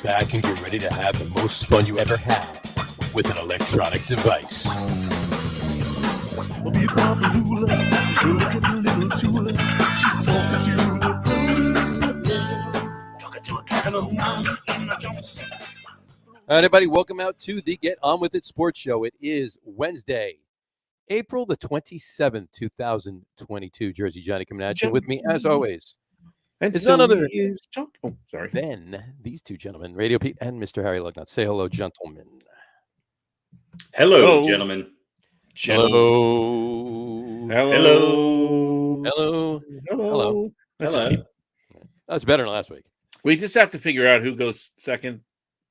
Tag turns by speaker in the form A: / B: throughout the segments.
A: back and get ready to have the most fun you ever had with an electronic device. All right, everybody, welcome out to the Get On With It Sports Show. It is Wednesday, April the 27th, 2022. Jersey Johnny coming at you with me, as always.
B: And
A: It's
B: so
A: none other
B: sorry.
A: than these two gentlemen, RadioPete and Mr. Harry Lug Nutz. Say hello, gentlemen.
C: Hello, gentlemen.
A: Hello.
B: Hello.
A: Hello.
B: Hello.
C: Hello.
A: That's better than last week.
B: We just have to figure out who goes second,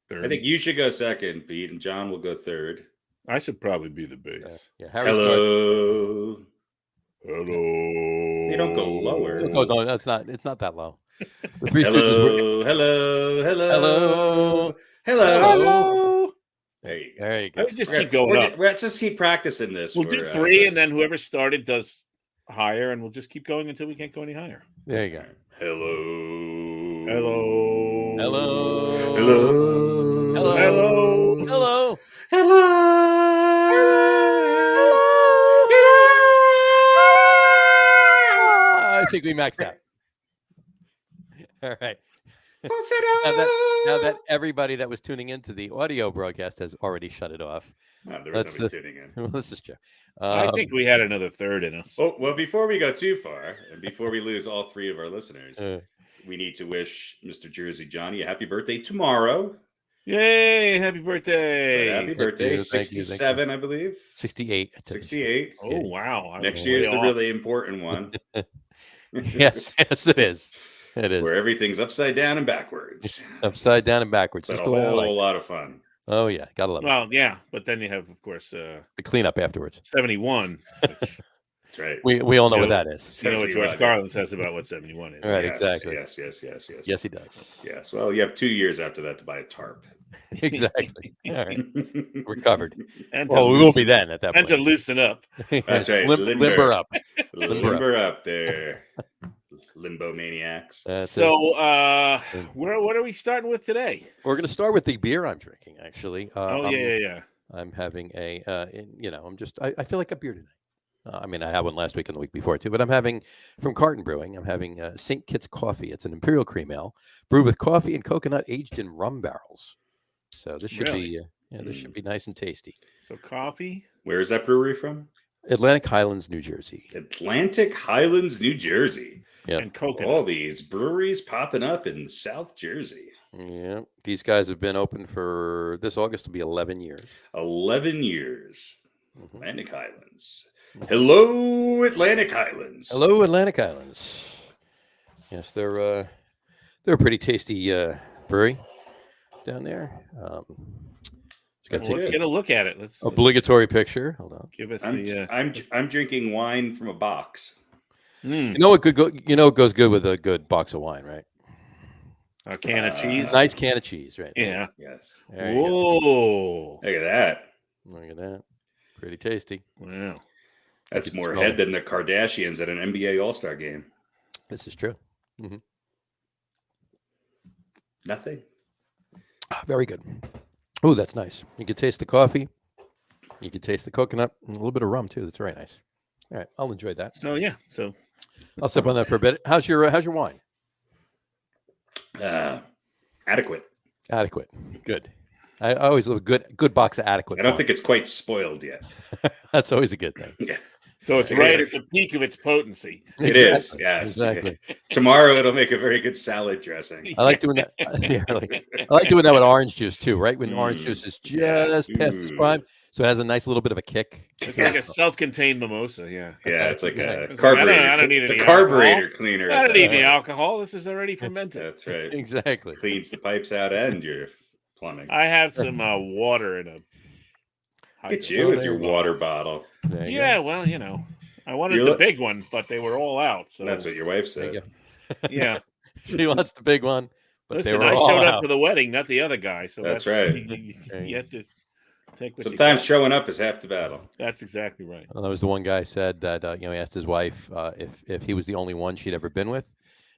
B: third.
C: I think you should go second, Pete, and John will go third.
B: I should probably be the bass.
A: Harry's
C: Hello.
B: Hello.
C: You don't go lower.
A: No, it's not that low. The Three
C: Hello.
A: Stooges.
C: Hello.
A: Hello.
C: Hello. There you go.
A: There you go.
B: Let's just keep going up.
C: Let's just keep practicing this.
B: We'll do three, and then whoever started does higher, and we'll just keep going until we can't go any higher.
A: There you go.
C: Hello.
B: Hello.
A: Hello.
C: Hello.
A: Hello.
B: Hello.
A: Hello. I think we maxed out. All right. Now that everybody that was tuning into the audio broadcast has already shut it off.
C: No, there was nobody tuning in.
A: Well, this is true.
B: I think we had another third in us.
C: Oh, well, before we go too far, and before we lose all three of our listeners, we need to wish Mr. Jersey Johnny a happy birthday tomorrow.
B: Yay! Happy birthday!
C: Happy birthday.
A: Thank you.
C: 67, I believe.
A: 68.
C: 68.
B: Oh, wow.
C: Next year is the really important one.
A: Yes, it is. It is.
C: Where everything's upside down and backwards.
A: Upside down and backwards.
C: But
A: Just
C: a
A: the way I like.
C: whole lot of fun.
A: Oh, yeah. Gotta love it.
B: Well, yeah, but then you have, of course,
A: The cleanup afterwards.
B: 71. Which,
C: That's right.
A: We all know what that is.
B: you know what George Carlin says about what 71 is.
A: Right,
C: Yes,
A: exactly.
C: Yes.
A: Yes, he does.
C: Yes. Well, you have 2 years after that to buy a tarp.
A: Exactly. All right. Recovered.
B: And
A: Well, we will be then at that
B: and
A: point.
B: to loosen up.
C: That's right.
A: Limber up.
C: Limber up there. Limbo maniacs.
B: So, what are we starting with today?
A: We're going to start with the beer I'm drinking, actually.
B: Yeah.
A: I'm having I feel like a beer tonight. I mean, I had one last week and the week before too, but I'm having from Carton Brewing. I'm having St. Kitts Coffee. It's an imperial cream ale brewed with coffee and coconut aged in rum barrels. So this should be this should be nice and tasty.
B: So coffee.
C: Where is that brewery from?
A: Atlantic Highlands, New Jersey.
C: Atlantic Highlands, New Jersey.
A: Yeah.
B: And coconut.
C: All these breweries popping up in South Jersey.
A: Yeah. These guys have been open for this August will be 11 years.
C: 11 years.
A: Mm-hmm.
C: Atlantic Highlands. Hello, Atlantic Highlands.
A: Hello, Atlantic Highlands. Yes, they're a pretty tasty brewery down there.
B: Let's get a look at it. Let's
A: obligatory picture. Hold on.
B: give us
C: I'm drinking wine from a box.
A: You know what goes good with a good box of wine, right?
B: A can of cheese.
A: Nice can of cheese, right?
B: Yeah.
C: Yes.
B: Whoa.
C: Look at that.
A: Look at that. Pretty tasty.
B: Wow.
C: That's more head than the Kardashians at an NBA All-Star game.
A: This is true. Mm-hmm.
C: Nothing.
A: Very good. Oh, that's nice. You can taste the coffee. You can taste the coconut and a little bit of rum too. That's very nice. All right, I'll enjoy that.
B: So yeah. So
A: I'll sip on that for a bit. How's your wine?
C: Adequate.
A: Adequate. Good. I always love a good box of adequate.
C: I don't
A: wine.
C: think it's quite spoiled yet.
A: That's always a good thing.
C: Yeah.
B: So it's right at the peak of its potency.
C: It is, yes.
A: Exactly.
C: Tomorrow it'll make a very good salad dressing.
A: I like doing that. Yeah, I like doing that with orange juice too, right? When orange juice is just past its prime, so it has a nice little bit of a kick.
B: It's like a self-contained mimosa, yeah.
C: Yeah, it's like a
B: I
C: carburetor.
B: don't need
C: It's a
B: any
C: carburetor
B: alcohol.
C: cleaner.
B: I don't need any alcohol. This is already fermented.
C: That's right.
A: Exactly.
C: Cleans the pipes out and your plumbing.
B: I have some water in a.
C: Get you with your water bottle.
B: Yeah, well, I wanted the big one, but they were all out. So
C: that's what your wife said.
B: Yeah,
A: she wants the big one, but
B: listen,
A: they were
B: I
A: all
B: showed
A: out.
B: up for the wedding, not the other guy. So
C: that's right.
B: You have to take what
C: Sometimes
B: you
C: showing up is half the battle.
B: That's exactly right.
A: Well, that was the one guy said that he asked his wife if he was the only one she'd ever been with,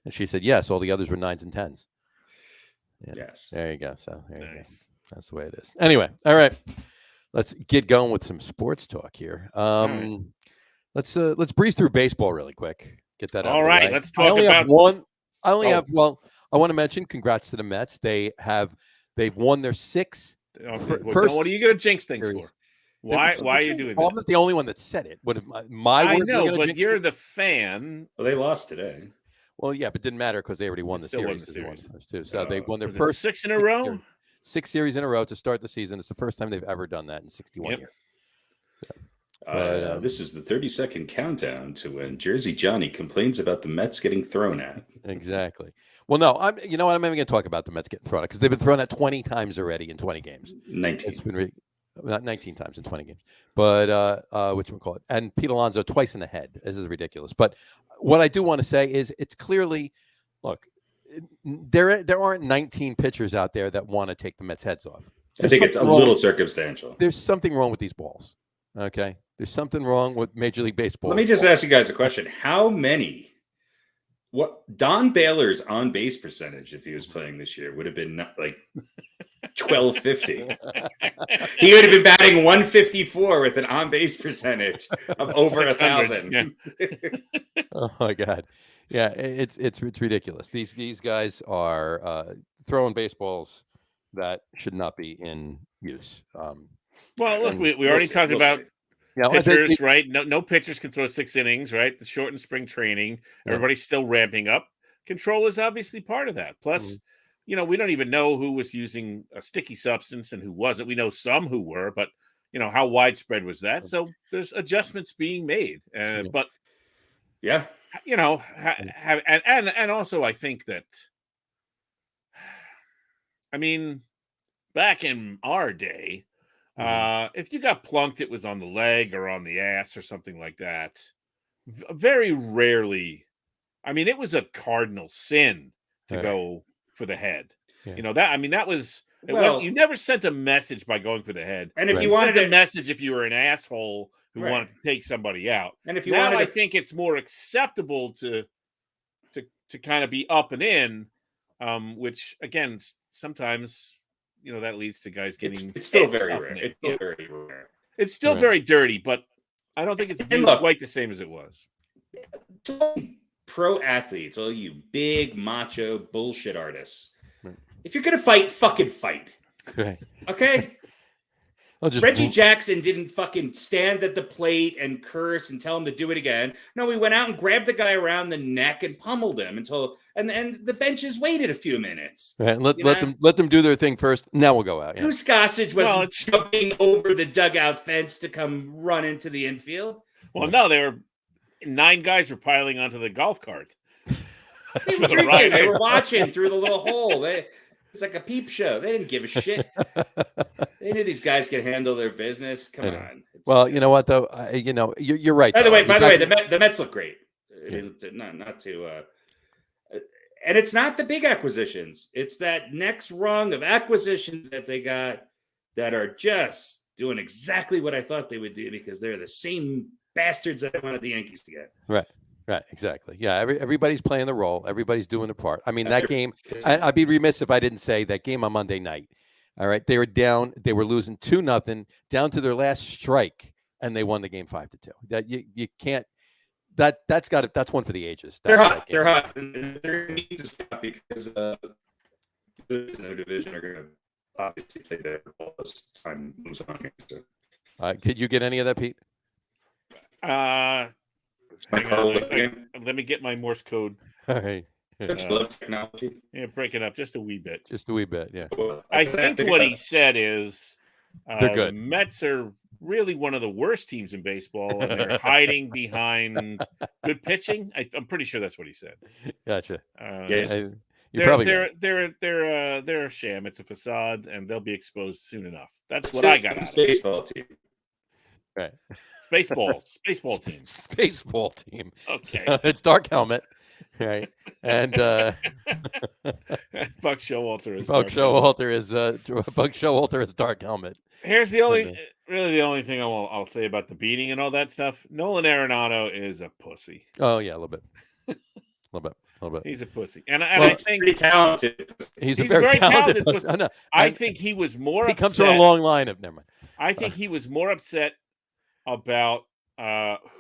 A: and she said yes. All the others were 9s and 10s. Yeah.
C: Yes.
A: There you go. So there you go.
B: Nice.
A: That's the way it is. Anyway, all right. Let's get going with some sports talk here.
B: right.
A: Let's breeze through baseball really quick. Get that out
B: All
A: of the
B: right,
A: way.
B: let's
A: I
B: talk
A: only have
B: about.
A: one. I only
B: Oh.
A: have. Well, I want to mention congrats to the Mets. They've won their six.
B: Okay, well,
A: first
B: what are you going to jinx things
A: series.
B: for? Why are you doing
A: Well,
B: that?
A: I'm not the only one that said it. What if my
B: I
A: words are
B: know,
A: gonna
B: but
A: jinx
B: you're
A: it?
B: the fan.
C: Well, they lost today.
A: Well, yeah, but it didn't matter because they already won
B: They
A: the
B: still won
A: series.
B: the
A: 'cause they won
B: series.
A: the first two. So they won their
B: Was it
A: first
B: 6 in a row?
A: Six series in a row to start the season. It's the first time they've ever done that in 61
B: Yep.
A: years. But,
C: This is the 30-second countdown to when Jersey Johnny complains about the Mets getting thrown at.
A: Exactly. Well, no, you know what? I'm even going to talk about the Mets getting thrown at because they've been thrown at 20 times already in 20 games.
C: 19.
A: It's been not 19 times in 20 games, but whatchamacallit, and Pete Alonso twice in the head. This is ridiculous. But what I do want to say is it's clearly, look, there aren't 19 pitchers out there that want to take the Mets' heads off.
C: I think it's a little circumstantial.
A: There's something wrong with these balls. Okay. There's something wrong with Major League Baseball.
C: Let me just ask you guys a question. How many, what Don Baylor's on base percentage, if he was playing this year, would have been like 1250. He would have been batting 154 with an on base percentage of over 1,000.
B: Yeah.
A: Oh my God. Yeah, it's ridiculous. These guys are throwing baseballs that should not be in use.
B: Well, look, we already talked about pitchers, right? No pitchers can throw 6 innings, right? The shortened spring training, everybody's still ramping up. Control is obviously part of that. Plus, we don't even know who was using a sticky substance and who wasn't. We know some who were, but how widespread was that? So there's adjustments being made. But
C: yeah,
B: and also I think that, I mean, back in our day, if you got plunked, it was on the leg or on the ass or something like that. Very rarely. I mean, it was a cardinal sin to go for the head.
A: Yeah.
B: That was. You never sent a message by going for the head.
C: And if you wanted
B: a message, if you were an asshole who wanted to take somebody out,
C: and if you
B: I think it's more acceptable to kind of be up and in, which again sometimes. That leads to guys getting.
C: It's still very rare. It's still very rare.
B: It's still very dirty, but I don't think it's quite the same as it was.
C: Pro athletes, all you big macho bullshit artists. If you're gonna fight, fucking fight. Okay. Reggie Jackson didn't fucking stand at the plate and curse and tell him to do it again. No, we went out and grabbed the guy around the neck and pummeled him until and the benches waited a few minutes.
A: Right, let them do their thing first. Now we'll go out.
C: Goose Gossage was jumping over the dugout fence to come run into the infield.
B: Well, no, 9 guys were piling onto the golf cart.
C: They were drinking. They were watching through the little hole. It's like a peep show. They didn't give a shit. They knew these guys could handle their business. Come on.
A: Well, you know what though? You're right.
C: By the way, the Mets look great. Not to. And it's not the big acquisitions. It's that next rung of acquisitions that they got that are just doing exactly what I thought they would do because they're the same bastards that I wanted the Yankees to get.
A: Right, exactly. Yeah, everybody's playing the role. Everybody's doing their part. I mean, that game, I'd be remiss if I didn't say that game on Monday night. All right, they were down. They were losing 2-0 down to their last strike, and they won the game 5-2. That you can't. That's one for the ages.
C: They're hot. They're hot. And their needs to stop because in their division are going to obviously play better ball as time moves on here. So.
A: Did you get any of that, Pete?
B: Hang on, let me get my Morse code.
A: All right.
C: Love technology.
B: Yeah, break it up just a wee bit.
A: Just a wee bit, yeah.
B: I think what he said is
A: they're good.
B: The Mets are really one of the worst teams in baseball, and they're hiding behind good pitching. I'm pretty sure that's what he said.
A: Gotcha.
B: They're a sham. It's a facade, and they'll be exposed soon enough. That's what I got out of it.
C: Baseball team.
A: Right.
B: Baseball team.
A: Baseball team.
B: Okay.
A: So it's Dark Helmet, right? And
B: Buck Showalter is Dark Helmet. Here's the only thing I'll say about the beating and all that stuff. Nolan Arenado is a pussy.
A: Oh yeah, a little bit.
B: He's a pussy, and I think
C: pretty talented.
A: He's a very talented pussy.
B: I think he was more.
A: He comes from a long line of. Never mind.
B: I think he was more upset about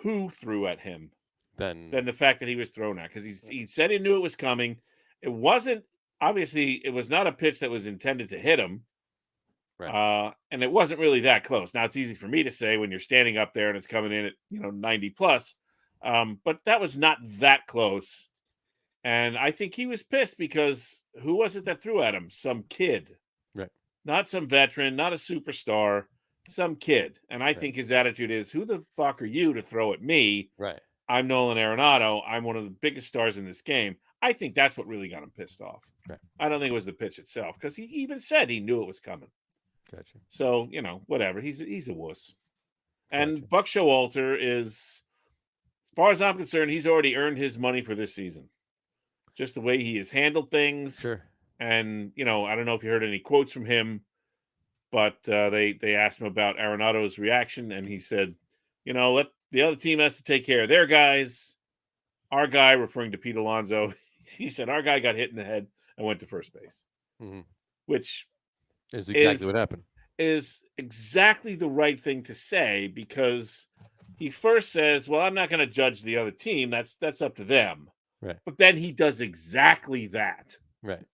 B: who threw at him than the fact that he was thrown at, because he said he knew it was coming. It wasn't obviously. It was not a pitch that was intended to hit him. Right. And it wasn't really that close. Now it's easy for me to say when you're standing up there and it's coming in at 90 plus, but that was not that close. And I think he was pissed because who was it that threw at him? Some kid,
A: right?
B: Not some veteran, not a superstar, some kid. And I think his attitude is, "Who the fuck are you to throw at me?
A: Right.
B: I'm Nolan Arenado. I'm one of the biggest stars in this game." I think that's what really got him pissed off.
A: Right.
B: I don't think it was the pitch itself, because he even said he knew it was coming.
A: Gotcha.
B: So, whatever. He's a wuss. And gotcha. Buck Showalter is, as far as I'm concerned, he's already earned his money for this season. Just the way he has handled things.
A: Sure.
B: And, I don't know if you heard any quotes from him, but they asked him about Arenado's reaction, and he said, let the other team has to take care of their guys. Our guy, referring to Pete Alonso, he said, our guy got hit in the head and went to first base.
A: Mm-hmm.
B: Which
A: is exactly what happened.
B: Is exactly the right thing to say, because he first says, well, I'm not going to judge the other team. That's up to them.
A: Right.
B: But then he does exactly that.
A: Right.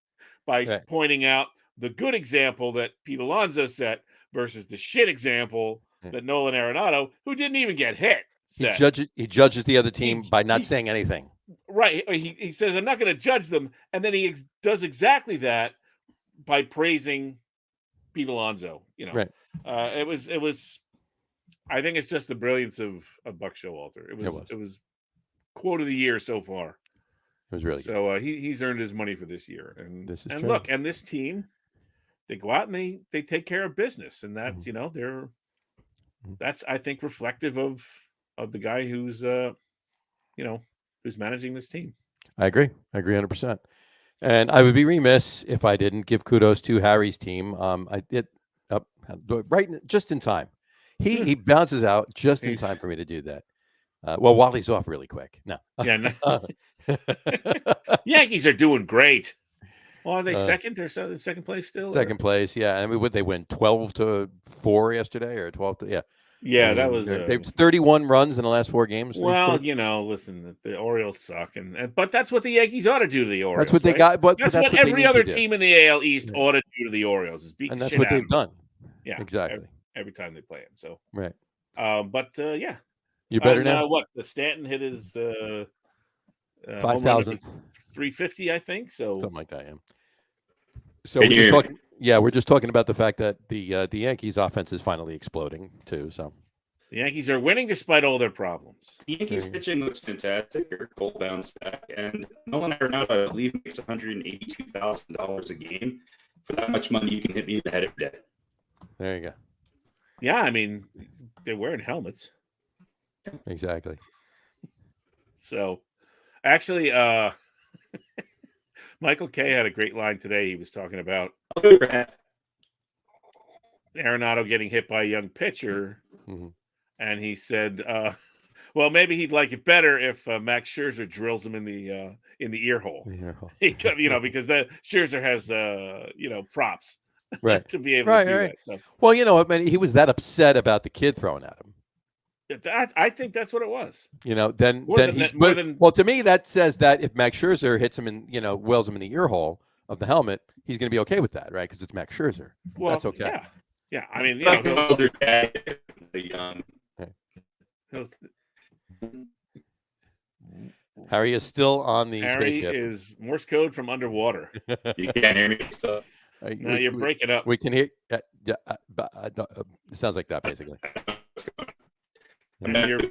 B: By pointing out the good example that Pete Alonso set versus the shit example that Nolan Arenado, who didn't even get hit, set.
A: He judges the other team by not saying anything.
B: Right. He says, I'm not going to judge them. And then he does exactly that by praising Pete Alonso.
A: Right.
B: It was. I think it's just the brilliance of Buck Showalter. It was quote of the year so far.
A: It was really
B: so. He's earned his money for this year, and
A: true.
B: Look, and this team, they go out and they take care of business, and that's they're that's I think reflective of the guy who's who's managing this team.
A: I agree 100%. And I would be remiss if I didn't give kudos to Harry's team. I did right just in time. He bounces out just in time for me to do that. While he's off really quick. No.
B: Yeah. No. Yankees are doing great. Well, are they second place still?
A: Second place, yeah. I mean, would they win 12-4 yesterday or 12? Yeah.
B: Yeah, that was
A: they 31 runs in the last 4 games.
B: Well, listen, the Orioles suck, but that's what the Yankees ought to do to the Orioles.
A: That's what they got. But
B: that's what every other team in the AL East ought to do to the Orioles, is beat.
A: And that's what they've done.
B: Yeah,
A: exactly.
B: Every time they play them. So
A: right.
B: Yeah.
A: You better now.
B: What the Stanton hit his
A: 5,000,
B: 350, I think. So
A: something like that. Yeah. So we're just talking. Yeah, we're just talking about the fact that the Yankees' offense is finally exploding too. So
B: the Yankees are winning despite all their problems.
C: The Yankees pitching looks fantastic. Eric Cole bounced back, and Nolan Arenado, I believe, makes $182,000 a game. For that much money, you can hit me in the head every day.
A: There you go.
B: Yeah, I mean, they're wearing helmets.
A: Exactly.
B: So, actually, Michael Kay had a great line today. He was talking about Arenado getting hit by a young pitcher, and he said, "Well, maybe he'd like it better if Max Scherzer drills him in the ear hole." Because Scherzer has props,
A: right,
B: to be able to do that. So.
A: Well, I mean, he was that upset about the kid throwing at him.
B: I think that's what it was.
A: Well, to me, that says that if Max Scherzer hits him in, wells him in the ear hole of the helmet, he's going to be okay with that, right? Because it's Max Scherzer.
B: Well,
A: that's okay.
B: Yeah. I mean,
A: Harry is still on the
B: Harry
A: spaceship.
B: Is Morse code from underwater.
C: You can't hear me.
B: No, you're breaking up.
A: We can hear. It sounds like that, basically.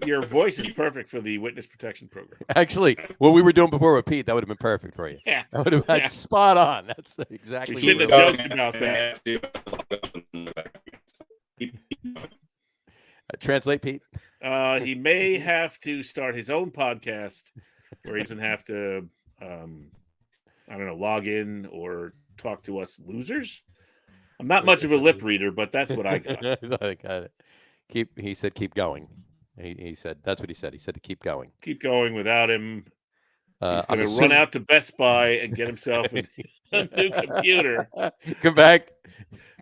B: Your voice is perfect for the witness protection program.
A: Actually, what we were doing before with Pete, that would have been perfect for you.
B: Yeah,
A: that would have been spot on. That's exactly.
B: We shouldn't have joked about that.
A: Translate, Pete.
B: He may have to start his own podcast where he doesn't have to, log in or talk to us losers. I'm not much of a lip reader, but that's what I got.
A: I got it. He said, keep going. He said, that's what he said. He said to keep going.
B: Keep going without him He's going to run out to Best Buy and get himself a new computer.
A: Come back,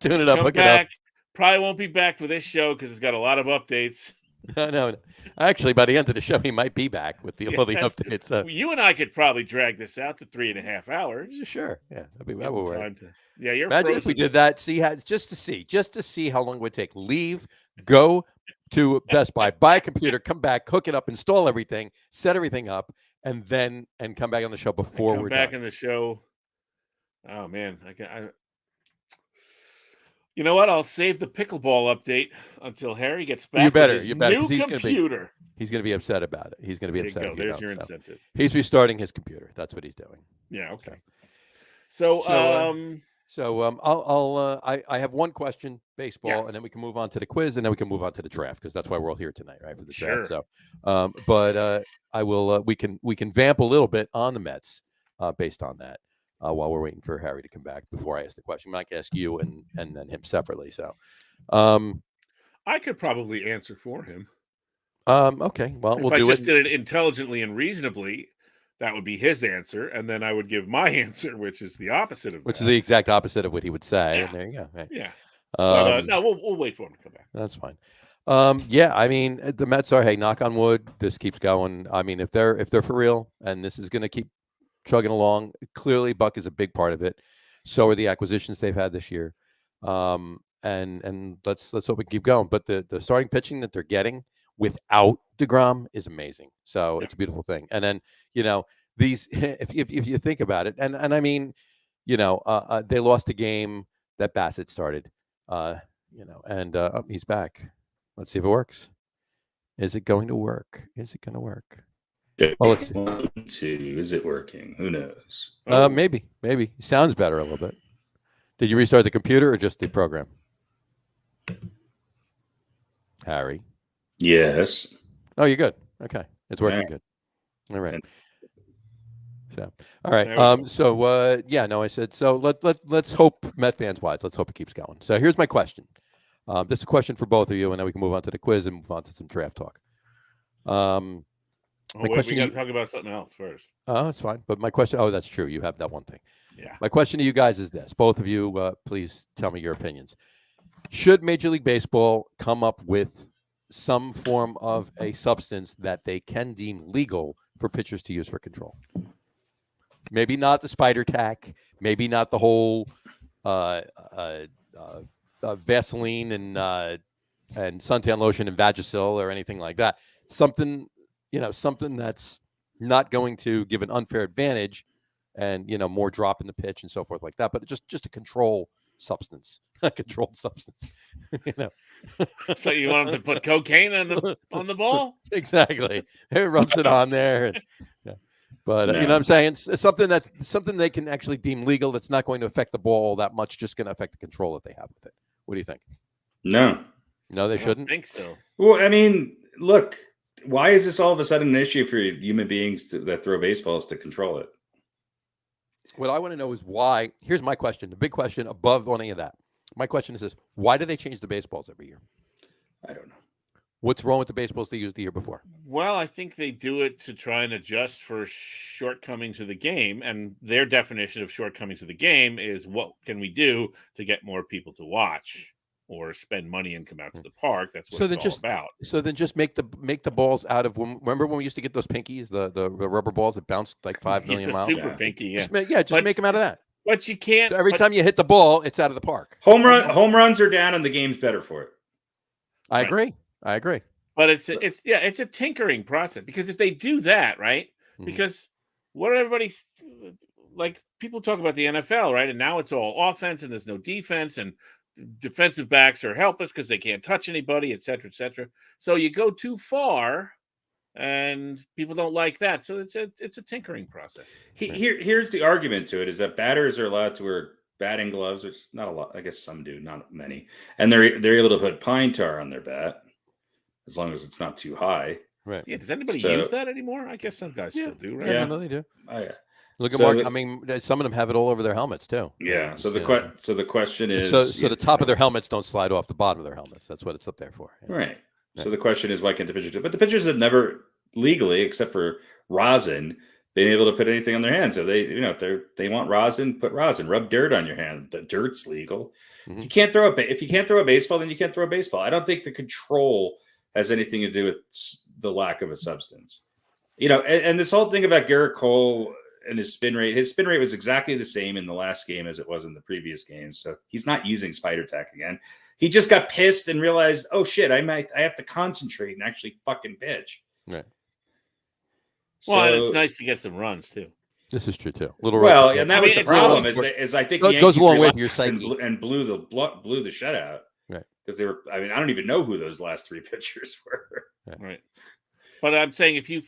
A: tune it up, hook it up.
B: Probably won't be back for this show because it's got a lot of updates.
A: No. Actually, by the end of the show, he might be back with all the updates.
B: You and I could probably drag this out to 3.5 hours.
A: Sure. Yeah, that would work.
B: You're
A: Imagine
B: frozen.
A: if we did that. See, just to see how long it would take. Leave, go to Best Buy, buy a computer, come back, hook it up, install everything, set everything up, and come back on the show before we're
B: back
A: done.
B: in the show. Oh man, you know what? I'll save the pickleball update until Harry gets back.
A: You better.
B: New computer.
A: He's going to be upset about it. He's going to be upset.
B: There's your incentive.
A: He's restarting his computer. That's what he's doing.
B: Yeah. Okay.
A: I have one question, baseball, and then we can move on to the quiz, and then we can move on to the draft because that's why we're all here tonight, right? For the draft. So, I will. We can vamp a little bit on the Mets based on that while we're waiting for Harry to come back before I ask the question. I can ask you and then him separately. So,
B: I could probably answer for him.
A: Okay. Well,
B: if I just did it intelligently and reasonably, that would be his answer, and then I would give my answer, which is the opposite of
A: which is the exact opposite of what he would say.
B: Yeah.
A: And there you go. Right.
B: Yeah. No, we'll wait for him to come back.
A: That's fine. Yeah, I mean, the Mets are. Hey, knock on wood, this keeps going. I mean, if they're for real, and this is going to keep chugging along, clearly Buck is a big part of it. So are the acquisitions they've had this year. And let's hope we keep going. But the starting pitching that they're getting without DeGrom is amazing. So it's a beautiful thing. And then, these, if you think about it, and I mean, they lost a game that Bassett started, he's back. Let's see if it works. Is it going to work? Well, let's see.
C: 1, 2. Is it working? Who knows?
A: Maybe. Sounds better a little bit. Did you restart the computer or just the program? Harry?
C: Yes.
A: Oh, you're good. Okay. It's working good. All right. So, all right. I said, so let's hope Met fans wise, let's hope it keeps going. So here's my question. This is a question for both of you, and then we can move on to the quiz and move on to some draft talk.
B: We got to talk about something else first.
A: Oh, that's fine. But my question, that's true. You have that one thing.
B: Yeah.
A: My question to you guys is this. Both of you, please tell me your opinions. Should Major League Baseball come up with some form of a substance that they can deem legal for pitchers to use for control? Maybe not the spider tack. Maybe not the whole Vaseline and suntan lotion and Vagisil or anything like that. Something that's not going to give an unfair advantage and, more drop in the pitch and so forth like that, but just a control substance, a controlled substance,
B: So you want them to put cocaine on the ball?
A: Exactly. It rubs it on there. And, But you know what I'm saying? It's something they can actually deem legal that's not going to affect the ball that much, just going to affect the control that they have with it. What do you think?
C: No,
A: they shouldn't?
B: I think so.
C: Well, I mean, look, why is this all of a sudden an issue for human beings that throw baseballs to control it?
A: What I want to know is why. Here's my question, the big question above any of that. My question is this: why do they change the baseballs every year?
C: I don't know.
A: What's wrong with the baseballs they used the year before?
B: Well, I think they do it to try and adjust for shortcomings of the game. And their definition of shortcomings of the game is what can we do to get more people to watch or spend money and come out to the park. That's what it's all about.
A: So then just make the balls out of, remember when we used to get those pinkies, the rubber balls that bounced like 5 million miles?
B: Super pinky, yeah.
A: Just make them out of that.
B: But you can't.
A: So every time you hit the ball, it's out of the park.
C: Home runs are down and the game's better for it.
A: I agree.
B: But it's a tinkering process, because if they do that, right? Mm-hmm. Because what everybody's like, people talk about the NFL, right? And now it's all offense and there's no defense, and defensive backs are helpless because they can't touch anybody, et cetera, et cetera. So you go too far and people don't like that. So it's a tinkering process.
C: Here's the argument to it, is that batters are allowed to wear batting gloves, which is not a lot. I guess some do, not many. And they're able to put pine tar on their bat, as long as it's not too high.
A: Right.
B: Yeah. Does anybody use that anymore? I guess some guys still do, right?
A: Yeah, no, they do.
C: Oh, yeah.
A: Look at Mark. I mean, some of them have it all over their helmets too.
C: Yeah. So the question is,
A: so the top of their helmets don't slide off the bottom of their helmets. That's what it's up there for.
C: Yeah. Right. So the question is, why can't the pitchers do it? But the pitchers have never legally, except for rosin, being able to put anything on their hands. So they want rosin, put rosin, rub dirt on your hand. The dirt's legal. If you can't throw a baseball, then you can't throw a baseball. I don't think the control has anything to do with the lack of a substance. And this whole thing about Garrett Cole and his spin rate was exactly the same in the last game as it was in the previous game. So he's not using Spider Tack again. He just got pissed and realized, oh shit, I have to concentrate and actually fucking pitch.
A: Right.
B: Well, and it's nice to get some runs too.
A: This is true too.
C: And that was the problem. Is I think the Yankees
A: goes along with your psyche
C: and blew the shutout.
A: Right.
C: Because they were. I mean, I don't even know who those last three pitchers were.
B: Right. But I'm saying if you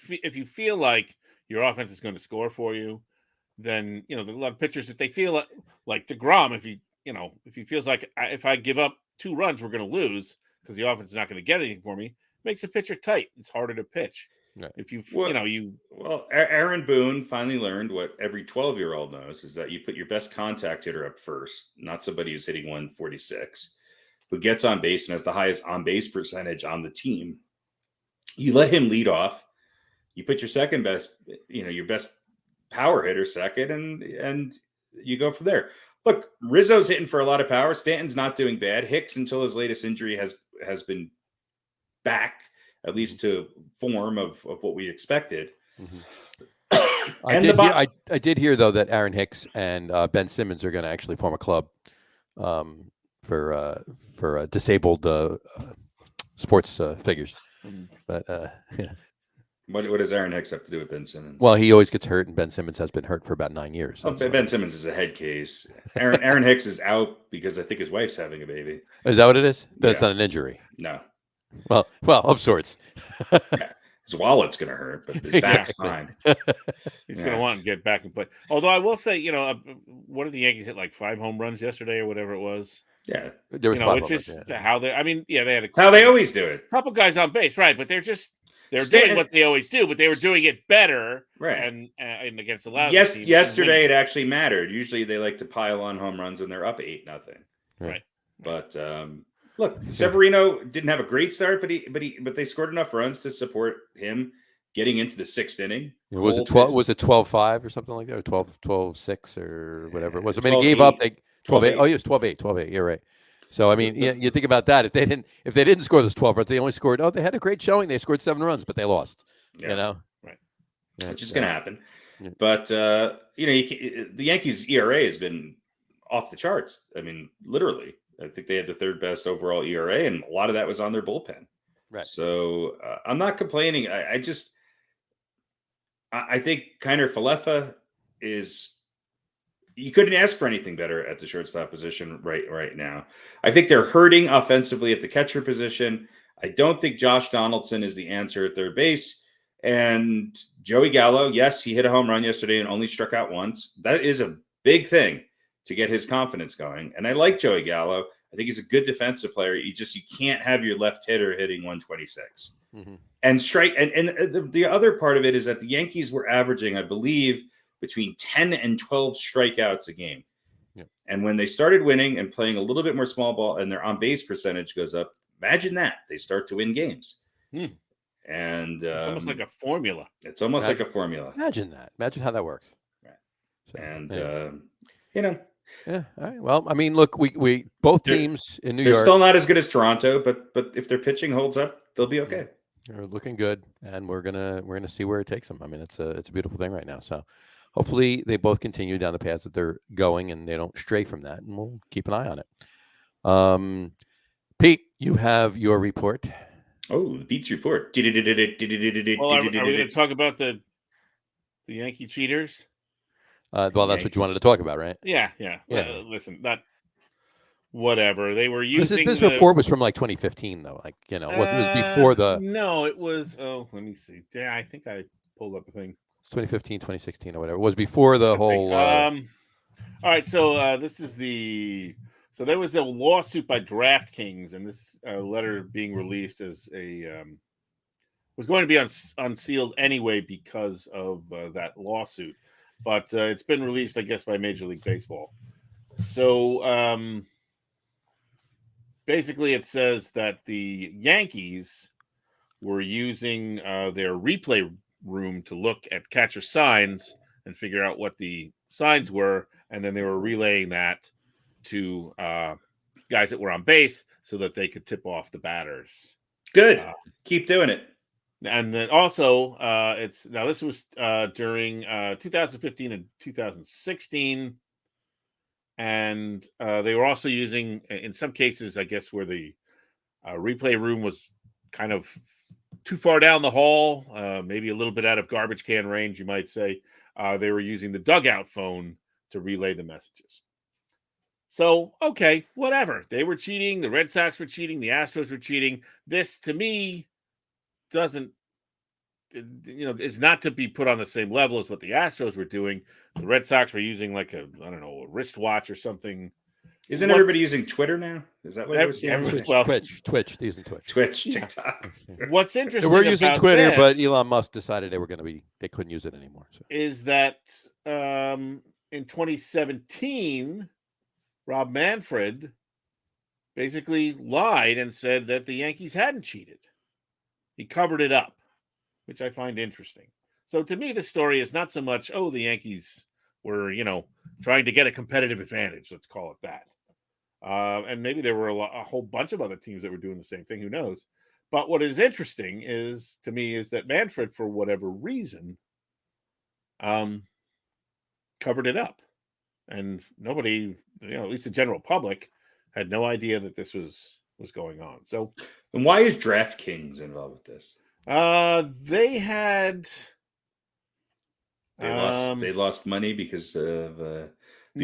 B: feel like your offense is going to score for you, then there's a lot of pitchers if they feel like DeGrom. If he feels like if I give up 2 runs, we're going to lose because the offense is not going to get anything for me. Makes a pitcher tight. It's harder to pitch.
A: Right.
B: If
C: Aaron Boone finally learned what every 12-year-old knows is that you put your best contact hitter up first, not somebody who's hitting 146, who gets on base and has the highest on base percentage on the team. You let him lead off. You put your second best, your best power hitter second, and you go from there. Look, Rizzo's hitting for a lot of power. Stanton's not doing bad. Hicks, until his latest injury, has been back, at least to form of what we expected.
A: I did hear though that Aaron Hicks and Ben Simmons are going to actually form a club for disabled sports figures. But yeah.
C: What does Aaron Hicks have to do with Ben Simmons?
A: Well, he always gets hurt, and Ben Simmons has been hurt for about 9 years.
C: Ben Simmons is a head case. Aaron Hicks is out because I think his wife's having a baby.
A: Is that what it is? That's not an injury.
C: No.
A: Well, of sorts.
C: Yeah. His wallet's going to hurt, but his back's fine.
B: He's going to want to get back and play. Although I will say, what did the Yankees hit, like 5 home runs yesterday or whatever it was?
C: Yeah.
A: There was 5
B: it's just how they. I mean, they had
C: how they always do it.
B: A couple guys on base, right? But they're doing what they always do, but they were doing it better,
C: right?
B: And against the lousy
C: team. Yesterday it
B: winning.
C: actually mattered. Usually they like to pile on home runs when they're up 8-0.
B: Right.
C: But look, Severino didn't have a great start, but they scored enough runs to support him getting into the 6th inning.
A: Was it 12-5 or something like that, or 12-6 or whatever it was? I mean, he gave up 12-8. Oh, it was 12-8. You're right. So I mean, you think about that. If they didn't score those 12 runs, they only scored. Oh, they had a great showing. They scored 7 runs, but they lost.
C: Yeah.
B: Right.
C: Which is going to happen. Yeah. But the Yankees' ERA has been off the charts. I mean, literally, I think they had the 3rd best overall ERA, and a lot of that was on their bullpen.
A: Right.
C: So I'm not complaining. I think Kiner Falefa is. You couldn't ask for anything better at the shortstop position right now. I think they're hurting offensively at the catcher position. I don't think Josh Donaldson is the answer at third base. And Joey Gallo, yes, he hit a home run yesterday and only struck out once. That is a big thing to get his confidence going. And I like Joey Gallo. I think he's a good defensive player. You can't have your left hitter hitting 126. Mm-hmm. And strike. And the other part of it is that the Yankees were averaging, I believe, between 10 and 12 strikeouts a game. Yep. And when they started winning and playing a little bit more small ball and their on-base percentage goes up, imagine that. They start to win games. And
B: it's almost like a formula.
C: It's almost like a formula.
A: Imagine that. Imagine how that works.
C: Right. So, and,
A: Yeah. All right. Well, I mean, look, we both teams in New York.
C: They're still not as good as Toronto, but if their pitching holds up, they'll be okay.
A: They're looking good, and we're gonna see where it takes them. I mean, it's a beautiful thing right now. So hopefully they both continue down the paths that they're going and they don't stray from that, and we'll keep an eye on it. Pete, you have your report.
C: Oh, the Pete's report.
B: Well, are we going to talk about the Yankee cheaters?
A: Well, that's what you wanted to talk about, right?
B: Yeah. Listen, whatever. They were using
A: this report was from like 2015, though. Like, it was before the.
B: No, it was. Oh, let me see. Yeah, I think I pulled up a thing.
A: 2015, 2016, or whatever. It was before the whole.
B: All right, so this is so there was a lawsuit by DraftKings, and this letter being released as was going to be unsealed anyway because of that lawsuit, but it's been released, I guess, by Major League Baseball. So basically, it says that the Yankees were using their replay room to look at catcher signs and figure out what the signs were, and then they were relaying that to guys that were on base so that they could tip off the batters.
C: Good. Keep doing it.
B: And then also, this was during 2015 and 2016, and they were also using, in some cases, I guess, where the replay room was kind of too far down the hall, maybe a little bit out of garbage can range, you might say. They were using the dugout phone to relay the messages. So, okay, whatever. They were cheating. The Red Sox were cheating. The Astros were cheating. This, to me, doesn't, is not to be put on the same level as what the Astros were doing. The Red Sox were using like a wristwatch or something.
C: Isn't everybody using Twitter now? Is that what we're seeing?
A: Twitch, they're using Twitch.
C: Twitch, TikTok.
B: What's interesting?
A: We're using Twitter, but Elon Musk decided they couldn't use it anymore. So.
B: Is that in 2017, Rob Manfred basically lied and said that the Yankees hadn't cheated. He covered it up, which I find interesting. So to me, the story is not so much, the Yankees were, trying to get a competitive advantage. Let's call it that. And maybe there were a whole bunch of other teams that were doing the same thing. Who knows? But what is interesting is that Manfred, for whatever reason, covered it up. And nobody, at least the general public, had no idea that this was going on. So,
C: and why is DraftKings involved with this?
B: They had
C: they lost money because of the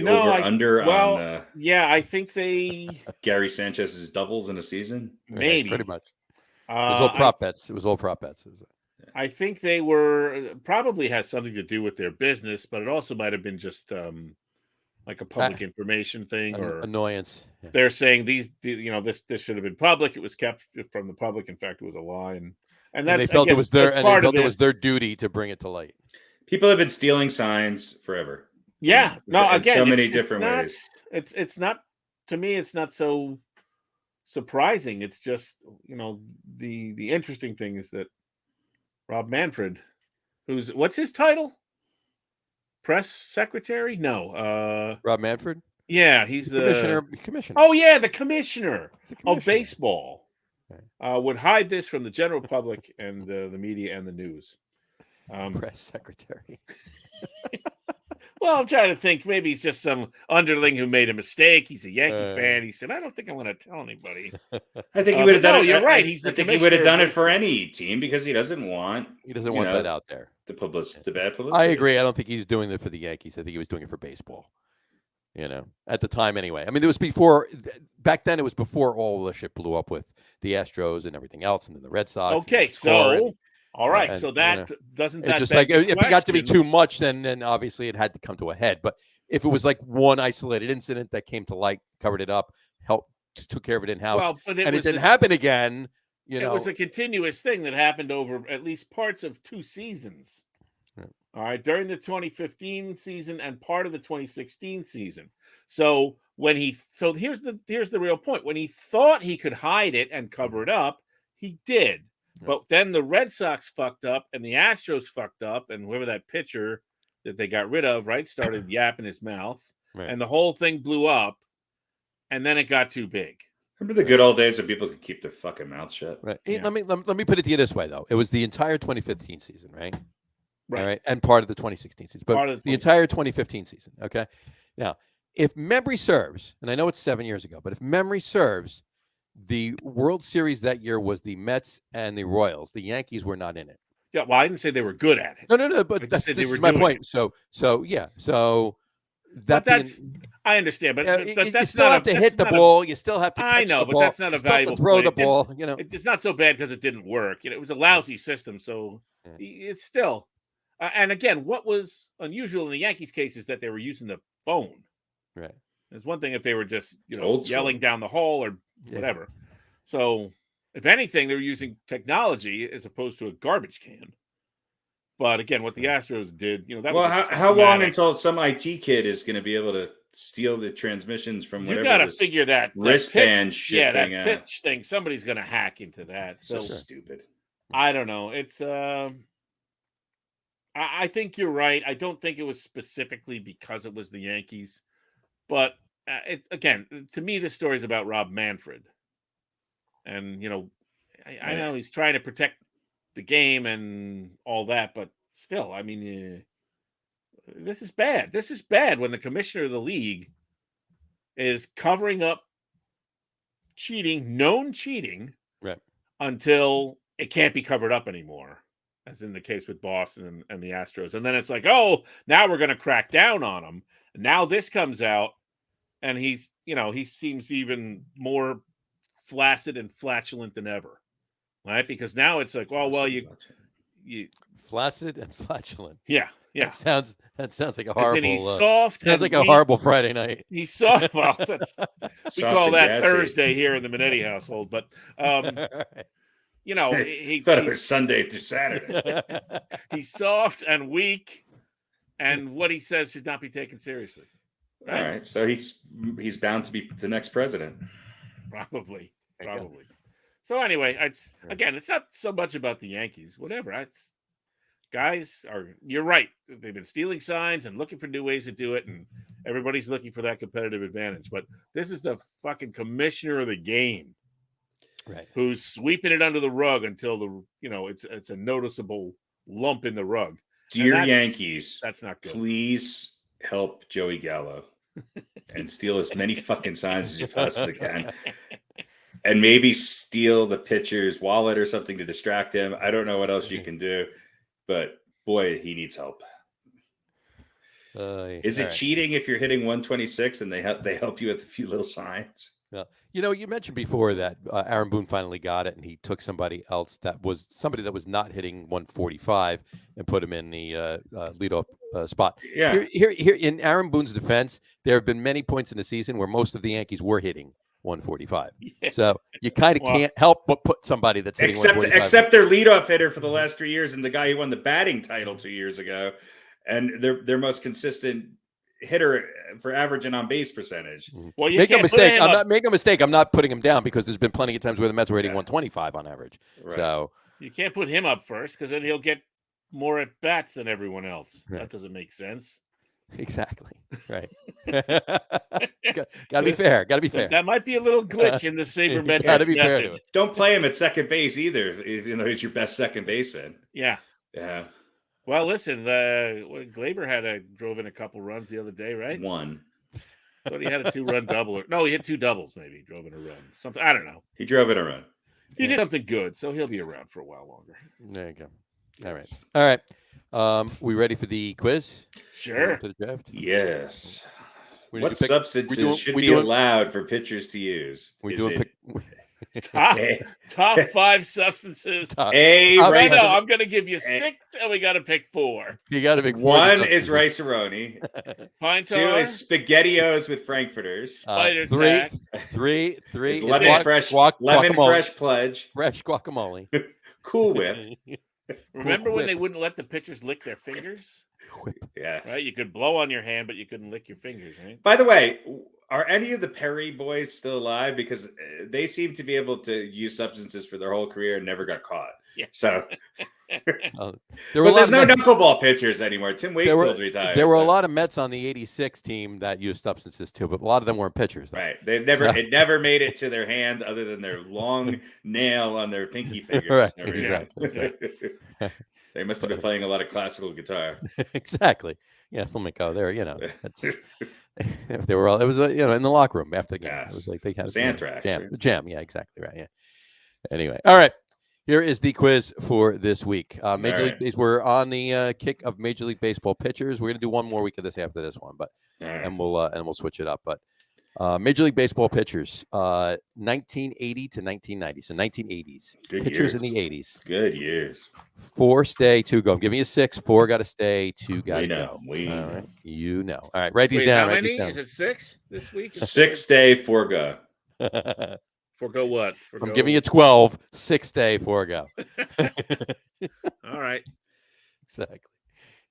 C: over-under on.
B: I think they
C: Gary Sanchez's doubles in a season.
B: Maybe
A: pretty much. It was all prop bets. It was all prop bets.
B: I think they were probably has something to do with their business, but it also might have been just like a public information thing or
A: annoyance.
B: Yeah. They're saying this should have been public. It was kept from the public. In fact, it was a lie, and they felt it was
A: their duty to bring it to light.
C: People have been stealing signs forever.
B: Yeah,
C: so many different ways.
B: It's not, to me, it's not so surprising. It's just the interesting thing is that Rob Manfred, what's his title? Press secretary? No.
A: Rob Manfred?
B: Yeah, he's the
A: commissioner.
B: Oh yeah, the commissioner of baseball. Okay. Would hide this from the general public and the media and the news.
A: Press secretary.
B: Well, I'm trying to think. Maybe he's just some underling who made a mistake. He's a Yankee fan. He said, "I don't think I'm going to tell anybody."
C: I think he would have done it.
B: You're right.
C: I think he would have done it for any team because he doesn't want.
A: He doesn't want that out there.
C: The bad publicity.
A: I agree. I don't think he's doing it for the Yankees. I think he was doing it for baseball. At the time anyway. I mean, it was before. Back then, it was before all the shit blew up with the Astros and everything else, and then the Red Sox.
B: Okay, so. All right, so that doesn't. That
A: just like if it got to be too much, then obviously it had to come to a head. But if it was like one isolated incident that came to light, covered it up, took care of it in house, and it didn't happen again, it
B: was a continuous thing that happened over at least parts of 2 seasons. Right. All right, during the 2015 season and part of the 2016 season. So here's the real point. When he thought he could hide it and cover it up, he did. But then the Red Sox fucked up and the Astros fucked up, and whoever that pitcher that they got rid of, started yapping his mouth, and the whole thing blew up, and then it got too big.
C: Remember the good old days when people could keep their fucking mouth shut?
A: Right. Yeah. Let me put it to you this way, though. It was the entire 2015 season, right? Right. All right. And part of the 2016 season, but the entire 2015 season. Okay. Now, if memory serves, and I know it's 7 years ago, but if memory serves, the World Series that year was the Mets and the Royals. The Yankees were not in it.
B: Yeah, well, I didn't say they were good at it.
A: No, but this is my point.
B: It.
A: So
B: I understand, but that's
A: you still have to hit the ball. You still have to catch the ball.
B: But that's not a valuable
A: throw
B: point.
A: The ball.
B: It's not so bad because it didn't work. It was a lousy system, so it's still. And again, what was unusual in the Yankees' case is that they were using the phone.
A: Right.
B: It's one thing if they were just yelling down the hall or whatever. So if anything, they were using technology as opposed to a garbage can. But again, what the Astros did,
C: how long until some IT kid is going to be able to steal the transmissions from whatever?
B: You got to figure that
C: wristband shit.
B: Yeah, that pitch thing. Somebody's going to hack into that. So
C: stupid.
B: I don't know. It's I think you're right. I don't think it was specifically because it was the Yankees, but again, to me, this story is about Rob Manfred, and I know he's trying to protect the game and all that, but still, I mean, this is bad. This is bad when the commissioner of the league is covering up cheating, known cheating,
A: right,
B: until it can't be covered up anymore, as in the case with Boston and the Astros. And then it's like, oh, now we're going to crack down on him. And now this comes out, and he seems even more flaccid and flatulent than ever, right? Because now it's like, well, you
A: flaccid and flatulent.
B: Yeah.
A: That sounds like a horrible.
B: He's soft.
A: Sounds like a horrible Friday night.
B: He's soft. Well, we call that Thursday here in the Minetti household, but he
C: thought it was Sunday through Saturday.
B: He's soft and weak, and what he says should not be taken seriously.
C: Right? All right, so he's bound to be the next president.
B: Probably. So anyway, it's not so much about the Yankees. Whatever. You're right. They've been stealing signs and looking for new ways to do it, and everybody's looking for that competitive advantage. But this is the fucking commissioner of the game,
A: right?
B: Who's sweeping it under the rug until it's a noticeable lump in the rug.
C: Dear Yankees,
B: that's not good.
C: Please help Joey Gallo and steal as many fucking signs as you possibly can. And maybe steal the pitcher's wallet or something to distract him. I don't know what else you can do, but boy, he needs help. Is it cheating if you're hitting 126 and they help you with a few little signs?
A: Yeah. You mentioned before that Aaron Boone finally got it, and he took somebody else that was not hitting 145 and put him in the leadoff spot.
C: Yeah.
A: Here, in Aaron Boone's defense, there have been many points in the season where most of the Yankees were hitting 145. Yeah. So you kind of can't help but put somebody that's hitting 145.
C: Except their leadoff hitter for the last 3 years and the guy who won the batting title 2 years ago, and their most consistent hitter for average and on base percentage.
B: Well,
A: make no mistake. I'm not putting him down because there's been plenty of times where the Mets were hitting 125 on average. Right. So
B: you can't put him up first because then he'll get more at bats than everyone else. Right. That doesn't make sense.
A: Exactly. Right. Gotta be fair.
B: That might be a little glitch in the sabermetrics.
A: Gotta be fair to it.
C: Don't play him at second base either, even though he's your best second baseman.
B: Yeah. Well, listen, Glaber drove in a couple runs the other day, right?
C: One.
B: But he had a 2-run double. No, he had 2 doubles. Maybe he drove in a run. Something. I don't know.
C: He drove in a run.
B: He did something good, so he'll be around for a while longer.
A: There you go. All right. We ready for the quiz?
B: Sure.
A: To the draft?
C: Yes. What substances should be allowed for pitchers to use?
B: Top 5 substances.
C: I'm
B: going to give you 6, and we got to pick 4.
A: You got to pick 4.
C: 1 is rice-a-roni.
B: Pine
C: 2 is SpaghettiOs with Frankfurters.
B: Spider
A: 3
C: is lemon fresh pledge.
A: Fresh guacamole.
C: Cool Whip.
B: Remember when they wouldn't let the pitchers lick their fingers?
C: Yeah.
B: Right? You could blow on your hand, but you couldn't lick your fingers, right?
C: By the way, are any of the Perry boys still alive? Because they seem to be able to use substances for their whole career and never got caught.
B: Yeah.
C: So there's no knuckleball pitchers anymore. Tim Wakefield retired.
A: There were a lot of Mets on the 86 team that used substances too, but a lot of them weren't pitchers. Though.
C: Right. It never made it to their hand other than their long nail on their pinky finger.
A: Right. Exactly.
C: They must have been playing a lot of classical guitar.
A: Exactly. Yeah, flamenco. They were all. It was in the locker room after the game.
C: Yes.
A: It was like they had
C: Anthrax.
A: Jam. Yeah, exactly right. Yeah. Anyway, all right. Here is the quiz for this week. Major League. We're on the kick of Major League Baseball pitchers. We're gonna do one more week of this after this one, but and we'll switch it up. But Major League Baseball pitchers, 1980 to 1990. So 1980s.
C: Good
A: pitchers
C: years.
A: in the 80s.
C: Good years.
A: 4 stay, 2 go. I'm giving you 6. 4 got to stay, 2 got to go.
C: We know.
A: All right. All right. Write these down.
B: How many? Is it 6 this week?
C: 6 stay, 4 go.
B: 4 go what?
A: I'm giving you 12. 6 stay, 4 go.
B: All right.
A: Exactly.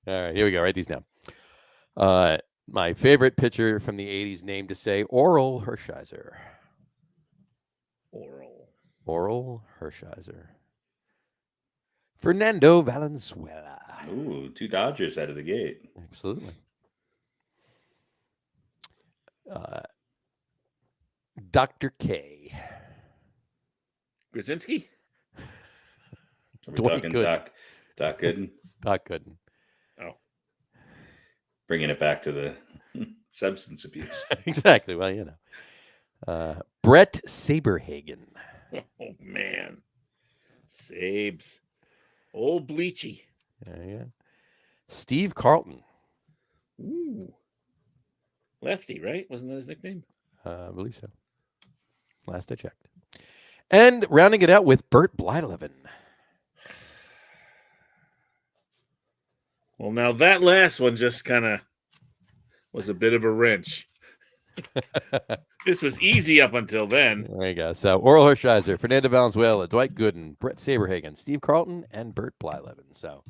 A: All right. Here we go. Write these down. My favorite pitcher from the 80s name to say, Oral Hershiser. Oral Hershiser. Fernando Valenzuela.
C: Ooh, 2 Dodgers out of the gate.
A: Absolutely. Dr. K.
B: Krasinski?
C: Are we talking Doc Gooden?
A: Doc Gooden.
B: Oh.
C: Bringing it back to the substance abuse.
A: Exactly. Well, you know. Brett Saberhagen.
B: Oh, man. Sabes. Old Bleachy.
A: Yeah. Steve Carlton.
B: Ooh. Lefty, right? Wasn't that his nickname?
A: I believe so. Last I checked. And rounding it out with Bert Blyleven.
B: Well, now that last one just kind of was a bit of a wrench. This was easy up until then.
A: There you go. So Oral Hershiser, Fernando Valenzuela, Dwight Gooden, Brett Saberhagen, Steve Carlton, and Bert Blyleven. So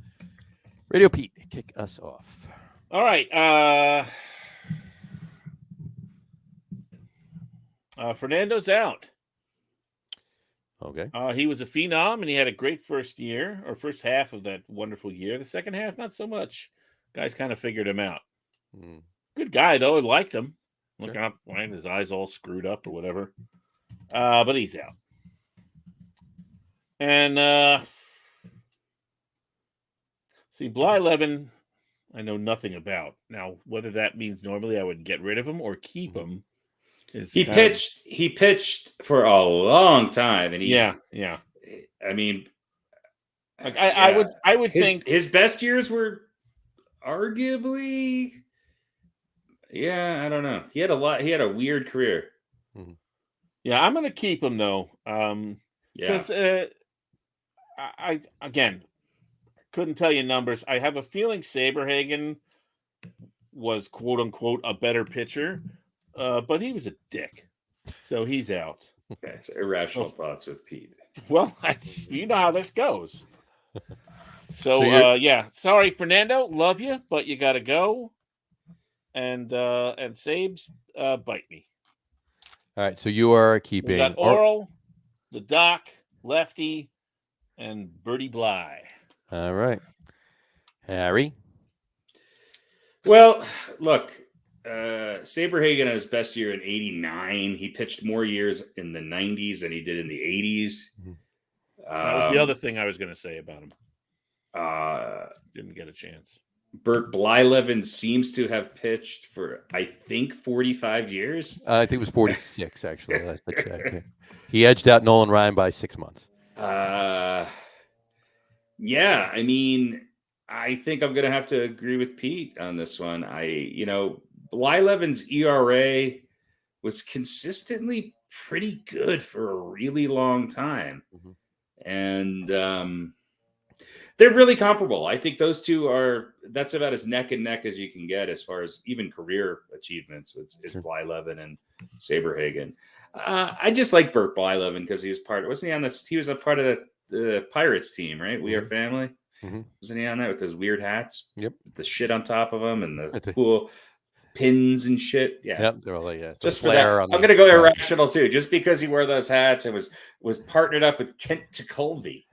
A: Radio Pete, kick us off.
B: All right. Fernando's out.
A: Okay.
B: He was a phenom, and he had a great first half of that wonderful year. The second half, not so much. Guys kind of figured him out. Good guy, though. I liked him. Looking up, right? His eyes all screwed up or whatever. But he's out. And see, Blyleven, I know nothing about. Now, whether that means normally I would get rid of him or keep him.
C: He pitched for a long time, and
B: yeah.
C: I mean,
B: I would think
C: his best years were arguably, I don't know. He had a weird career.
B: Yeah, I'm going to keep him though. Because I again couldn't tell you numbers. I have a feeling Saberhagen was quote unquote a better pitcher. But he was a dick, so he's out.
C: Okay, so irrational thoughts with Pete.
B: Well, you know how this goes. So sorry, Fernando, love you, but you got to go. And Sabes, bite me.
A: All right, so you are keeping
B: we got Oral, the Doc, Lefty, and Bertie Bly.
A: All right, Harry.
C: Well, look. Saberhagen had his best year in '89. He pitched more years in the '90s than he did in the '80s.
B: That was the other thing I was going to say about him. Didn't get a chance.
C: Bert Blyleven seems to have pitched for, I think, 45 years.
A: I think it was 46, actually. Last I checked. He edged out Nolan Ryan by 6 months.
C: I mean, I think I'm going to have to agree with Pete on this one. Blyleven's ERA was consistently pretty good for a really long time. And they're really comparable. I think those two that's about as neck and neck as you can get as far as even career achievements with Blyleven and Saberhagen. I just like Bert Blyleven because he was he was a part of the Pirates team, right? We Are Family. Wasn't he on that with those weird hats?
A: Yep.
C: With the shit on top of them and the cool pins and shit. Yeah.
A: Yep. They're all like,
C: just for that. I'm going to go irrational too. Just because he wore those hats and was partnered up with Kent Tekulve.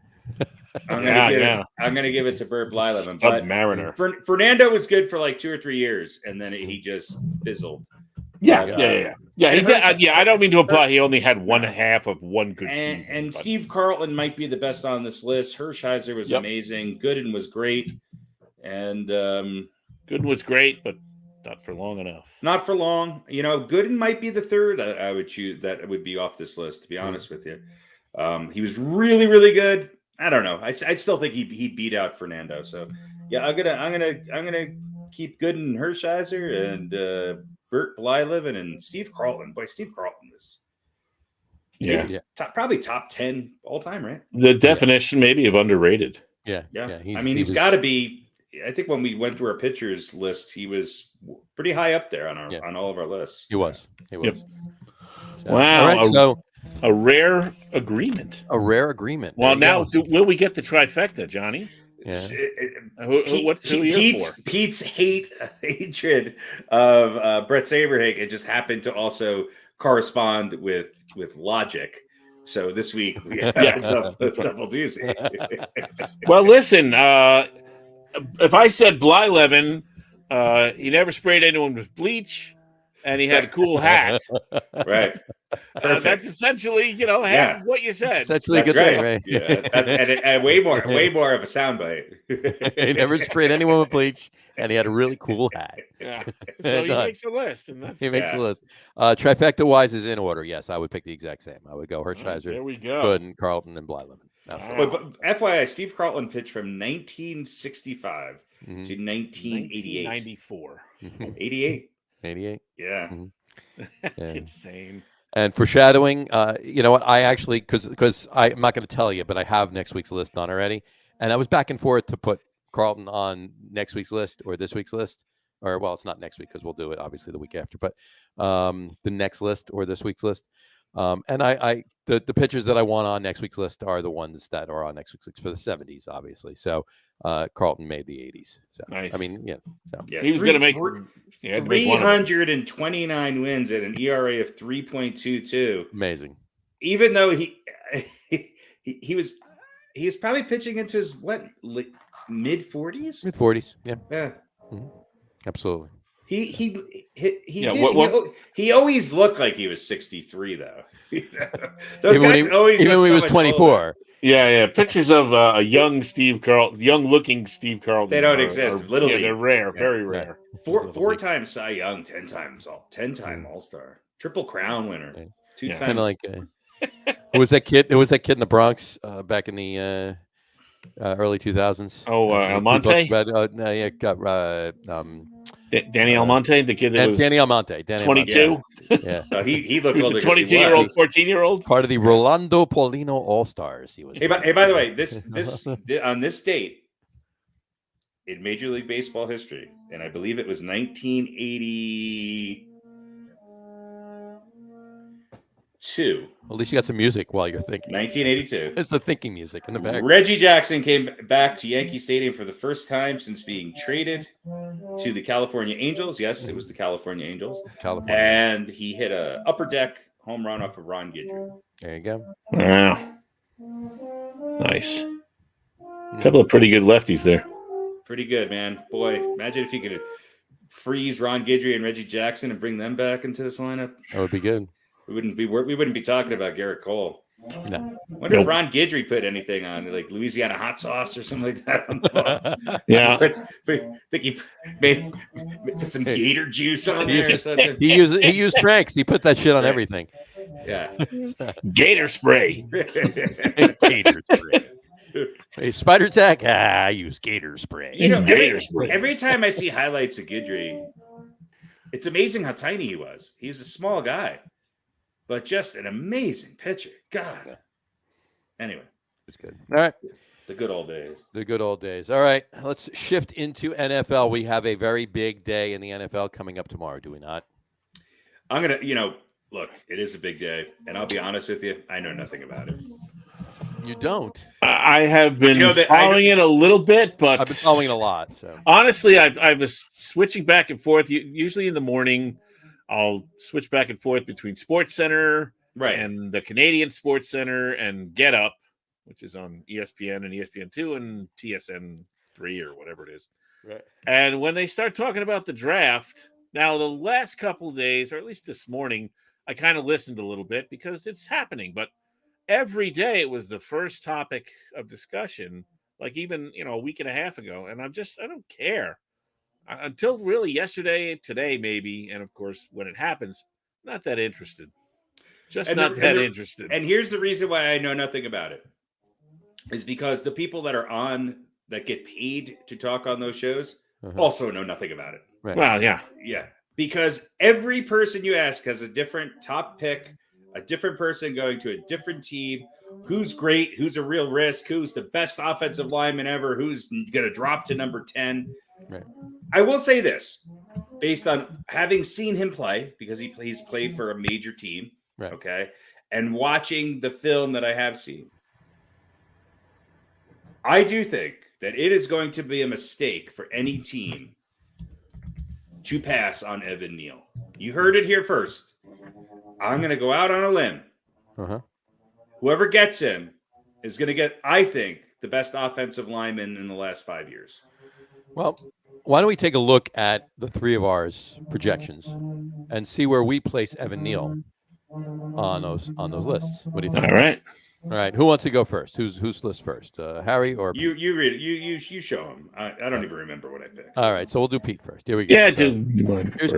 C: I'm going to give it to Bert Blyleven. But
B: Mariner.
C: Fernando was good for like 2 or 3 years, and then he just fizzled.
B: Yeah. He did. I don't mean to imply he only had one half of one good season.
C: And Steve Carlton might be the best on this list. Hershiser was amazing. Gooden was great, and
B: Gooden was great, but not for long enough.
C: Not for long. Gooden might be the third I would choose that would be off this list. To be honest with you, he was really, really good. I don't know. I still think he beat out Fernando. So I'm gonna keep Gooden and Hershiser and Bert Blyleven and Steve Carlton. Boy, Steve Carlton was probably top 10 all time, right?
B: The definition maybe of underrated.
C: Yeah. He's got to be. I think when we went through our pitchers list, he was pretty high up there on all of our lists.
A: He was.
B: Yep.
A: So,
B: wow.
A: All right,
B: a rare agreement.
A: Well,
B: now will we get the trifecta, Johnny?
A: Yeah.
B: Who are you for?
C: Pete's hatred of Brett Saberhagen just happened to also correspond with logic. So this week we have double doozy.
B: Well, listen, if I said Blyleven, he never sprayed anyone with bleach, and he had a cool hat.
C: Right.
B: That's essentially, half of what you said.
A: Essentially a good thing, right?
C: Yeah, that's and way more of a soundbite.
A: He never sprayed anyone with bleach, and he had a really cool hat.
B: Yeah. So he makes a list, and
A: he makes a list. Trifecta wise is in order. Yes, I would pick the exact same. I would go Hershiser,
B: there we go.
A: Gooden, Carlton, and Blyleven.
C: But FYI, Steve Carlton pitched from 1965 to 1988.
B: 1994.
C: 88. Yeah.
B: That's insane.
A: And foreshadowing, you know what? I actually, because I'm not going to tell you, but I have next week's list done already. And I was back and forth to put Carlton on next week's list or this week's list. Or, well, it's not next week because we'll do it, obviously, the week after. But the next list or this week's list. And the pitchers that I want on next week's list are the ones that are on next week's list for the 70s, obviously. So Carlton made the 80s. So
B: nice.
A: I mean,
B: he was going to make
C: 329 wins at an ERA of 3.22.
A: Amazing.
C: Even though he was probably pitching into his mid 40s.
A: Mid 40s, yeah. Mm-hmm. Absolutely.
C: He always looked like he was 63 though. Those
A: even
C: guys always
A: even when he was 24.
C: Older.
B: Yeah. Pictures of a young looking Steve Carlton.
C: They don't exist. Literally,
B: they're rare, very rare.
C: Four times Cy Young, 10-time All-Star, Triple Crown winner, 2 times.
A: Kind of like who was that kid? It was that kid in the Bronx back in the early 2000s.
B: Oh, Almonte. Danny Almonte, the kid that was
A: Danny Almonte,
B: 22.
A: Yeah,
C: he looked older.
B: 22-year-old, 14-year-old,
A: part of the Rolando Paulino All Stars. He was.
C: Hey, by the way, this on this date in Major League Baseball history, and I believe it was 1982.
A: At least you got some music while you're thinking.
C: 1982.
A: It's the thinking music in the back.
C: Reggie Jackson came back to Yankee Stadium for the first time since being traded to the California Angels. Yes, it was the California Angels. And he hit a upper deck home run off of Ron Guidry.
A: There you go.
B: Wow. Nice. A couple of pretty good lefties there.
C: Pretty good, man. Boy, imagine if you could freeze Ron Guidry and Reggie Jackson and bring them back into this lineup.
A: That would be good.
C: We wouldn't be talking about Garrett Cole.
A: No.
C: I wonder if Ron Guidry put anything on, like Louisiana hot sauce or something like that on the ball.
B: Yeah.
C: I think he put some gator juice on there or something.
A: He used Frank's. He put that shit on everything.
C: Yeah.
B: Gator spray.
A: Gator spray. Hey, Spider Tack. I use Gator spray.
B: Gator spray.
C: Every time I see highlights of Guidry, it's amazing how tiny he was. He's a small guy. But just an amazing pitcher. God. Anyway.
A: It's good. All right.
C: The good old days.
A: The good old days. All right. Let's shift into NFL. We have a very big day in the NFL coming up tomorrow, do we not?
C: I'm going to, look, it is a big day. And I'll be honest with you, I know nothing about it.
A: You don't?
B: I have been following it a little bit, but
A: I've been following it a lot. So
B: honestly, I was switching back and forth. Usually in the morning, I'll switch back and forth between Sports Center and the Canadian Sports Center and Get Up, which is on ESPN and ESPN2 and TSN3 or whatever it is.
A: Right.
B: And when they start talking about the draft, now the last couple of days, or at least this morning, I kind of listened a little bit because it's happening. But every day it was the first topic of discussion, like even, a week and a half ago. And I don't care. Until really yesterday, today maybe, and of course when it happens, not that interested. Interested.
C: And here's the reason why I know nothing about it, is because the people that get paid to talk on those shows also know nothing about it.
A: Right.
B: Well, yeah,
C: because every person you ask has a different top pick, a different person going to a different team. Who's great? Who's a real risk? Who's the best offensive lineman ever? Who's going to drop to number 10?
A: Right.
C: I will say this, based on having seen him play, because he's played for a major team, okay, and watching the film that I have seen, I do think that it is going to be a mistake for any team to pass on Evan Neal. You heard it here first. I'm going to go out on a limb. whoever gets him is going to get, I think, the best offensive lineman in the last 5 years.
A: Well, why don't we take a look at the three of ours projections and see where we place Evan Neal on those lists? What do you think? All right. Who wants to go first? Who's list first? Harry or
C: you? You read it. You show him. I don't even remember what I picked.
A: All right, so we'll do Pete first. Here we go.
B: Yeah,
A: here's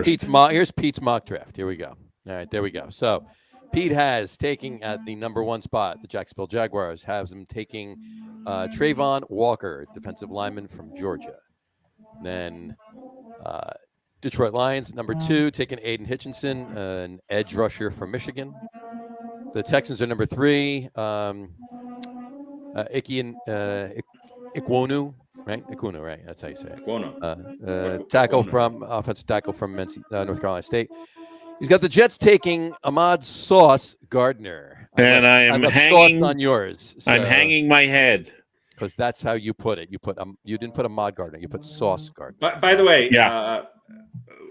A: Pete's mock draft. Here we go. All right, there we go. So Pete has taking at the number 1 spot. The Jacksonville Jaguars has him taking Trayvon Walker, defensive lineman from Georgia. Then Detroit Lions, number 2, taking Aiden Hutchinson, an edge rusher from Michigan. The Texans are number 3. Ikwonu, right? Ikwonu, right? That's how you say it. Offensive tackle from North Carolina State. He's got the Jets taking Ahmad Sauce Gardner.
B: And I'm hanging
A: on yours.
B: So, I'm hanging my head.
A: Because that's how you put it. You didn't put Ahmad Gardner. You put Sauce Gardner.
C: By the way,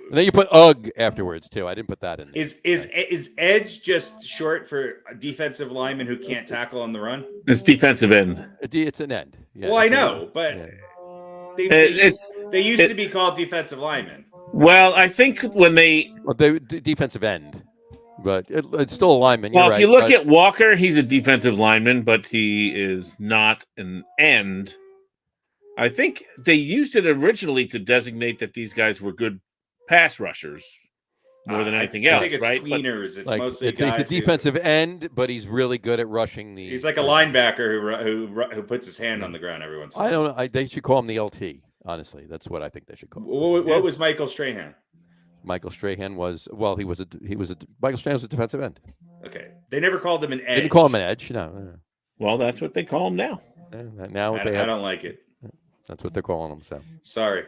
A: and then you put UG afterwards too. I didn't put that in there.
C: Is edge just short for a defensive lineman who can't tackle on the run?
B: It's defensive end.
A: It's an end. Yeah,
C: well, I know, but they used to be called defensive linemen.
B: Well, I think when they
A: defensive end, but it's still a lineman.
B: Well,
A: You're
B: if you look at Walker, he's a defensive lineman, but he is not an end. I think they used it originally to designate that these guys were good pass rushers more than anything else,
C: it's
B: right?
C: Tweeners. It's mostly
A: he's a defensive end, but he's really good at rushing the.
C: He's like a linebacker who puts his hand on the ground every once in a while.
A: I don't know. They should call him the LT. Honestly, that's what I think they should call him.
C: What was Michael Strahan?
A: Michael Strahan was Michael Strahan was a defensive end.
C: Okay, they never called him an edge.
A: They didn't call him an edge. No.
B: Well, that's what they call him now.
A: Now
C: I don't like it.
A: That's what they're calling him. So
C: sorry.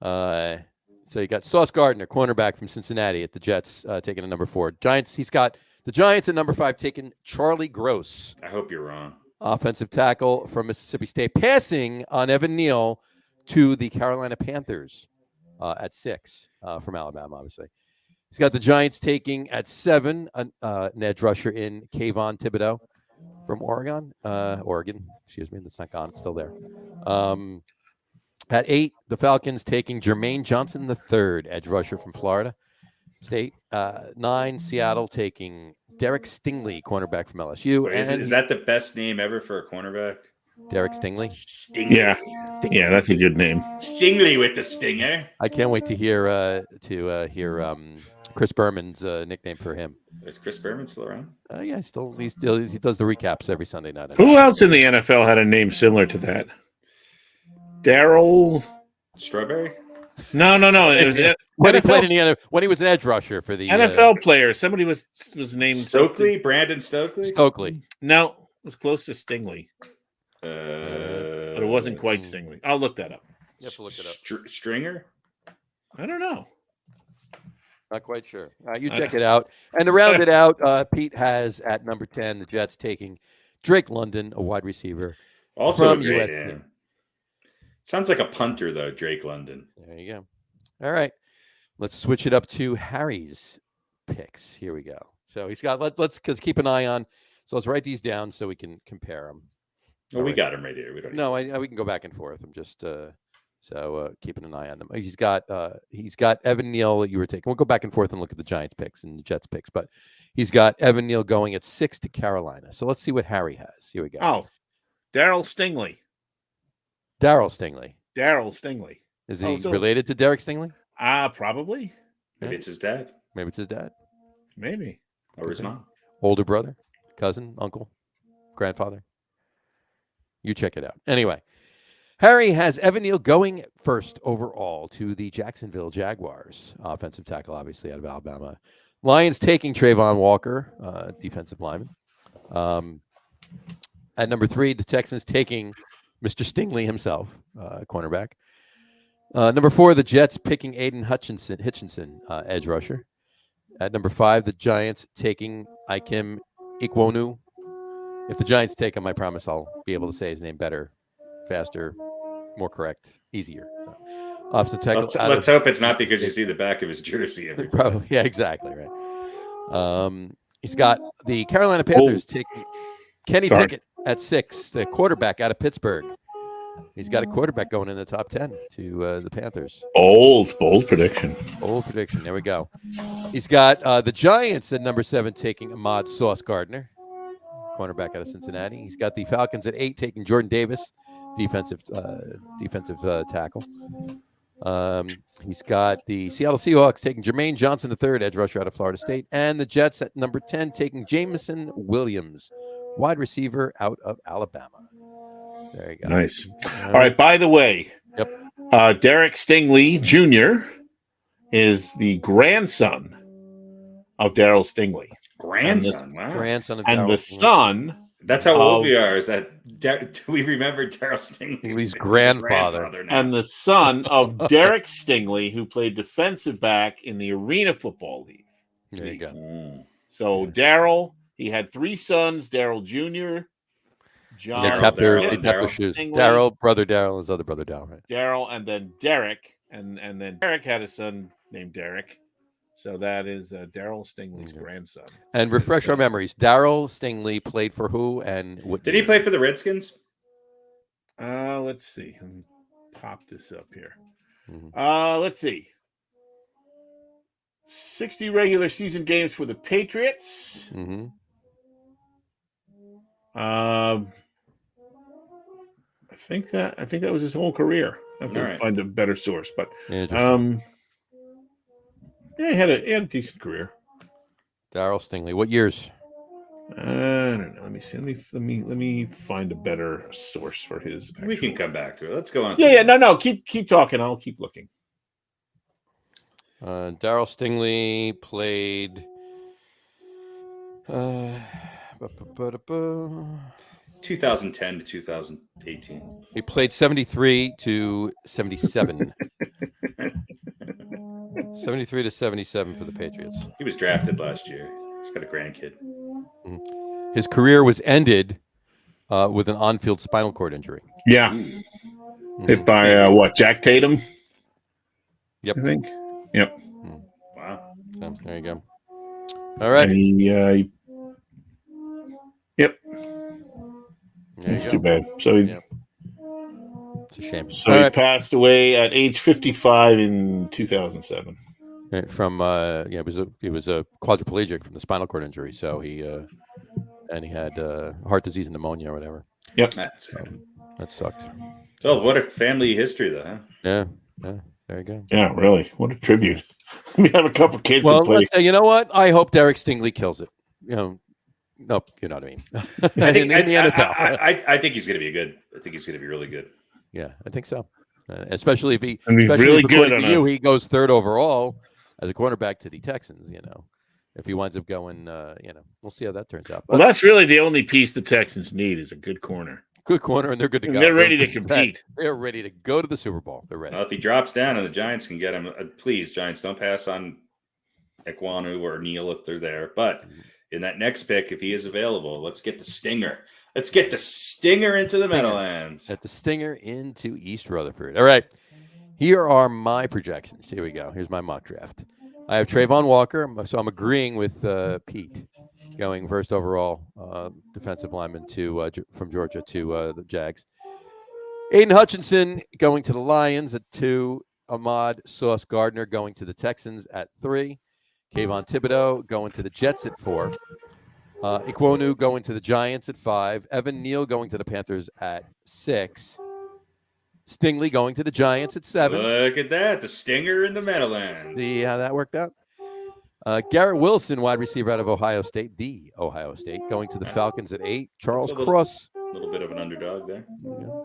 A: So you got Sauce Gardner, cornerback from Cincinnati, at the Jets, taking a number 4. Giants. He's got the Giants at number 5, taking Charlie Gross.
C: I hope you're wrong.
A: Offensive tackle from Mississippi State, passing on Evan Neal to the Carolina Panthers at 6 from Alabama, obviously. He's got the Giants taking at 7 an edge rusher in Kayvon Thibodeau from Oregon. Excuse me, that's not gone. It's still there. At 8, the Falcons taking Jermaine Johnson III, edge rusher from Florida State. 9, Seattle taking Derek Stingley, cornerback from LSU.
C: Is that the best name ever for a cornerback?
A: Derek Stingley?
C: Stingley.
B: Yeah, that's a good name.
C: Stingley with the stinger.
A: I can't wait to hear Chris Berman's nickname for him.
C: Is Chris Berman still around?
A: Yeah, he does the recaps every Sunday night.
B: Who else in the NFL had a name similar to that? Daryl
C: Strawberry?
B: No.
A: When he was an edge rusher for the
B: NFL player, somebody was named
C: Stokely. Brandon Stokely.
B: Stokely. No, it was close to Stingley. But it wasn't quite Stingley. I'll look that up.
A: You have to look it up.
C: Stringer?
B: I don't know.
A: Not quite sure. You check it out. And to round it out, Pete has at number 10 the Jets taking Drake London, a wide receiver,
C: also
A: from USC.
C: Sounds like a punter, though, Drake London.
A: There you go. All right. Let's switch it up to Harry's picks. Here we go. So he's got, let's keep an eye on. So let's write these down so we can compare them.
C: Well, we got them right here.
A: We can go back and forth. I'm just keeping an eye on them. He's got Evan Neal that you were taking. We'll go back and forth and look at the Giants picks and the Jets picks, but he's got Evan Neal going at 6 to Carolina. So let's see what Harry has. Here we go.
B: Oh, Daryl Stingley. Is he
A: related to Derek Stingley?
B: Probably.
C: Maybe it's his dad.
B: Maybe.
C: Or his mom.
A: Older brother, cousin, uncle, grandfather. You check it out. Anyway, Harry has Evan Neal going first overall to the Jacksonville Jaguars. Offensive tackle, obviously, out of Alabama. Lions taking Trayvon Walker, defensive lineman. At number 3, the Texans taking Mr. Stingley himself, cornerback. Number 4, the Jets picking Aiden Hutchinson, edge rusher. At number 5, the Giants taking Ikem Ikwonu. If the Giants take him, I promise I'll be able to say his name better, faster, more correct, easier. So,
C: let's hope it's not because you see the back of his jersey.
A: Probably, yeah, exactly, right. He's got the Carolina Panthers taking. Kenny Pickett at 6, the quarterback out of Pittsburgh. He's got a quarterback going in the top 10 to the Panthers.
B: Bold prediction.
A: Bold prediction. There we go. He's got the Giants at number 7 taking Ahmad Sauce Gardner, cornerback out of Cincinnati. He's got the Falcons at 8 taking Jordan Davis, defensive tackle. He's got the Seattle Seahawks taking Jermaine Johnson III, edge rusher out of Florida State, and the Jets at number 10 taking Jameson Williams, wide receiver out of Alabama. There you go.
B: Nice. All right. By the way, Derek Stingley Jr. is the grandson of Darryl Stingley.
C: Grandson, wow.
A: Grandson of
B: and
A: Darryl
B: the
A: Stingley.
B: Son.
C: That's how old we are. Is that do we remember Darryl
A: Stingley's grandfather?
B: And the son of Derek Stingley, who played defensive back in the Arena Football League.
A: There you go.
B: So Darryl, he had 3 sons: Darryl Jr., John,
A: they tap their shoes. Darryl, brother Darryl, his other brother Darryl, right?
B: Darryl, and then Derek, and then Derek had a son named Derek. So that is Darryl Stingley's grandson.
A: And refresh our memories. Darryl Stingley played for who and what?
C: Did he play for the Redskins?
B: Let's see. Let me pop this up here. Let's see. 60 regular season games for the Patriots. I think that was his whole career. I have to find a better source, but he had a decent career.
A: Darryl Stingley. What years?
B: I don't know. Let me see. Let me find a better source for his.
C: We can come back to it. Let's go on.
B: No. Keep talking. I'll keep looking.
A: Darryl Stingley played.
C: 2010 to 2018.
A: He played 73 to 77. 73 to 77 for the Patriots.
C: He was drafted last year. He's got a grandkid.
A: His career was ended with an on-field spinal cord injury.
B: Yeah. Hit by Jack Tatum?
A: Yep.
B: I think. Yep.
C: Wow.
A: So, there you go. All right.
B: And yep. That's too bad. So
A: it's a shame.
B: So he passed away at age 55 in 2007.
A: From he was a quadriplegic from the spinal cord injury. So he had heart disease and pneumonia or whatever.
B: Yep.
C: That
A: sucked.
C: So what a family history, though, huh?
A: Yeah. There you go.
B: Yeah, really. What a tribute. We have a couple kids.
A: Well, let's say, you know what? I hope Derek Stingley kills it. Nope, you know what I mean.
C: I think in the NFL. I think he's going to be good. I think he's going to be really good.
A: Yeah, I think so. Especially if he,
B: really good on
A: he goes 3rd overall as a cornerback to the Texans. If he winds up going, we'll see how that turns out.
B: But that's really the only piece the Texans need is a good corner.
A: Good corner, and they're good to go.
B: They're ready to compete.
A: They're ready to go to the Super Bowl. They're ready.
C: Well, if he drops down and the Giants can get him, please, Giants, don't pass on Ekwonu or Neal if they're there. But in that next pick, if he is available, let's get the Stinger. Let's get the Stinger into the Meadowlands.
A: At the Stinger into East Rutherford. All right. Here are my projections. Here we go. Here's my mock draft. I have Trayvon Walker, so I'm agreeing with Pete, going 1st overall defensive lineman from Georgia to the Jags. Aiden Hutchinson going to the Lions at 2. Ahmad Sauce Gardner going to the Texans at 3. Kayvon Thibodeau going to the Jets at 4. Ekwonu going to the Giants at 5. Evan Neal going to the Panthers at 6. Stingley going to the Giants at 7.
C: Look at that. The Stinger in the Meadowlands.
A: See how that worked out? Garrett Wilson, wide receiver out of Ohio State, going to the Falcons at 8. Charles Cross.
C: A little bit of an underdog there.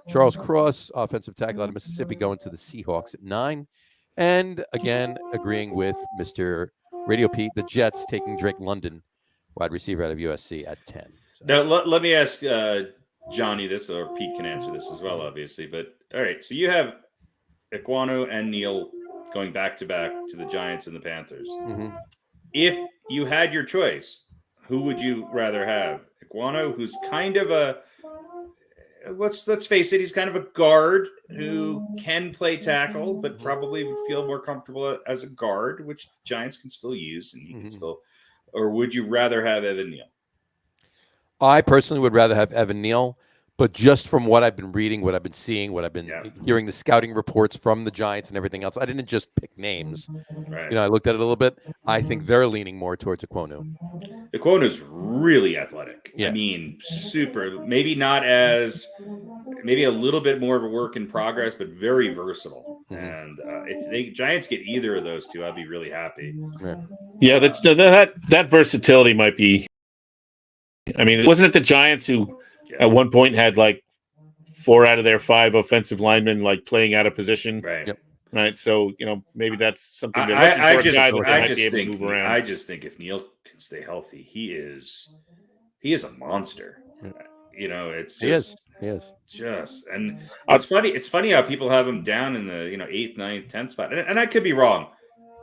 A: Charles Cross, offensive tackle out of Mississippi, going to the Seahawks at 9. And again, agreeing with Mr. Radio Pete, the Jets taking Drake London, wide receiver out of USC at 10. So.
C: Now, let me ask Johnny this, or Pete can answer this as well, obviously. But all right, so you have Ekwonu and Neal going back to the Giants and the Panthers.
A: Mm-hmm.
C: If you had your choice, who would you rather have? Ekwonu, who's kind of a let's face it, he's kind of a guard who can play tackle, but probably would feel more comfortable as a guard, which the Giants can still use, and you can still. Or would you rather have Evan Neal?
A: I personally would rather have Evan Neal, but just from what I've been reading, what I've been seeing, what I've been hearing, the scouting reports from the Giants and everything else, I didn't just pick names.
C: Right.
A: I looked at it a little bit. I think they're leaning more towards Ekwonu.
C: Ekwonu's really athletic.
A: Yeah.
C: I mean, super. Maybe a little bit more of a work in progress, but very versatile. Mm-hmm. And if the Giants get either of those two, I'd be really happy.
B: Yeah, that versatility might be. I mean, wasn't it the Giants who at one point had like 4 out of their 5 offensive linemen like playing out of position?
C: Right.
B: Yep. Right. So, maybe that's something that
C: I just think if Neal can stay healthy, he is a monster. It's just
A: he is.
C: Just and it's funny how people have him down in the 8th, 9th, 10th spot. And I could be wrong.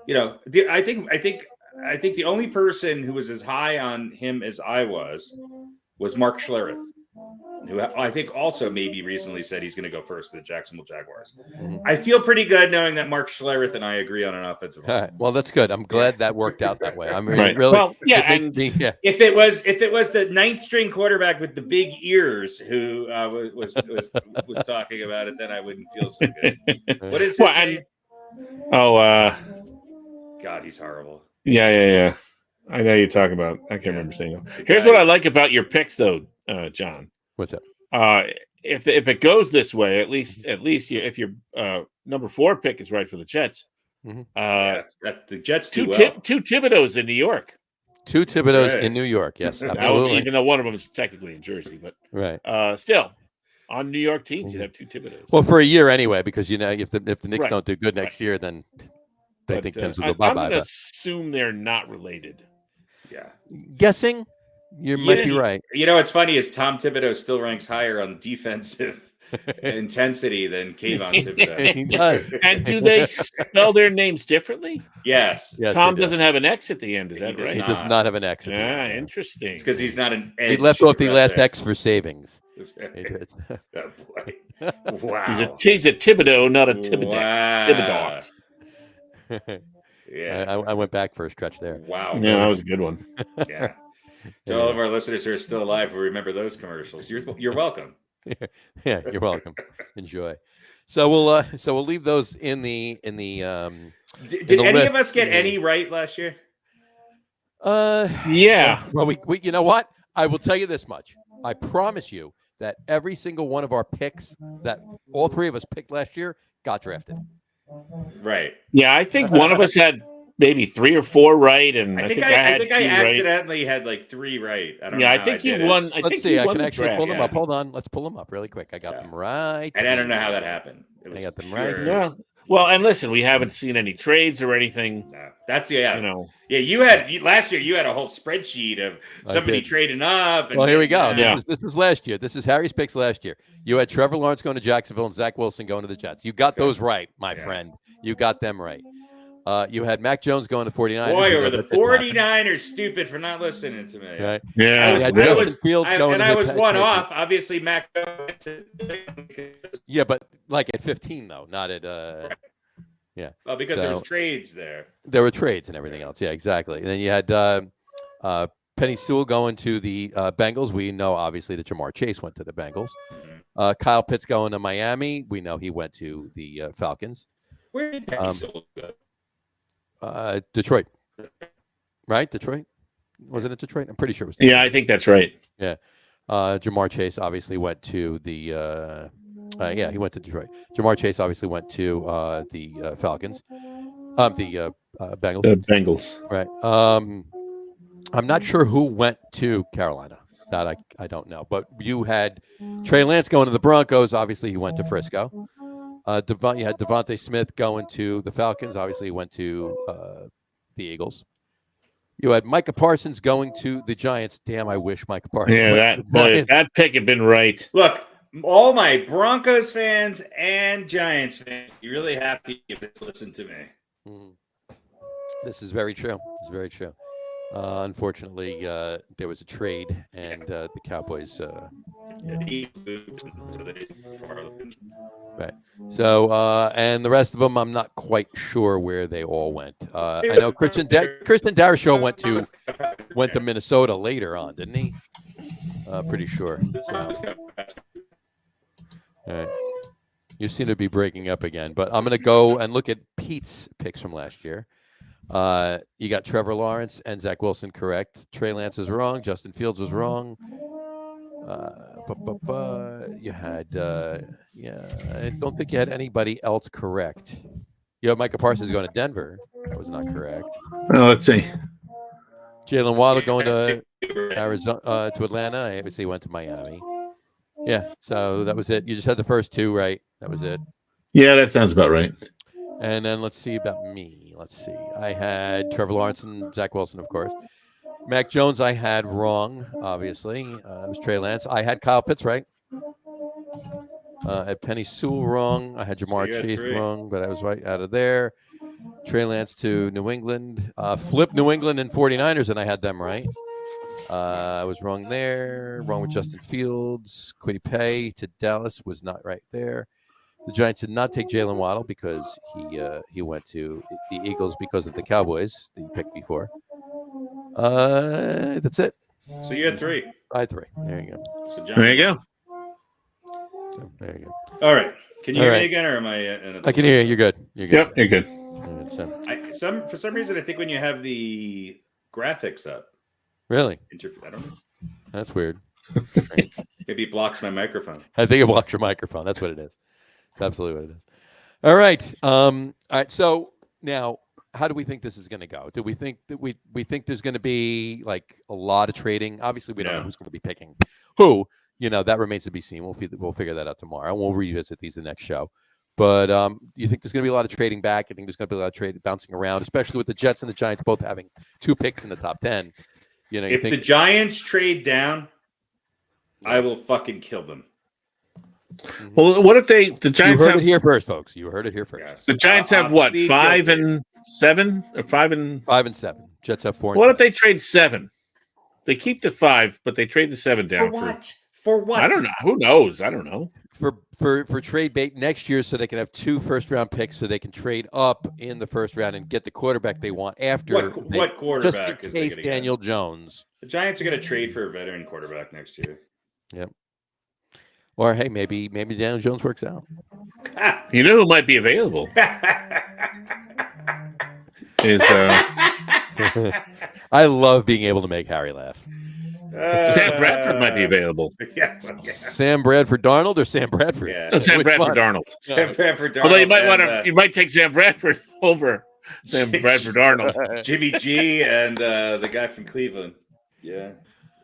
C: I think the only person who was as high on him as I was Mark Schlereth, who I think also maybe recently said he's going to go first to the Jacksonville Jaguars. Mm-hmm. I feel pretty good knowing that Mark Schlereth and I agree on an offensive line.
A: All right. Well, that's good. I'm glad that worked out that way. I'm
B: really
A: well,
B: yeah.
C: If it was the 9th string quarterback with the big ears who was talking about it, then I wouldn't feel so good. What is his name? God, he's horrible.
B: Yeah. I know you're talking about. I can't remember saying it. Here's what I like about your picks, though, John.
A: What's that?
B: If it goes this way, at least if your number 4 pick is right for the Jets,
C: the Jets
B: two Thibodeaux in New York.
A: 2 Thibodeaux in New York. Yes, absolutely.
B: Even though one of them is technically in Jersey, but
A: right.
B: Still, on New York teams, you'd have 2 Thibodeaux.
A: Well, for a year anyway, because if the Knicks don't do good next year, then they think Tim's will go bye-bye.
B: I'm going to assume they're not related.
C: Yeah,
A: guessing. You might be right.
C: What's funny is Tom Thibodeau still ranks higher on defensive intensity than Kayvon Thibodeau.
A: He does.
B: And do they spell their names differently?
C: Yes.
B: Tom doesn't have an X at the end. Is that right?
A: He does not have an X.
B: Interesting.
C: It's because he's not an edge.
A: He left off the last X for savings.
C: Oh, boy. Wow.
B: He's a Thibodeau, not a Thibodeau.
C: Wow.
B: Thibodeaux.
C: Yeah.
A: I went back for a stretch there.
C: Wow.
B: Yeah, that was a good one.
C: Yeah. To all of our listeners who are still alive who remember those commercials, you're welcome.
A: Yeah, you're welcome. Enjoy. So we'll leave those in the
C: Did any of us get any right last year?
B: Yeah.
A: Well, we you know what? I will tell you this much. I promise you that every single one of our picks that all 3 of us picked last year got drafted.
C: Right.
B: Yeah, I think one of us had maybe 3 or 4 right, and I think I
C: accidentally had like 3 right. I don't know.
B: I think you won.
A: Let's see. I can actually pull them up. Hold on. Let's pull them up really quick. I got them right.
C: And I don't know how that happened.
A: I got them right.
B: Yeah. Well, and listen, we haven't seen any trades or anything.
C: No, that's you had last year. You had a whole spreadsheet of somebody trading up.
A: Well, here we go. This was last year. This is Harry's picks last year. You had Trevor Lawrence going to Jacksonville and Zach Wilson going to the Jets. You got those right, my friend. You got them right. You had Mac Jones going to 49ers.
C: Boy, were the 49ers stupid for not listening to me.
A: Right?
B: Yeah.
C: I was one off. Obviously, Mac Jones.
A: Yeah, but like at 15, though, not at yeah.
C: Well, because there was trades there.
A: There were trades and everything else. Yeah, exactly. And then you had Penny Sewell going to the Bengals. We know, obviously, that Jamar Chase went to the Bengals. Mm-hmm. Kyle Pitts going to Miami. We know he went to the Falcons.
C: Where did Penny Sewell go?
A: Detroit. Right? Detroit? Wasn't it Detroit? I'm pretty sure it was
B: Detroit. Yeah, I think that's right.
A: Yeah. Jamar Chase obviously went to the he went to Detroit. Jamar Chase obviously went to the Falcons. The Bengals.
B: The Bengals.
A: Right. I'm not sure who went to Carolina. That I don't know. But you had Trey Lance going to the Broncos. Obviously, he went to Frisco. You had Devontae Smith going to the Falcons. Obviously, he went to the Eagles. You had Micah Parsons going to the Giants. Damn, I wish Micah Parsons.
B: Yeah, that pick had been right.
C: Look, all my Broncos fans and Giants fans, you're really happy if it's listened to me.
A: Mm-hmm. This is very true. It's very true. Unfortunately, there was a trade, and the Cowboys. Right. So, and the rest of them, I'm not quite sure where they all went. I know Christian Darrisaw went to Minnesota later on, didn't he? Pretty sure. So. All right. You seem to be breaking up again, but I'm going to go and look at Pete's picks from last year. You got Trevor Lawrence and Zach Wilson correct. Trey Lance is wrong. Justin Fields was wrong. You had, I don't think you had anybody else correct. You have Micah Parsons going to Denver. That was not correct.
B: Well, let's see.
A: Jalen Waddle going to Arizona, to Atlanta. I obviously went to Miami. Yeah, so that was it. You just had the first two right. That was it.
B: Yeah, that sounds about right.
A: And then let's see about me. Let's see. I had Trevor Lawrence and Zach Wilson, of course. Mac Jones, I had wrong, obviously. It was Trey Lance. I had Kyle Pitts right. I had Penny Sewell wrong. I had Jamar Chase wrong, but I was right out of there. Trey Lance to New England. Flip New England and 49ers, and I had them right. I was wrong there. Wrong with Justin Fields. Kwity Paye to Dallas was not right there. The Giants did not take Jalen Waddle because he went to the Eagles because of the Cowboys that you picked before. That's it.
C: So you had 3.
A: I had 3. There you go.
C: So
B: there you go.
A: So, there you go.
C: All right. Can you hear me again, or am I?
A: I can hear you. You're good. You're good.
B: Yep, you're good.
C: For some reason, I think when you have the graphics up.
A: Really?
C: I don't know.
A: That's weird.
C: Maybe it blocks my microphone.
A: I think it blocks your microphone. That's what it is. It's absolutely what it is. All right. All right. So now, how do we think this is going to go? Do we think that we think there's going to be like a lot of trading? Obviously, we don't know who's going to be picking who. That remains to be seen. We'll figure that out tomorrow. We'll revisit these the next show. But do you think there's going to be a lot of trading back? I think there's going to be a lot of trade bouncing around, especially with the Jets and the Giants both having 2 picks in the top 10.
C: If the Giants trade down, I will fucking kill them.
B: Well, what if the Giants
A: You heard it here first, folks. You heard it here first.
B: Yes. The Giants have what? 5 and 7 or 5 and
A: 7. Jets have 4.
B: What if they trade 7? They keep the 5, but they trade the 7 down.
C: For what?
B: I don't know. Who knows? I don't know.
A: For trade bait next year, so they can have 2 first-round picks, so they can trade up in the first round and get the quarterback they want after.
C: What quarterback
A: just in case Daniel Jones?
C: The Giants are going to trade for a veteran quarterback next year.
A: Yep. Or hey, maybe Daniel Jones works out.
B: You know who might be available? Is
A: I love being able to make Harry laugh.
B: Sam Bradford might be available.
A: Sam Bradford Darnold or Sam Bradford?
B: Yeah. No, Sam Bradford Darnold.
C: Sam Bradford Darnold.
B: Although you might want to, you might take Sam Bradford over Sam Bradford Darnold.
C: Jimmy G and the guy from Cleveland. Yeah.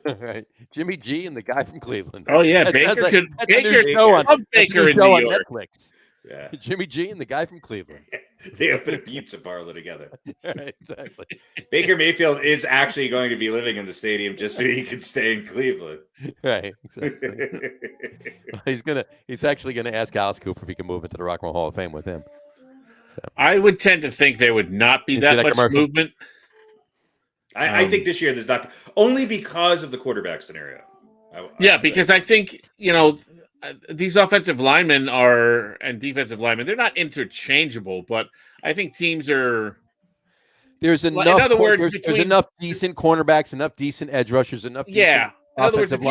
A: Right. Jimmy G and the guy from Cleveland.
B: Oh yeah, Baker in New York.
A: Netflix.
C: Yeah.
A: Jimmy G and the guy from Cleveland.
C: They open a pizza parlor together.
A: Right, exactly.
C: Baker Mayfield is actually going to be living in the stadium just so he can stay in Cleveland.
A: Right, exactly. He's actually gonna ask Alice Cooper if he can move into the Rock and Roll Hall of Fame with him. So.
B: I would tend to think there would not be that much movement.
C: I think this year there's not, only because of the quarterback scenario.
B: Because I think, these offensive linemen and defensive linemen, they're not interchangeable, but I think teams are.
A: There's enough. In other words, there's enough decent cornerbacks, enough decent edge rushers, enough.
B: Yeah. In other words, if
A: you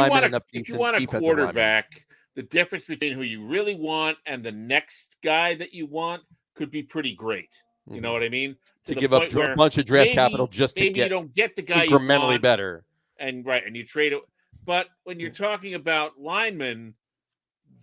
B: want a quarterback, the difference between who you really want and the next guy that you want could be pretty great. You know what I mean?
A: To give up a bunch of draft capital just to get
B: you don't get the guy
A: incrementally
B: you want,
A: better.
B: And you trade it. But when you're talking about linemen,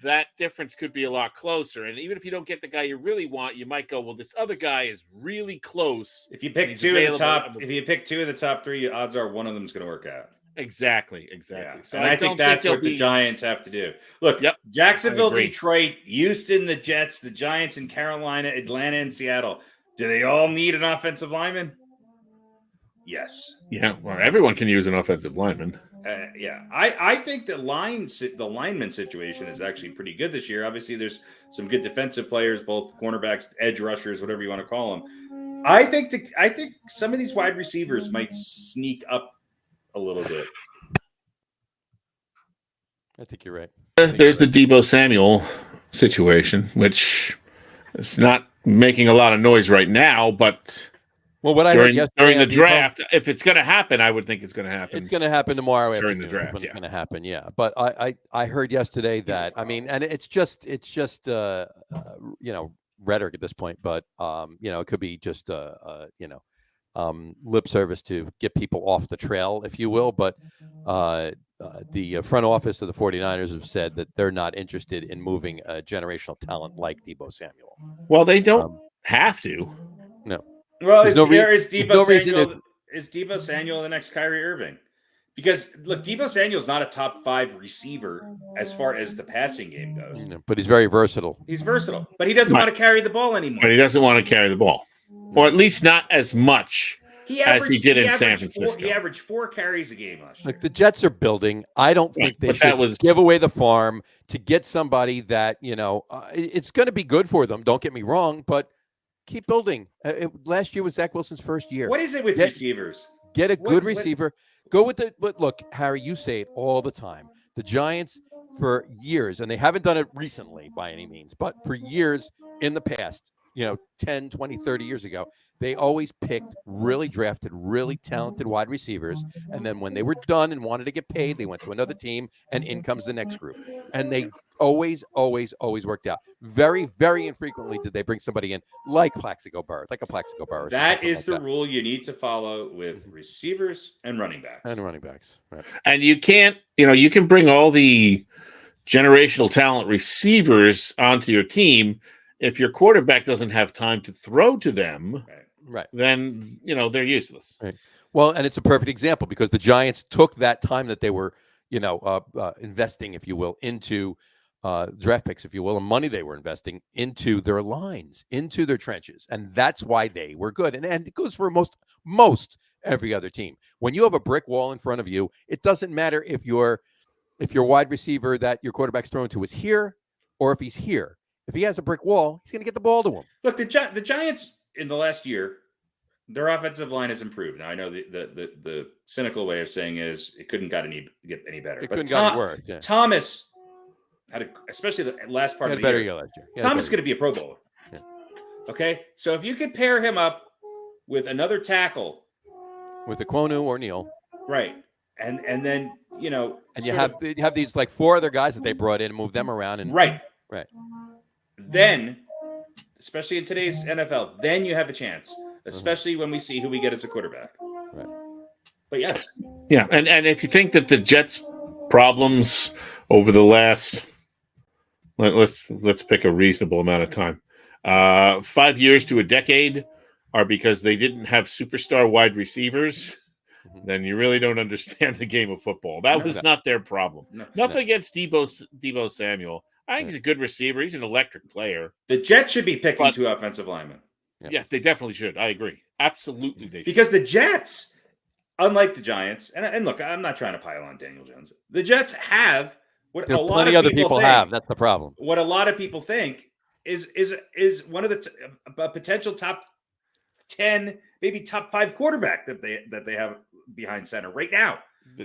B: that difference could be a lot closer. And even if you don't get the guy you really want, you might go, well, this other guy is really close.
C: If you pick 2 of the top, if you pick 2 of the top 3, odds are one of them is going to work out.
B: Exactly.
C: Yeah. So and I think that's what the Giants have to do. Look, Jacksonville, Detroit, Houston, the Jets, the Giants in Carolina, Atlanta, and Seattle. Do they all need an offensive lineman? Yes.
B: Yeah. Well, everyone can use an offensive lineman.
C: I think the lineman situation is actually pretty good this year. Obviously, there's some good defensive players, both cornerbacks, edge rushers, whatever you want to call them. I think some of these wide receivers might sneak up a little bit.
A: I think you're right.
B: There's the Deebo Samuel situation, which is not making a lot of noise right now, but
A: Well, what I heard yesterday
B: during the draft, if it's going to happen, I would think it's going to happen.
A: It's going to happen tomorrow
B: during
A: afternoon
B: the draft.
A: when it's going to happen. Yeah, but I heard yesterday that and it's just rhetoric at this point, but it could be just lip service to get people off the trail, if you will. But the front office of the 49ers have said that they're not interested in moving a generational talent like Deebo Samuel.
B: Well, they don't have to.
A: No.
C: Well, is Deebo Samuel the next Kyrie Irving? Because look, Deebo Samuel's not a top 5 receiver as far as the passing game goes.
A: But he's very versatile.
C: He's versatile, but he doesn't want to carry the ball anymore.
B: But he doesn't want to carry the ball, or at least not as much as he did in San Francisco.
C: He averaged 4 carries a game last year.
A: Look, the Jets are building. I don't think they should give away the farm to get somebody that it's going to be good for them. Don't get me wrong, but keep building. Last year was Zach Wilson's first year.
C: What is it with receivers?
A: Get a good receiver. Go with but look, Harry, you say it all the time. The Giants, for years, and they haven't done it recently by any means, but for years in the past, 10, 20, 30 years ago, they always picked really drafted, really talented wide receivers. And then when they were done and wanted to get paid, they went to another team, and in comes the next group. And they always worked out. Very, very infrequently did they bring somebody in like Plaxico Burress, like a Plaxico Burress.
C: That is the rule you need to follow with receivers and running backs.
A: Right.
B: And you can't, you can bring all the generational talent receivers onto your team. If your quarterback doesn't have time to throw to them,
A: right,
B: then they're useless.
A: Right. Well, and it's a perfect example because the Giants took that time that they were, investing, if you will, into draft picks, if you will, and money they were investing into their lines, into their trenches, and that's why they were good. And it goes for most every other team. When you have a brick wall in front of you, it doesn't matter if your wide receiver that your quarterback's thrown to is here or if he's here. If he has a brick wall, he's going to get the ball to him.
C: Look, the Giants in the last year, their offensive line has improved. Now I know the cynical way of saying is it couldn't get any better.
A: It couldn't get any worse. Yeah.
C: Thomas had especially the last part of the year.
A: Last year.
C: Thomas is going to be a Pro Bowler.
A: Yeah.
C: Okay, so if you could pair him up with another tackle,
A: with Ekwonu or Neal,
C: right, and then
A: and you have these like 4 other guys that they brought in and moved them around, and
C: right.
A: Then,
C: especially in today's NFL, then you have a chance, especially when we see who we get as a quarterback.
A: Right.
C: But yes.
B: Yeah, and if you think that the Jets' problems over the last, let's pick a reasonable amount of time, 5 years to a decade, are because they didn't have superstar wide receivers, then you really don't understand the game of football. That was not their problem. Nothing against Deebo Samuel. I think he's a good receiver. He's an electric player.
C: The Jets should be picking 2 offensive linemen.
B: Yeah, they definitely should. I agree. Absolutely, they should.
C: Because the Jets, unlike the Giants, and look, I'm not trying to pile on Daniel Jones. The Jets have what a lot of
A: other
C: people
A: think, have. That's the problem.
C: What a lot of people think is one of the a potential top 10, maybe top 5 quarterback that they have behind center right now.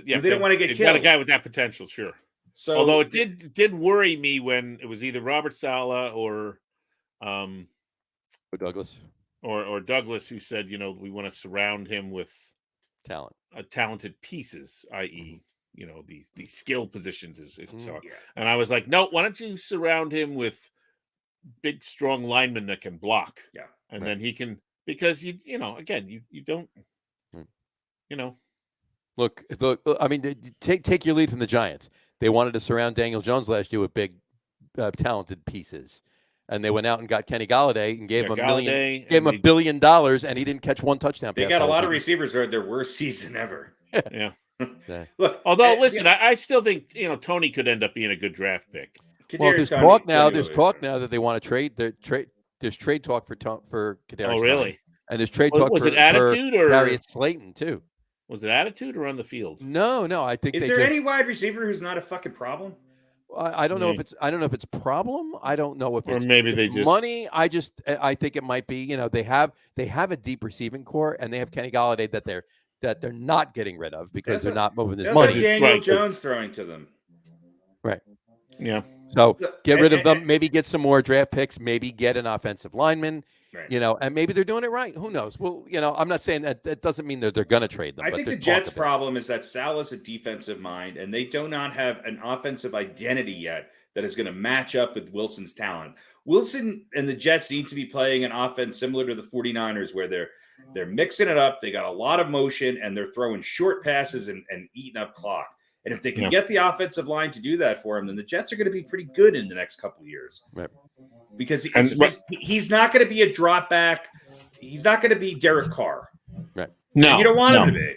B: Yeah,
C: they don't want to get killed.
B: Got a guy with that potential, sure. So, although it did worry me when it was either Robert Saleh or
A: Douglas
B: or Douglas who said, we want to surround him with talented pieces, i.e., the skill positions is so. Yeah. And I was like, no, why don't you surround him with big, strong linemen that can block?
C: Yeah,
B: and then he can, because you don't,
A: Look, I mean, take your lead from the Giants. They wanted to surround Daniel Jones last year with big, talented pieces, and they went out and got Kenny Galladay and gave him $1 billion, and he didn't catch 1 touchdown.
C: They got a lot of receivers who had their worst season ever.
B: Yeah.
C: Look,
B: although listen, I still think Tony could end up being a good draft pick.
A: Well, there's talk now that they want to trade. There's trade talk for Kadarius.
B: Oh, really?
A: And there's trade talk
B: was it attitude or
A: Darius Slayton too.
B: Was it attitude or on the field?
A: No. I think
C: is there any wide receiver who's not a fucking problem?
A: I don't know if it's. I don't know if it's problem. I don't know if it's
B: maybe they just
A: money. I think it might be. They have a deep receiving core, and they have Kenny Galladay that they're not getting rid of because they're not moving this money.
C: Like Daniel Jones throwing to them.
A: Right.
B: Yeah.
A: So get rid of them. Maybe get some more draft picks. Maybe get an offensive lineman. Right. And maybe they're doing it right. Who knows? Well, I'm not saying that doesn't mean that they're going to trade them.
C: I think the Jets' problem is that Sal is a defensive mind, and they do not have an offensive identity yet that is going to match up with Wilson's talent. Wilson and the Jets need to be playing an offense similar to the 49ers, where they're mixing it up. They got a lot of motion, and they're throwing short passes and eating up clock. And if they can get the offensive line to do that for him, then the Jets are going to be pretty good in the next couple of years.
A: Right.
C: Because he's not going to be a drop back. He's not going to be Derek Carr.
A: Right.
C: No, you don't want him to be.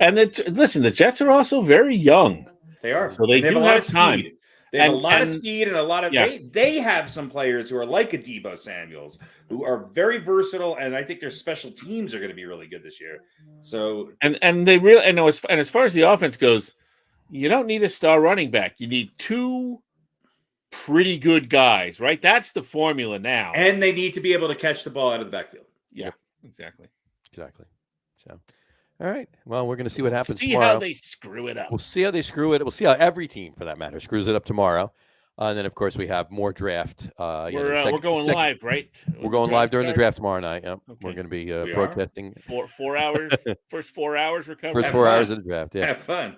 B: And listen, the Jets are also very young.
C: They are.
B: So they do have a lot of time.
C: Speed. They have a lot of speed and a lot of they have some players who are like a Deebo Samuels, who are very versatile, and I think their special teams are going to be really good this year. So
B: and they really and as far as the offense goes, you don't need a star running back. You need two pretty good guys, right? That's the formula now.
C: And they need to be able to catch the ball out of the backfield.
B: Yeah, exactly.
A: So, all right. Well, we're going to see what happens
B: tomorrow. See how they screw it up.
A: We'll see how they screw it. We'll see how every team, for that matter, screws it up tomorrow. And then, of course, we have more draft.
B: We're going live, right?
A: We're going live during the draft tomorrow night. Yep. Okay. We're going to be broadcasting.
B: 4 hours. First 4 hours recovery.
A: First 4 hours of the draft. Yeah.
C: Have fun.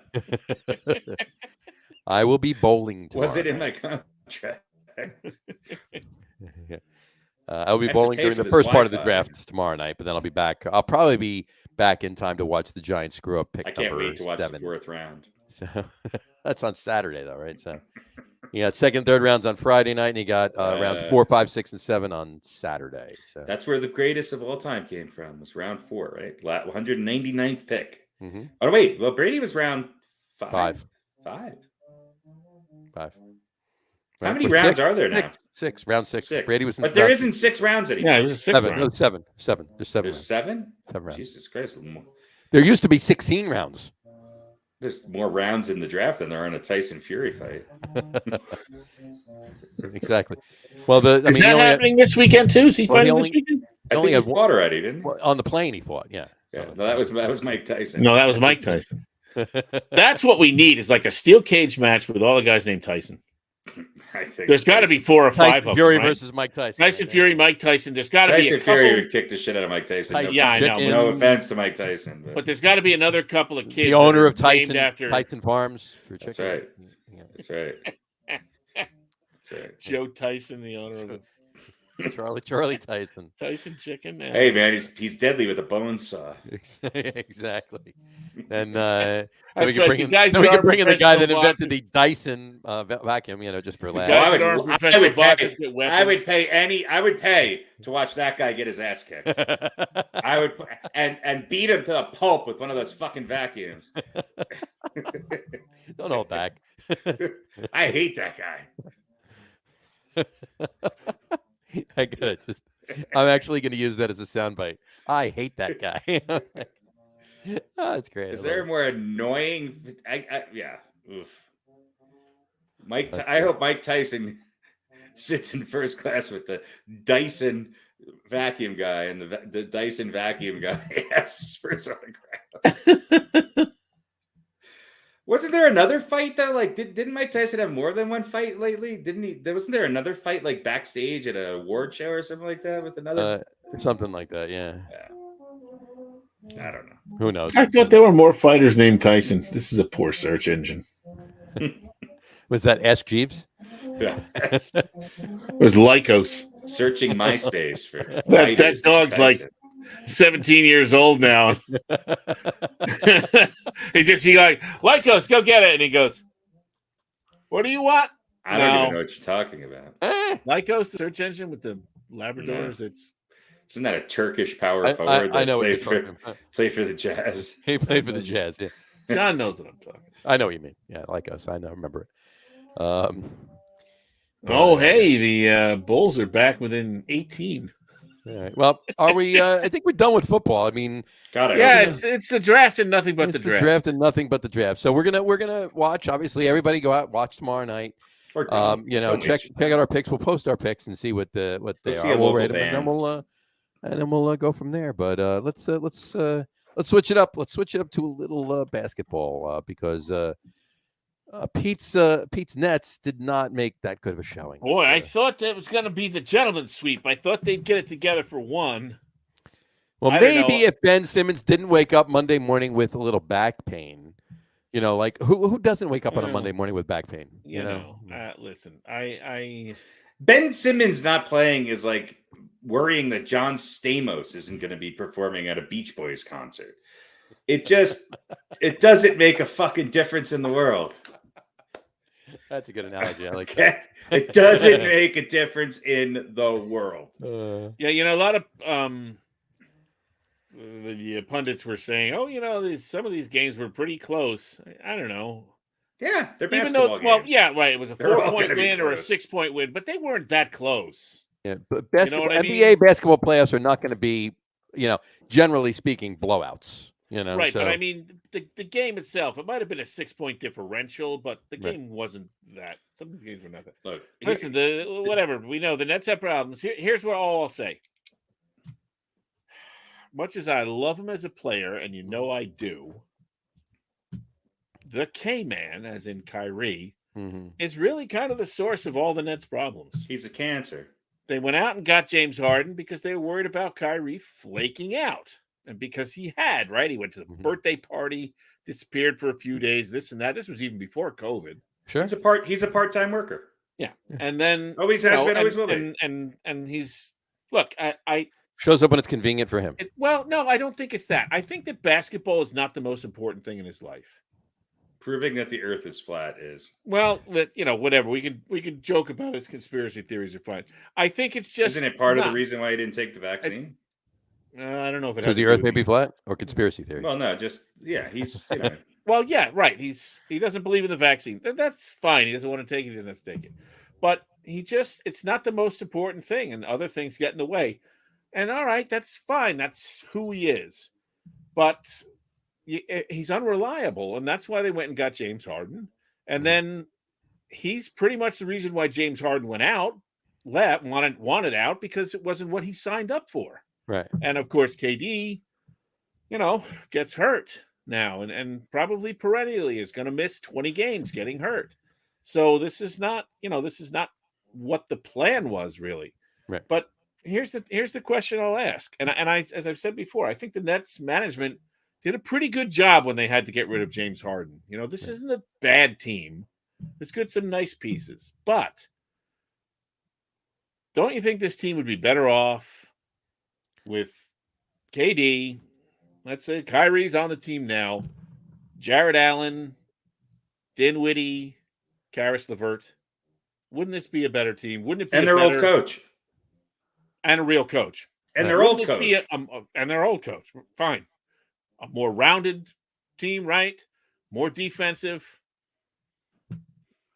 A: I will be bowling tomorrow.
C: Was it in my contract?
A: I'll be bowling during the first part of the draft tomorrow night, but then I'll be back. I'll probably be back in time to watch the Giants screw up pick number 7. I can't wait to watch the 4th round.
C: So
A: that's on Saturday, though, right? So you got second, third rounds on Friday night, and you got rounds 4, 5, 6, and 7 on Saturday. So
C: that's where the greatest of all time came from. Was round 4, right? 199th pick.
A: Mm-hmm.
C: Oh wait, well Brady was round 5. 5. How many rounds are there now?
A: 6. Round 6. Brady was in
C: but there isn't 6 rounds anymore.
B: Yeah, it was a 6 round.
A: No, 7. 7. There's 7.
C: There's 7?
A: 7 rounds.
C: Jesus Christ.
A: There used to be 16 rounds.
C: There's more rounds in the draft than there are in a Tyson Fury fight.
A: Exactly. Well,
B: is that happening this weekend too? Is he fighting this weekend?
C: I think he fought already, didn't he?
A: On the plane, he fought. Yeah.
C: Yeah. No, that was Mike Tyson.
B: No, that was Mike Tyson. That's what we need is like a steel cage match with all the guys named Tyson.
C: I think
B: there's got to be 4 or 5
A: Tyson
B: of them.
A: Fury
B: right?
A: versus Mike Tyson.
B: Tyson Fury, Mike Tyson. There's got to be a couple.
C: Fury would kick the shit out of Mike Tyson.
B: I know.
C: No offense to Mike Tyson,
B: but there's got to be another couple of kids.
A: The owner of Tyson Farms for chicken.
C: That's right. That's right.
B: That's right. Joe Tyson, the owner of it.
A: Charlie Tyson.
B: Tyson Chicken. Man.
C: Hey man, he's deadly with a bone saw.
A: Exactly. And
B: we can bring in
A: the guy that invented the Dyson vacuum, just for laughs.
C: I would pay to watch that guy get his ass kicked. I would and beat him to the pulp with one of those fucking vacuums.
A: Don't hold back.
C: I hate that guy.
A: I'm actually going to use that as a soundbite. I hate that guy. That's great.
C: Is there a more annoying? Yeah. Oof. I hope Mike Tyson sits in first class with the Dyson vacuum guy, and the Dyson vacuum guy asks for his autograph. Wasn't there another fight though? Like, didn't Mike Tyson have more than one fight lately? Didn't he? Wasn't there another fight like backstage at a award show or something like that with another?
A: Something like that, yeah.
C: I don't know.
A: Who knows?
B: I thought there were more fighters named Tyson. This is a poor search engine.
A: Was that Ask Jeeves?
C: Yeah.
B: It was Lycos.
C: Searching MySpace for
B: that dog's like 17 years old now. He like, Lycos, go get it. And he goes, what do you want?
C: I don't even know what you're talking about.
B: Lycos, the search engine with the Labradors.
C: Yeah. Isn't that a Turkish power forward?
A: I know
C: play for the Jazz.
A: He played for the Jazz, yeah.
B: John knows what I'm talking about.
A: I know what you mean. Yeah, Lycos. I know, remember it.
B: The Bulls are back within 18.
A: All right. Well, are we? I think we're done with football. I mean,
B: it's the draft and nothing but the draft.
A: Draft and nothing but the draft. So we're gonna watch. Obviously, everybody go out watch tomorrow night. Check out our picks. We'll post our picks and see what they are. We'll rate them, and then we'll go from there. But let's switch it up. Let's switch it up to a little basketball because Pete's Nets did not make that good of a showing.
B: Boy, I thought that was going to be the gentleman's sweep. I thought they'd get it together for one.
A: Well, maybe if Ben Simmons didn't wake up Monday morning with a little back pain, like who doesn't wake up on a Monday morning with back pain?
B: Listen, I
C: Ben Simmons not playing is like worrying that John Stamos isn't going to be performing at a Beach Boys concert. It doesn't make a fucking difference in the world.
A: That's a good analogy. I like that.
C: It doesn't make a difference in the world.
B: A lot of the pundits were saying, some of these games were pretty close. I don't know.
C: Yeah, they're basketball games.
B: Well, yeah, right. It was a 4-point win or a 6-point win, but they weren't that close.
A: Yeah, but NBA basketball playoffs are not going to be, generally speaking, blowouts.
B: Right, but I mean, the game itself, it might have been a 6-point differential, but the game wasn't that. Some of these games were not that.
C: Look,
B: listen, whatever. We know the Nets have problems. Here's what I'll say. Much as I love him as a player, and I do, the K-Man, as in Kyrie, is really kind of the source of all the Nets' problems.
C: He's a cancer.
B: They went out and got James Harden because they were worried about Kyrie flaking out. And because he had, right? He went to the birthday party, disappeared for a few days, this and that. This was even before COVID.
A: Sure.
C: He's a part-time worker.
B: Yeah. And then
C: always has been, always will be.
B: And he's I
A: shows up when it's convenient for him.
B: No, I don't think it's that. I think that basketball is not the most important thing in his life.
C: Proving that the earth is flat is.
B: Well, whatever. We could joke about his conspiracy theories are fine. I think it's just.
C: Isn't it part of the reason why he didn't take the vaccine?
B: I don't know if it
A: has the earth may be flat or conspiracy theory.
C: Well, no, just he's
B: Well, yeah, right. He doesn't believe in the vaccine. That's fine. He doesn't want to take it. He doesn't have to take it. But it's not the most important thing, and other things get in the way. And all right, that's fine. That's who he is. But he's unreliable, and that's why they went and got James Harden. And then he's pretty much the reason why James Harden wanted out, because it wasn't what he signed up for.
A: Right.
B: And of course, KD, gets hurt now and probably perennially is going to miss 20 games getting hurt. So this is not what the plan was really.
A: Right.
B: But here's the question I'll ask. And I, as I've said before, I think the Nets management did a pretty good job when they had to get rid of James Harden. This isn't a bad team. It's got some nice pieces. But don't you think this team would be better off with KD? Let's say Kyrie's on the team now. Jared Allen, Dinwiddie, Karis LeVert. Wouldn't this be a better team? Wouldn't it be?
C: And their old coach.
B: And a real coach.
C: And their old coach.
B: And their old coach. Fine. A more rounded team, right? More defensive.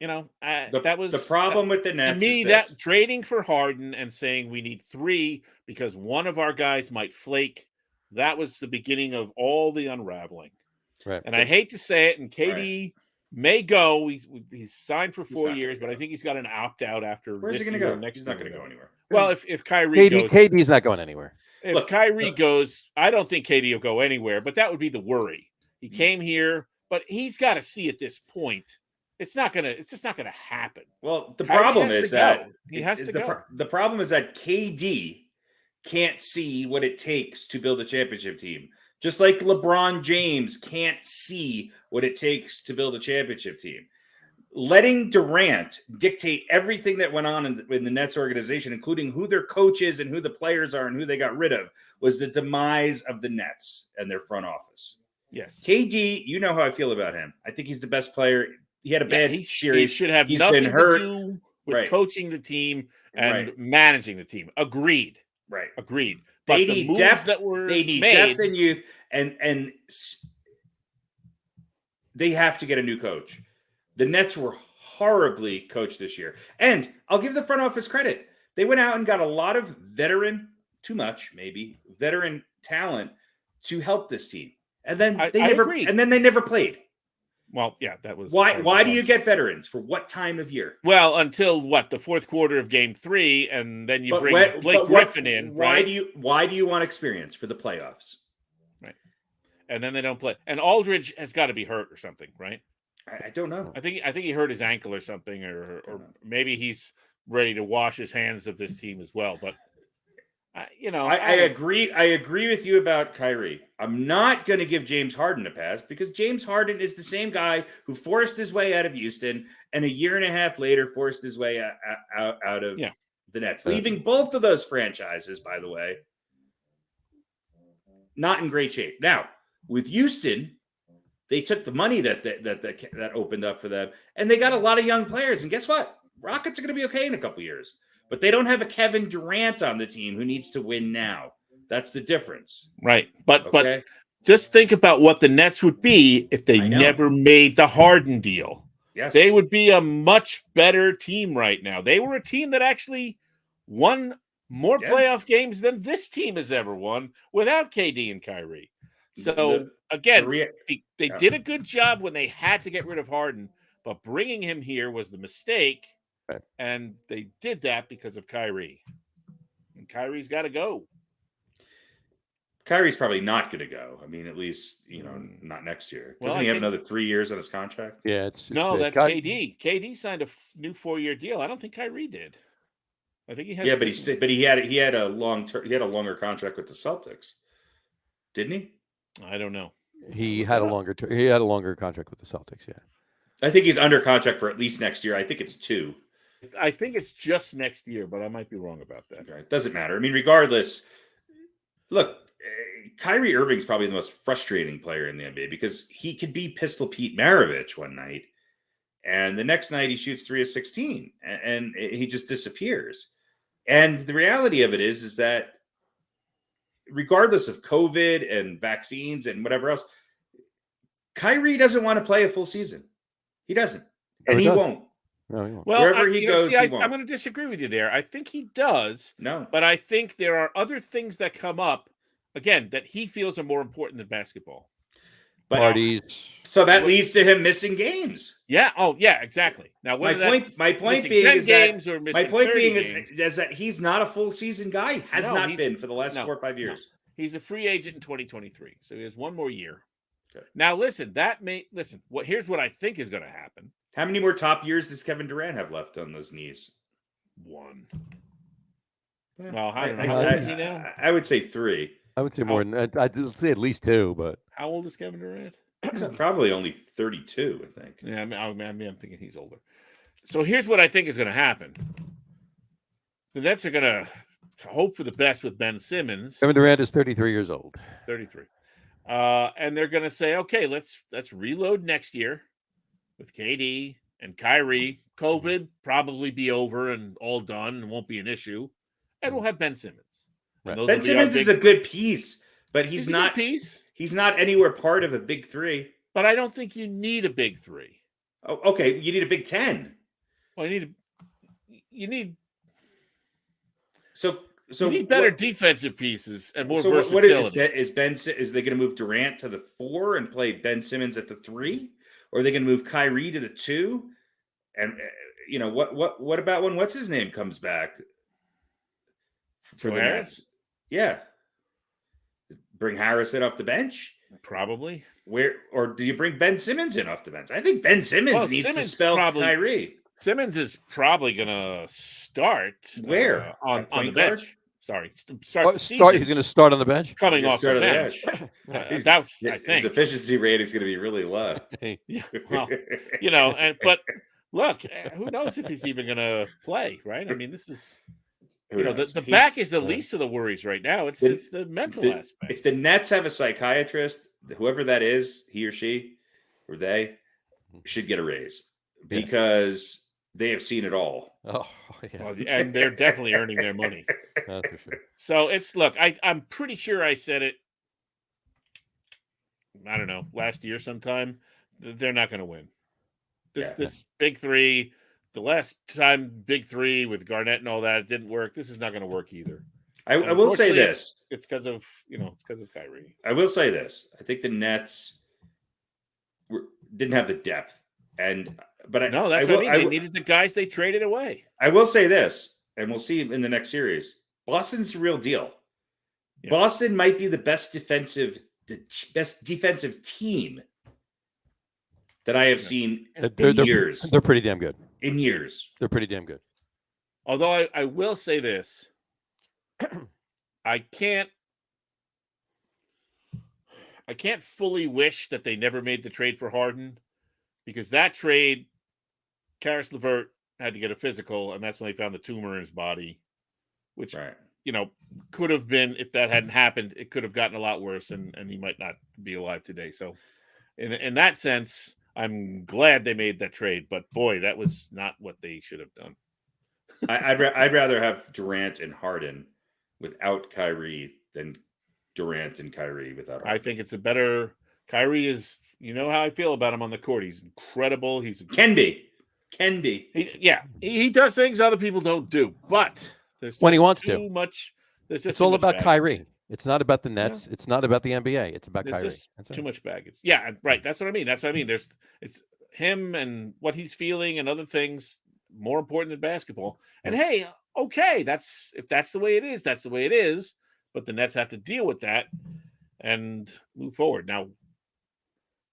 B: That was
C: the problem with the Nets.
B: To me, that trading for Harden and saying we need 3 because one of our guys might flake, that was the beginning of all the unraveling.
A: Right.
B: And I hate to say it, and KD may go. He's signed for 4 years, but I think he's got an opt-out after.
C: Where's he going to go? He's not going to go anywhere.
B: Well, if Kyrie goes,
A: KD's not going anywhere.
B: If Kyrie goes, I don't think KD will go anywhere, but that would be the worry. He came here, but he's got to see at this point. It's just not gonna happen.
C: Well, the problem is that
B: he has to go.
C: The problem is that KD can't see what it takes to build a championship team. Just like LeBron James can't see what it takes to build a championship team. Letting Durant dictate everything that went on in the Nets organization, including who their coach is and who the players are and who they got rid of, was the demise of the Nets and their front office.
B: Yes.
C: KD, you know how I feel about him. I think he's the best player. He had a bad series.
B: He should have nothing to do with coaching the team and managing the team. Agreed.
C: Right.
B: Agreed. But
C: they need depth. They need depth and youth, and they have to get a new coach. The Nets were horribly coached this year, and I'll give the front office credit. They went out and got a lot of veteran talent to help this team, and then they never played.
B: Well, yeah, that was
C: why do you get veterans for what time of year?
B: Well, until the fourth quarter of Game 3, and then you bring Blake Griffin in.
C: Why do you want experience for the playoffs?
B: Right, and then they don't play. And Aldridge has got to be hurt or something, right?
C: I don't know.
B: I think he hurt his ankle or something, or maybe he's ready to wash his hands of this team as well. But
C: I agree. I agree with you about Kyrie. I'm not going to give James Harden a pass because James Harden is the same guy who forced his way out of Houston and a year and a half later forced his way out of the Nets, leaving both of those franchises, by the way, not in great shape. Now, with Houston, they took the money that opened up for them, and they got a lot of young players. And guess what? Rockets are going to be okay in a couple years. But they don't have a Kevin Durant on the team who needs to win now. That's the difference.
B: Right. But just think about what the Nets would be if they never made the Harden deal.
C: Yes.
B: They would be a much better team right now. They were a team that actually won more playoff games than this team has ever won without KD and Kyrie. So, they did a good job when they had to get rid of Harden, but bringing him here was the mistake.
A: Right.
B: And they did that because of Kyrie. And Kyrie's got to go.
C: Kyrie's probably not going to go. I mean, at least, not next year. Doesn't he have another 3 years on his contract?
A: Yeah.
B: That's KD. KD signed a new 4-year deal. I don't think Kyrie did. I think he has.
C: Yeah, but he had a longer contract with the Celtics. Didn't he?
B: I don't know.
A: He had a longer contract with the Celtics, yeah.
C: I think he's under contract for at least next year. I think it's 2.
B: I think it's just next year, but I might be wrong about that.
C: Okay. Doesn't matter. I mean, regardless, look, Kyrie Irving's probably the most frustrating player in the NBA because he could be Pistol Pete Maravich one night, and the next night he shoots 3 of 16, and he just disappears. And the reality of it is that regardless of COVID and vaccines and whatever else, Kyrie doesn't want to play a full season. He doesn't, and he won't.
A: No, he won't.
B: Well,
C: wherever he goes, he won't.
B: I'm going to disagree with you there. I think he does.
C: No.
B: But I think there are other things that come up, again, that he feels are more important than basketball.
A: Parties.
C: So that leads to him missing games.
B: Yeah. Oh, yeah, exactly. Now,
C: my point being is that he's not a full season guy. Has not been for the last 4 or 5 years.
B: No. He's a free agent in 2023. So he has one more year.
C: Okay.
B: Now, here's what I think is going to happen.
C: How many more top years does Kevin Durant have left on those knees?
B: 1.
C: Yeah.
B: Well, how old is he now?
C: I would say 3.
A: I would say more than that. I'd say at least 2, but
B: how old is Kevin Durant?
C: Probably only 32, I think.
B: Yeah, I'm thinking he's older. So here's what I think is going to happen. The Nets are going to hope for the best with Ben Simmons.
A: Kevin Durant is 33 years old.
B: 33. And they're going to say, okay, let's reload next year with KD and Kyrie. COVID probably be over and all done and won't be an issue. And we'll have Ben Simmons.
A: Right.
C: Ben Simmons is a good piece, but he's not
B: piece.
C: He's not anywhere part of a big 3.
B: But I don't think you need a big 3.
C: Oh, okay. You need a big 10.
B: Well, you need
C: So
B: you need better defensive pieces and more versatility.
C: Is they going to move Durant to the 4 and play Ben Simmons at the 3, or are they going to move Kyrie to the 2? And what about when what's his name comes back for the Nets? Yeah, bring Harris in off the bench,
B: probably.
C: Or do you bring Ben Simmons in off the bench? I think Ben Simmons needs to spell Kyrie.
B: Simmons is probably going to start
C: on
B: the bench. Sorry,
A: He's going to start on the bench.
B: Coming off the bench. I think
C: his efficiency rating is going to be really low.
B: Yeah, well, but look, who knows if he's even going to play? Right? I mean, this is. The back is the least of the worries right now. It's the mental aspect.
C: If the Nets have a psychiatrist, whoever that is, he or she or they, should get a raise because they have seen it all.
A: Oh, yeah.
B: Well, and they're definitely earning their money.
A: That's for sure.
B: So I'm pretty sure I said it, I don't know, last year sometime. They're not going to win. This big 3. The last time big 3 with Garnett and all that, it didn't work. This is not going to work either.
C: I will say this.
B: It's because of Kyrie.
C: I will say this. I think the Nets didn't have the depth. That's what I mean. They needed the guys they traded away. I will say this, and we'll see in the next series. Boston's the real deal. Yeah. Boston might be the best defensive team that I have seen in years.
A: They're pretty damn good.
C: In years.
A: They're pretty damn good.
B: Although I will say this. I can't fully wish that they never made the trade for Harden, because that trade, Karis LeVert had to get a physical, and that's when they found the tumor in his body, which, could have been, if that hadn't happened, it could have gotten a lot worse, and he might not be alive today. So in that sense, I'm glad they made that trade, but boy, that was not what they should have done.
C: I'd rather have Durant and Harden without Kyrie than Durant and Kyrie without Harden.
B: I think it's a better. Kyrie is, how I feel about him on the court. He's incredible.
C: Can be.
B: He does things other people don't do, but there's
A: when he wants
B: too
A: to.
B: Much.
A: It's all about Kyrie. It's not about the Nets. Yeah. It's not about the NBA. It's about Kyrie.
B: That's too much baggage. Yeah, right. That's what I mean. It's him and what he's feeling and other things more important than basketball. And hey, okay, if that's the way it is, that's the way it is. But the Nets have to deal with that and move forward. Now,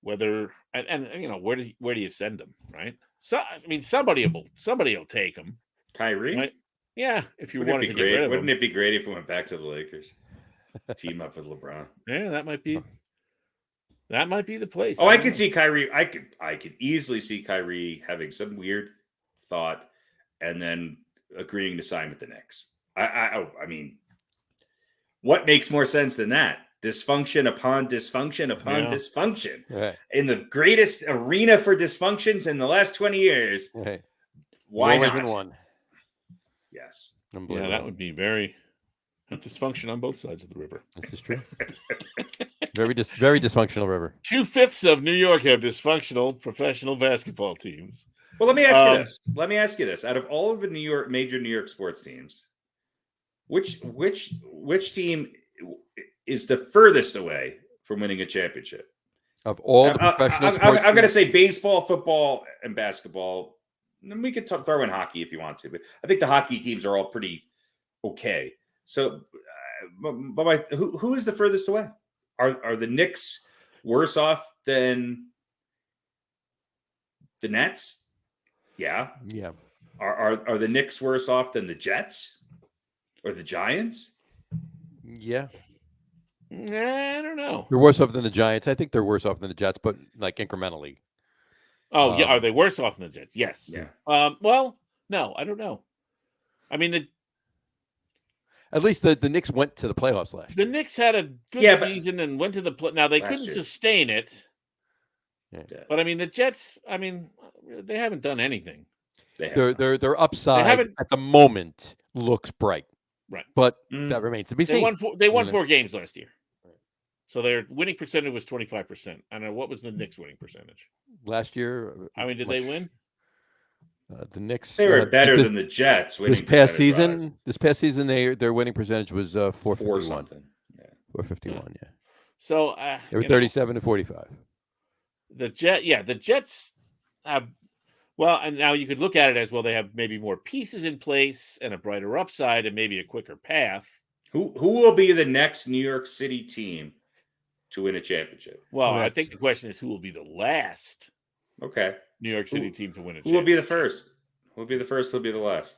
B: whether where do you send them, right? So I mean, somebody will take them.
C: Kyrie,
B: right? Yeah. If you wanted to get rid of
C: wouldn't it be great if we went back to the Lakers, team up with LeBron?
B: Yeah, that might be the place.
C: Oh, I could see Kyrie. I could easily see Kyrie having some weird thought and then agreeing to sign with the Knicks. I mean, what makes more sense than that? Dysfunction upon dysfunction upon dysfunction.
A: Right.
C: In the greatest arena for dysfunctions in the last 20 years.
A: Right.
C: Why
A: Always
C: not?
A: In one.
C: Yes.
B: Yeah, that would be very dysfunction on both sides of the river.
A: This is true. very dysfunctional river.
B: 2/5 of New York have dysfunctional professional basketball teams.
C: Well, let me ask you this. Out of all of the major New York sports teams, which team is the furthest away from winning a championship?
A: Of all the professional sports
C: I'm going to say baseball, football, and basketball. And we could throw in hockey if you want to, but I think the hockey teams are all pretty okay. So, but who is the furthest away? Are the Knicks worse off than the Nets? Yeah.
A: Yeah.
C: Are the Knicks worse off than the Jets or the Giants?
A: Yeah.
B: I don't know.
A: They're worse off than the Giants. I think they're worse off than the Jets, but like incrementally.
B: Oh, yeah. Are they worse off than the Jets? Yes.
C: Yeah.
B: Well, no, I don't know. I mean,
A: at least the Knicks went to the playoffs last year.
B: The Knicks had a good season and went to the play. Now, they couldn't sustain it.
A: Yeah.
B: But, I mean, the Jets, they haven't done anything.
A: Their upside at the moment looks bright.
B: Right.
A: But that remains to be seen.
B: They won 4 games last year. So their winning percentage was 25%. I don't know. What was the Knicks' winning percentage?
A: Last year?
B: Did they win?
A: The Knicks.
C: They were better than the Jets.
A: This past season, their winning percentage was 451.
C: Something. Yeah.
A: 451, yeah.
B: So
A: they were 37 to 45.
B: The Jets have. Well, and now you could look at it as, well, they have maybe more pieces in place and a brighter upside and maybe a quicker path.
C: Who will be the next New York City team to win a championship?
B: Well, I think the question is, who will be the last New York City team to win a championship?
C: Who will be the first? Who will be the first? Who will be the last?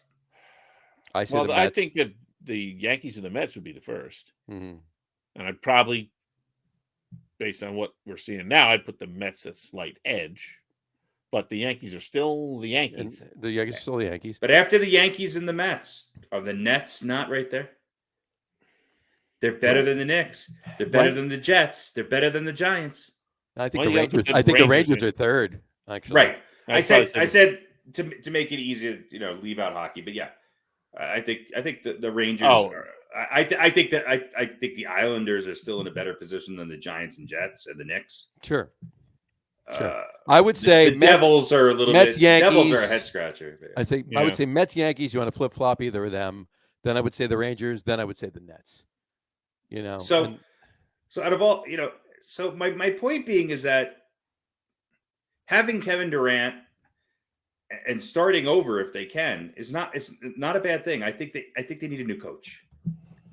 A: I think
B: that the Yankees and the Mets would be the first.
A: Mm-hmm.
B: And I'd probably, based on what we're seeing now, I'd put the Mets at slight edge. But the Yankees are still the Yankees.
A: And the Yankees are still the Yankees.
C: But after the Yankees and the Mets, are the Nets not right there? They're better than the Knicks. They're better than the Jets. They're better than the Giants.
A: I think the Rangers. I think the Rangers are third. Actually,
C: right. I said to make it easy, leave out hockey. But yeah, I think the Rangers. I think the Islanders are still in a better position than the Giants and Jets and the Knicks.
A: Sure. I would say
C: the Devils are a little bit.
A: Yankees,
C: Devils are a head scratcher.
A: I would say Mets, Yankees. You want to flip flop either of them. Then I would say the Rangers. Then I would say the Nets.
C: So out of all, so my point being is that having Kevin Durant and starting over if they can it's not a bad thing. I think they need a new coach.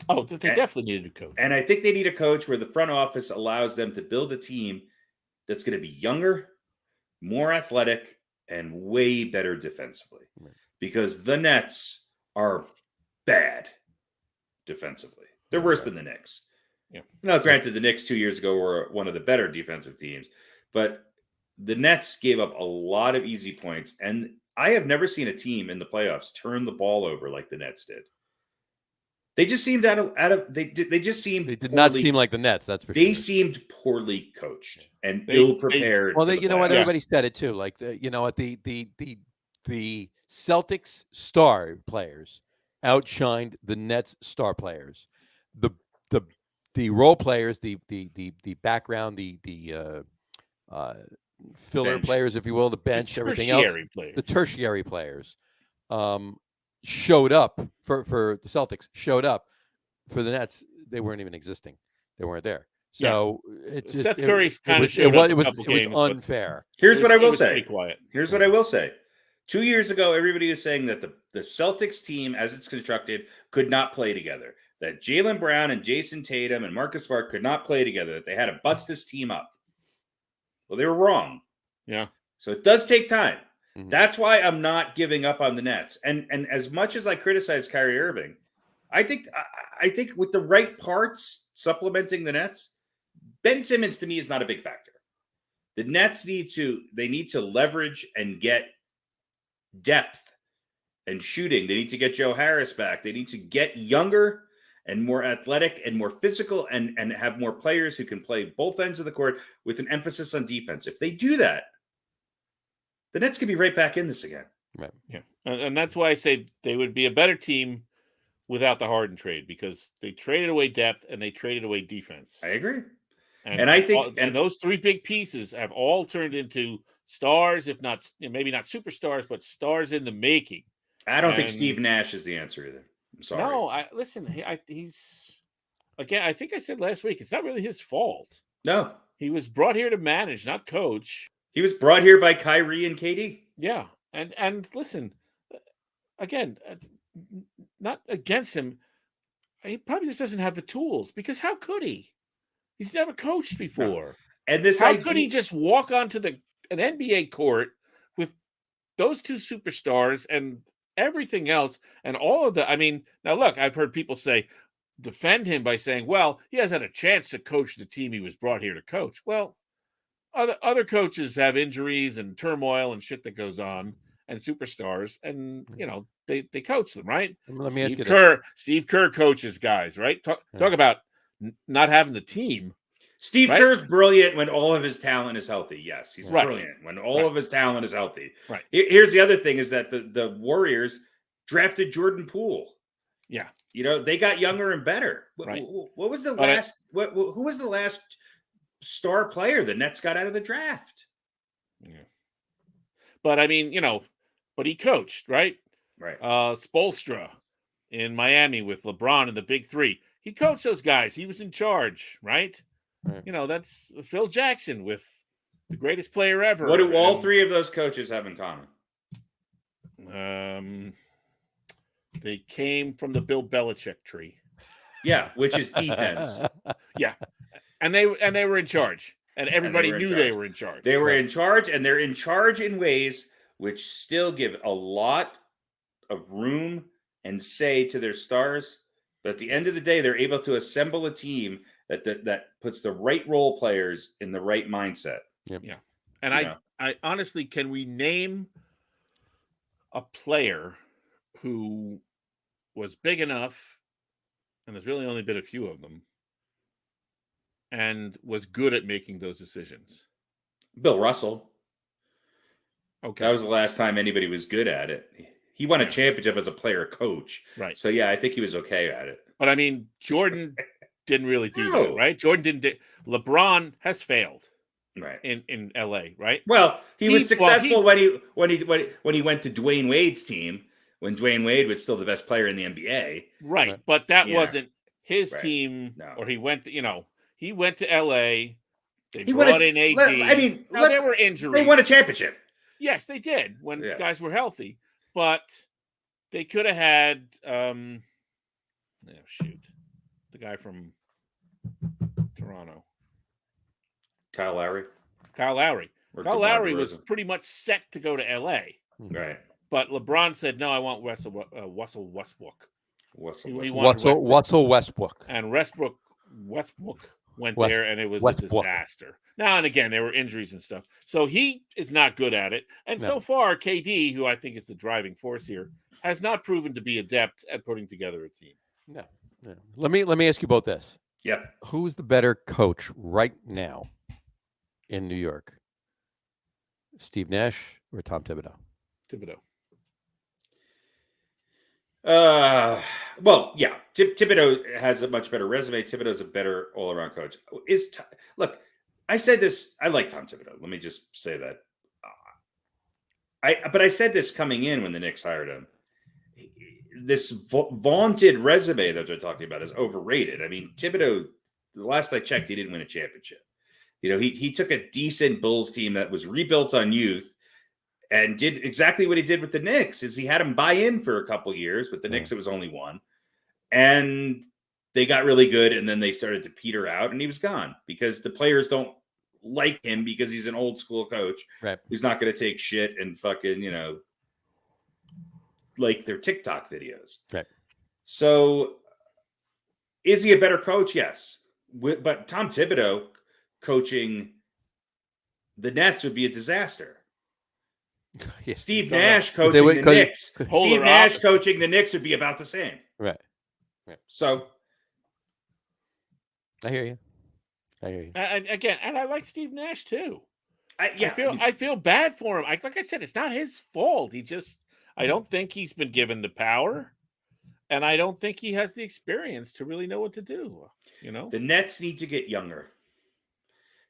B: Oh, they definitely need a new coach.
C: And I think they need a coach where the front office allows them to build a team that's going to be younger, more athletic, and way better defensively. Right. Because the Nets are bad defensively. They're worse than the Knicks.
B: Yeah.
C: Now, granted, the Knicks 2 years ago were one of the better defensive teams, but the Nets gave up a lot of easy points, and I have never seen a team in the playoffs turn the ball over like the Nets did. They just seemed they
A: did not seem like the Nets. That's for sure.
C: They seemed poorly coached and ill prepared.
A: Well, you know what? Everybody said it too. Like the Celtics star players outshined the Nets star players. The role players, the background, the filler players, if you will, the bench, everything else, the tertiary players, showed up for the Celtics. Showed up for the Nets. They weren't even existing. They weren't there. So it just
B: Seth Curry kind of
A: showed up. It was unfair.
C: Here's what I will say. Here's what I will say. 2 years ago, everybody was saying that the Celtics team, as it's constructed, could not play together. That Jaylen Brown and Jason Tatum and Marcus Smart could not play together. That they had to bust this team up. Well, they were wrong.
B: Yeah.
C: So it does take time. Mm-hmm. That's why I'm not giving up on the Nets. And as much as I criticize Kyrie Irving, I think with the right parts supplementing the Nets, Ben Simmons to me is not a big factor. The Nets need to leverage and get depth and shooting. They need to get Joe Harris back. They need to get younger and more athletic and more physical and have more players who can play both ends of the court with an emphasis on defense. If they do that, the Nets could be right back in this again.
B: Right. Yeah. And that's why I say they would be a better team without the Harden trade, because they traded away depth and they traded away defense.
C: I agree.
B: And I think those three big pieces have all turned into stars, if not, maybe not superstars, but stars in the making.
C: I don't think Steve Nash is the answer either. I'm sorry.
B: No, he's again. I think I said last week, it's not really his fault.
C: No,
B: he was brought here to manage, not coach.
C: He was brought here by Kyrie and KD.
B: Yeah, and listen, again, not against him. He probably just doesn't have the tools, because how could he? He's never coached before.
C: No. And
B: how could he just walk onto an NBA court with those two superstars and everything else and all of the? I mean, now look, I've heard people defend him by saying, well, he hasn't had a chance to coach the team he was brought here to coach. Well, other coaches have injuries and turmoil and shit that goes on, and superstars, and they coach them, right?
A: Let me ask you
B: Steve Kerr coaches guys, right? Talk about not having the team.
C: Steve Kerr's brilliant when all of his talent is healthy. Yes, he's brilliant when all of his talent is healthy.
B: Right.
C: Here's the other thing: is that the Warriors drafted Jordan Poole.
B: Yeah,
C: they got younger and better.
B: Right.
C: What was the last? Who was the last star player the Nets got out of the draft?
B: Yeah. But I mean, but he coached, right?
C: Right.
B: Spoelstra in Miami with LeBron and the Big Three. He coached those guys. He was in charge, right? That's Phil Jackson with the greatest player ever.
C: What do all three of those coaches have in common?
B: They came from the Bill Belichick tree.
C: Yeah, which is defense.
B: Yeah. And they were in charge. And everybody knew they were in charge.
C: They were in charge, and they're in charge in ways which still give a lot of room and say to their stars. But at the end of the day, they're able to assemble a team that puts the right role players in the right mindset.
B: Yep. Yeah. And I honestly, can we name a player who was big enough, and there's really only been a few of them, and was good at making those decisions?
C: Bill Russell.
B: Okay.
C: That was the last time anybody was good at it. He won a championship as a player coach.
B: Right.
C: So, yeah, I think he was okay at it.
B: But, I mean, Jordan didn't really do that, right? Jordan didn't. LeBron has failed.
C: Right.
B: In LA, right?
C: Well, he was successful when he went to Dwayne Wade's team, when Dwayne Wade was still the best player in the NBA.
B: Right. But that wasn't his team, or he went to, he went to LA. They brought in AD. There were injuries.
C: They won a championship.
B: Yes, they did when guys were healthy. But they could have had, the guy from Toronto.
C: Kyle Lowry.
B: Kyle Lowry was pretty much set to go to L.A.
C: Right.
B: But LeBron said, no, I want Russell Westbrook.
A: Russell Westbrook.
B: And Westbrook went there, and it was a disaster. Now and again, there were injuries and stuff. So he is not good at it. And so far, KD, who I think is the driving force here, has not proven to be adept at putting together a team.
A: No. Let me ask you both this.
C: Yeah.
A: Who's the better coach right now in New York? Steve Nash or Tom Thibodeau?
B: Thibodeau.
C: Well, yeah. Thibodeau has a much better resume. Thibodeau's a better all-around coach. Look, I said this. I like Tom Thibodeau. Let me just say that. But I said this coming in when the Knicks hired him. This vaunted resume that they're talking about is overrated. I mean, Thibodeau, the last I checked, he didn't win a championship. You know, he took a decent Bulls team that was rebuilt on youth and did exactly what he did with the Knicks. Is he had them buy in for a couple years. With the Knicks, it was only one. And they got really good, and then they started to peter out, and he was gone because the players don't like him because he's an old school coach who's not going to take shit and fucking, like their TikTok videos.
A: Right.
C: So is he a better coach? Yes. But Tom Thibodeau coaching the Nets would be a disaster. Yeah. Steve Nash coaching the Knicks. Steve Nash coaching the Knicks would be about the same.
A: Right.
C: So
A: I hear you.
B: And again, and I like Steve Nash too.
C: I
B: feel bad for him. Like I said, it's not his fault. I don't think he's been given the power, and I don't think he has the experience to really know what to do.
C: The Nets need to get younger.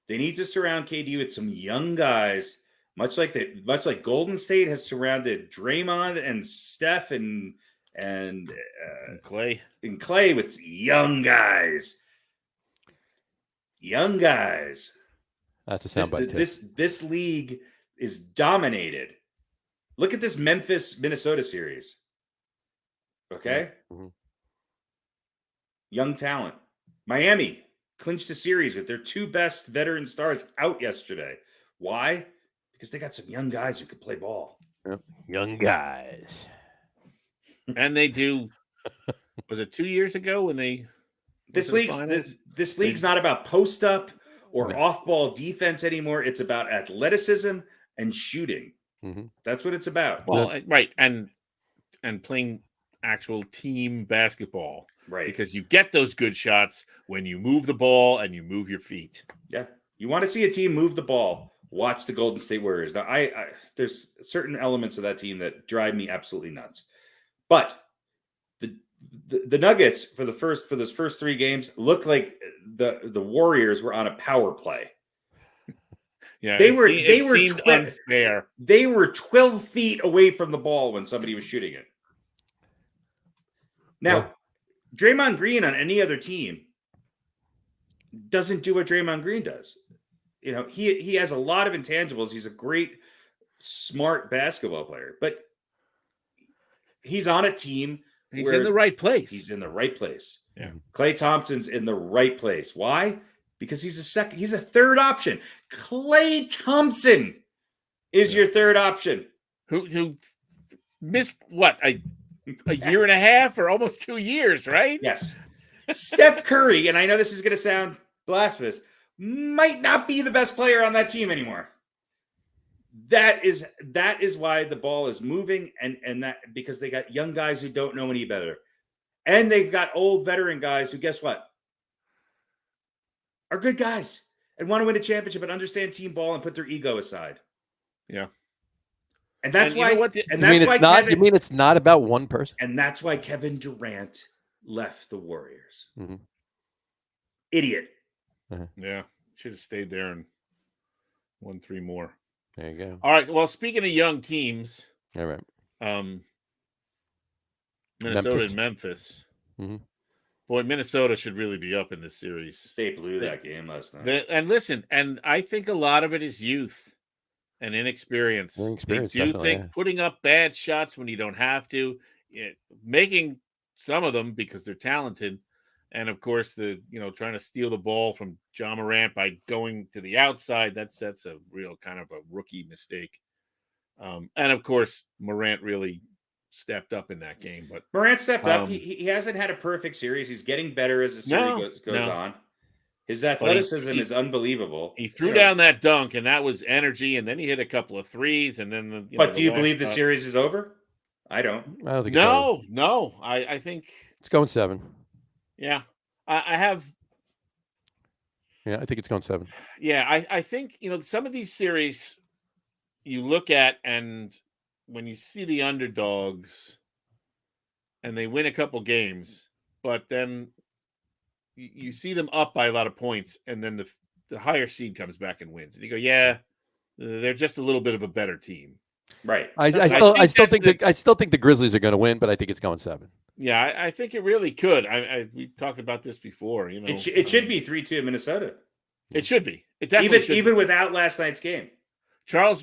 C: They need to surround KD with some young guys, much like Golden State has surrounded Draymond and Steph and
B: Clay
C: with young guys. Young guys.
A: That's a soundbite.
C: This league is dominated. Look at this Memphis-Minnesota series. Okay?
A: Mm-hmm.
C: Young talent. Miami clinched the series with their two best veteran stars out yesterday. Why? Because they got some young guys who can play ball.
A: Yep. Young guys.
B: And they do. Was it 2 years ago when they?
C: This league's not about post up or off ball defense anymore. It's about athleticism and shooting.
A: Mm-hmm.
C: That's what it's about.
B: Well, right, and playing actual team basketball,
C: right?
B: Because you get those good shots when you move the ball and you move your feet.
C: Yeah, you want to see a team move the ball. Watch the Golden State Warriors. Now, there's certain elements of that team that drive me absolutely nuts, but the Nuggets for those first three games looked like the Warriors were on a power play.
B: Yeah,
C: they were
B: unfair.
C: They were 12 feet away from the ball when somebody was shooting it. Now, Draymond Green on any other team doesn't do what Draymond Green does. He has a lot of intangibles. He's a great, smart basketball player, but he's on a team.
B: He's in the right place.
C: He's in the right place.
B: Yeah.
C: Klay Thompson's in the right place. Why? Because he's a third option. Klay Thompson is your third option.
B: Who missed what? A year and a half or almost 2 years, right?
C: Yes. Steph Curry, and I know this is going to sound blasphemous, might not be the best player on that team anymore. That is why the ball is moving, and that because they got young guys who don't know any better. And they've got old veteran guys who, guess what? Are good guys and want to win a championship and understand team ball and put their ego aside.
B: Yeah.
C: And that's why.
A: You mean it's not about one person?
C: And that's why Kevin Durant left the Warriors.
A: Mm-hmm.
C: Idiot.
A: Uh-huh.
B: Yeah. Should have stayed there and won 3 more.
A: There you go.
B: All right. Well, speaking of young teams,
A: all right.
B: Minnesota and Memphis.
A: Mm-hmm.
B: Boy, Minnesota should really be up in this series.
C: They blew that game last night.
B: And listen, and I think a lot of it is youth and inexperience. They do think putting up bad shots when you don't have to, making some of them because they're talented, And of course, trying to steal the ball from John Morant by going to the outside, that's a real kind of a rookie mistake. And of course, Morant really stepped up in that game. But
C: Morant stepped up. He hasn't had a perfect series. He's getting better as the series goes on. His athleticism is unbelievable.
B: He threw down that dunk, and that was energy. And then he hit a couple of threes, and then.
C: But do you believe the series is over? I don't.
A: I don't think
B: no. I think
A: it's going 7.
B: Yeah, I have.
A: Yeah, I think it's going 7.
B: Yeah, I think some of these series you look at, and when you see the underdogs, and they win a couple games, but then you see them up by a lot of points, and then the higher seed comes back and wins, and you go, yeah, they're just a little bit of a better team.
C: Right.
A: I still think the Grizzlies are going to win, but I think it's going 7.
B: Yeah, I think it really could. We talked about this before.
C: It should be 3-2 Minnesota.
B: It should be. It definitely
C: even without last night's game.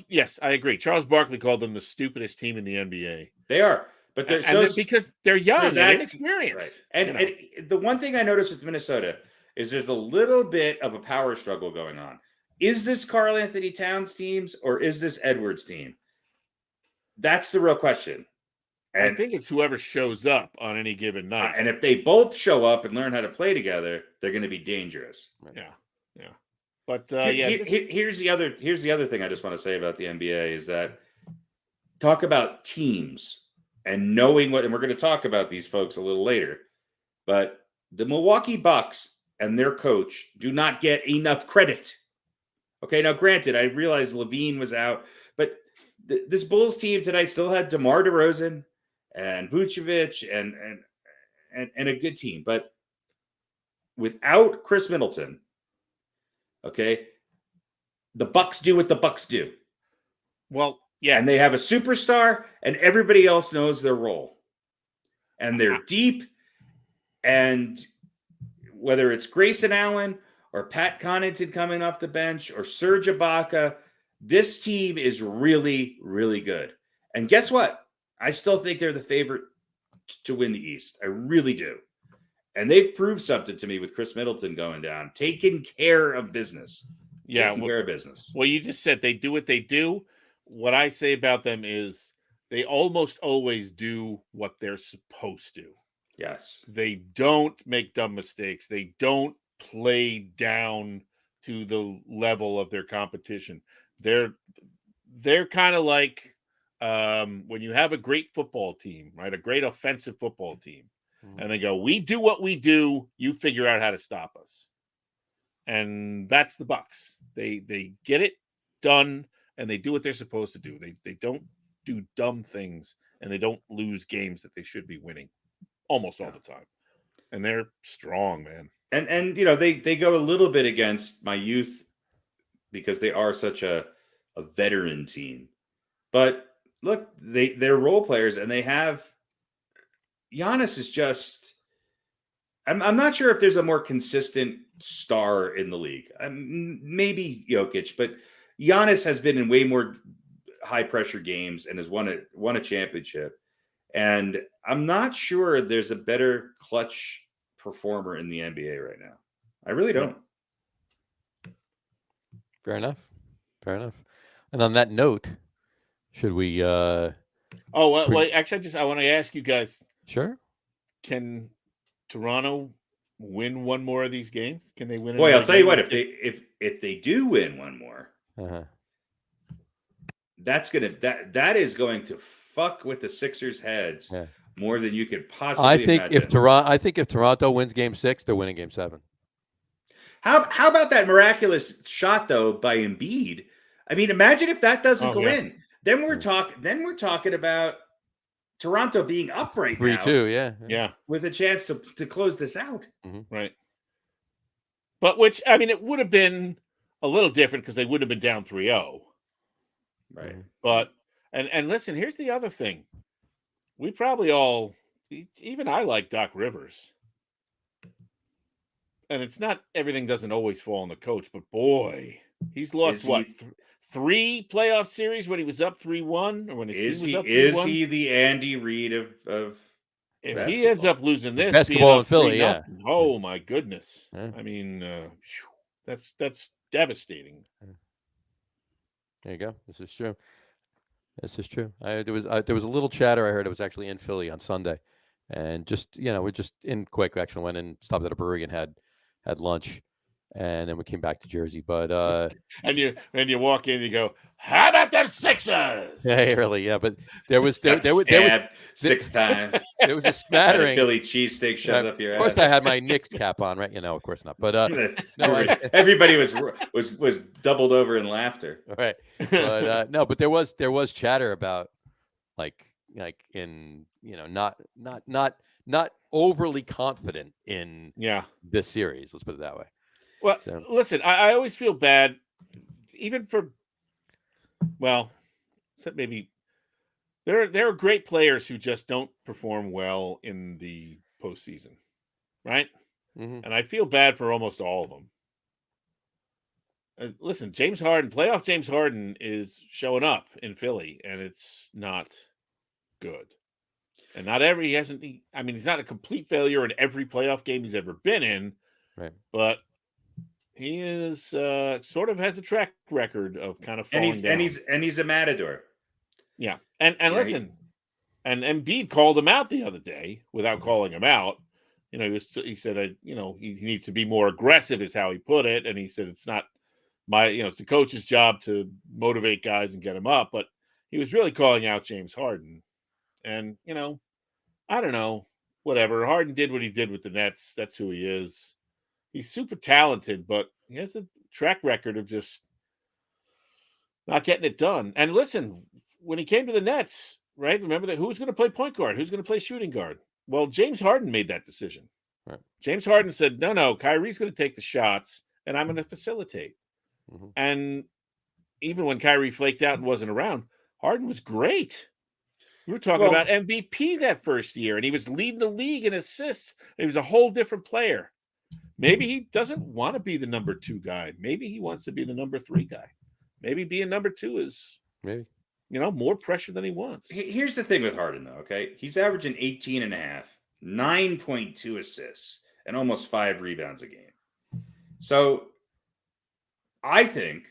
B: Yes, I agree. Charles Barkley called them the stupidest team in the NBA.
C: They are, but
B: because they're young, they're inexperienced.
C: Right. And the one thing I noticed with Minnesota is there's a little bit of a power struggle going on. Is this Karl Anthony Towns teams or is this Edwards team? That's the real question. And
B: I think it's whoever shows up on any given night.
C: And if they both show up and learn how to play together, they're going to be dangerous.
B: Yeah. But
C: here's the other thing I just want to say about the NBA is that talk about teams and knowing what, and we're going to talk about these folks a little later, but the Milwaukee Bucks and their coach do not get enough credit. Okay, now granted, I realize Levine was out, but this Bulls team tonight still had DeMar DeRozan and Vucevic and a good team, but without Chris Middleton, okay, the Bucks do what the Bucks do.
B: Well, yeah,
C: and they have a superstar, and everybody else knows their role, and they're deep. And whether it's Grayson Allen or Pat Connaughton coming off the bench or Serge Ibaka, this team is really, really good. And guess what? I still think they're the favorite to win the East. I really do. And they've proved something to me with Chris Middleton going down, taking care of business. Taking care of business.
B: Well, you just said they do what they do. What I say about them is they almost always do what they're supposed to.
C: Yes.
B: They don't make dumb mistakes. They don't play down to the level of their competition. They're kind of like when you have a great football team, right? A great offensive football team. And they go, we do what we do. You figure out how to stop us. And that's the Bucks. They get it done, and they do what they're supposed to do. They don't do dumb things, and they don't lose games that they should be winning almost all the time. And they're strong, man.
C: And they go a little bit against my youth because they are such a veteran team. But look, they're role players, and they have Giannis is just I'm not sure if there's a more consistent star in the league. Maybe Jokic, but Giannis has been in way more high pressure games and has won a championship. And I'm not sure there's a better clutch performer in the NBA right now. I really don't.
A: Fair enough. And on that note, should we
B: actually, I want to ask you guys.
A: Sure.
B: Can Toronto win one more of these games? Can they win?
C: Boy, I'll tell you what. If they do win one more, that is going to fuck with the Sixers' heads more than you could possibly imagine.
A: I think if Toronto wins Game 6, they're winning Game 7.
C: How about that miraculous shot though by Embiid? I mean, imagine if that doesn't go in. Then we're talking about Toronto being up right
A: 3-2,
B: yeah,
C: with a chance to close this out.
A: Mm-hmm.
B: Right. But it would have been a little different because they would have been down 3-0.
C: Right.
B: But and listen, here's the other thing. We probably all, even I like Doc Rivers. And it's not everything doesn't always fall on the coach, but boy, he's lost three playoff series when he was up 3-1 or when his team was up 3-1?
C: Is he the Andy Reid of
B: if he ends up losing this,
A: basketball in Philly,
B: oh my goodness! I mean, that's devastating.
A: There you go. This is true. There was a little chatter I heard. It was actually in Philly on Sunday, and just we're just in quick. Actually, went and stopped at a brewery and had lunch, and then we came back to Jersey. But
B: and you walk in, and you go, "How about them Sixers?"
A: Yeah, really, yeah. But there was
C: 6 times.
A: There was a smattering.
C: Philly cheesesteak shoved up your ass.
A: Of course, I had my Knicks cap on, right? Of course not. But
C: everybody was doubled over in laughter.
A: Right. But no, but there was chatter about like in not overly confident in this series. Let's put it that way.
B: Well, listen, I always feel bad, even for maybe. There are great players who just don't perform well in the postseason, right?
A: Mm-hmm.
B: And I feel bad for almost all of them. Listen, playoff James Harden is showing up in Philly, and it's not good. And he's not a complete failure in every playoff game he's ever been in,
A: right?
B: But he is sort of has a track record of kind of falling down.
C: And he's a matador.
B: Yeah, and listen, and Embiid called him out the other day without calling him out. He said, he needs to be more aggressive, is how he put it, and he said it's not it's the coach's job to motivate guys and get them up, but he was really calling out James Harden, and I don't know, whatever. Harden did what he did with the Nets. That's who he is. He's super talented, but he has a track record of just not getting it done. And listen, when he came to the Nets, right? Remember that who's going to play point guard? Who's going to play shooting guard? Well, James Harden made that decision.
A: Right.
B: James Harden said, no, Kyrie's going to take the shots and I'm going to facilitate.
A: Mm-hmm.
B: And even when Kyrie flaked out and wasn't around, Harden was great. We were talking about MVP that first year, and he was leading the league in assists. He was a whole different player. Maybe he doesn't want to be the number 2 guy. Maybe he wants to be the number 3 guy. Maybe being number 2 is more pressure than he wants.
C: Here's the thing with Harden, though, okay? He's averaging 18.5, 9.2 assists, and almost 5 rebounds a game. So I think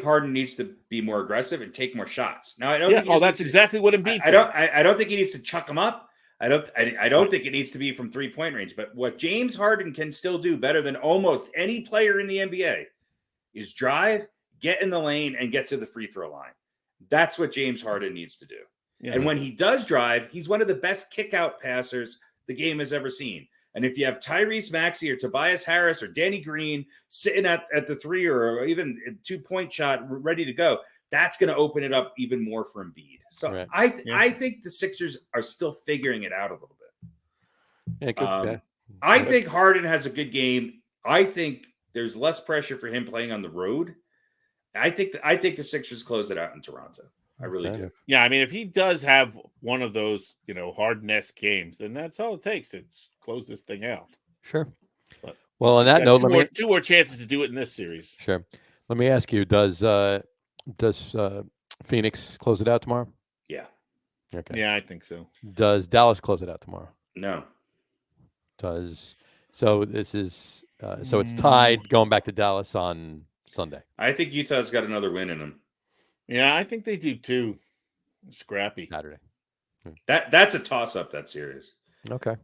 C: Harden needs to be more aggressive and take more shots. Now, I don't think
B: that's exactly what Embiid said.
C: I don't think he needs to chuck them up. I don't think it needs to be from 3-point range. But what James Harden can still do better than almost any player in the NBA is drive, get in the lane, and get to the free throw line. That's what James Harden needs to do. Yeah. And when he does drive, he's one of the best kick-out passers the game has ever seen. And if you have Tyrese Maxey or Tobias Harris or Danny Green sitting at the 3 or even a 2-point shot ready to go, that's going to open it up even more for Embiid. So I think the Sixers are still figuring it out a little bit.
A: Yeah,
C: I think Harden has a good game. I think there's less pressure for him playing on the road. I think the Sixers close it out in Toronto. I really do.
B: Yeah, I mean, if he does have one of those, Harden-esque games, then that's all it takes to close this thing out.
A: Sure. But, well, on that note,
B: two more chances to do it in this series.
A: Sure. Let me ask you: Does Phoenix close it out tomorrow?
C: Yeah.
A: Okay.
B: Yeah, I think so.
A: Does Dallas close it out tomorrow?
C: No.
A: So this is so it's tied going back to Dallas on Sunday.
C: I think Utah's got another win in them.
B: Yeah, I think they do too. Scrappy.
A: Saturday.
C: That's a toss-up, that series.
A: Okay.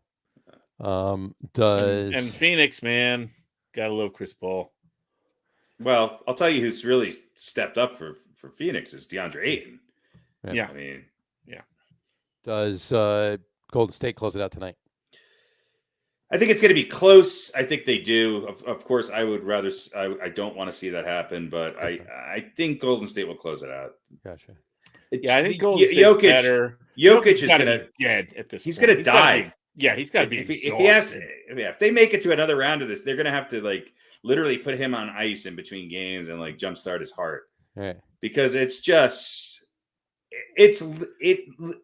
B: And Phoenix, man, gotta love Chris Paul.
C: Well, I'll tell you who's really stepped up for Phoenix is DeAndre Ayton.
B: Yeah.
C: I mean,
B: yeah.
A: Does Golden State close it out tonight?
C: I think it's going to be close. I think they do. Of course, I would rather. I don't want to see that happen, but okay. I think Golden State will close it out.
A: Gotcha.
B: I think Golden State's better.
C: Jokic is going to
B: dead at this.
C: He's going to die.
B: He's got to be.
C: If they make it to another round of this, they're going to have to literally put him on ice in between games and jumpstart his heart.
A: Right.
C: Because it's just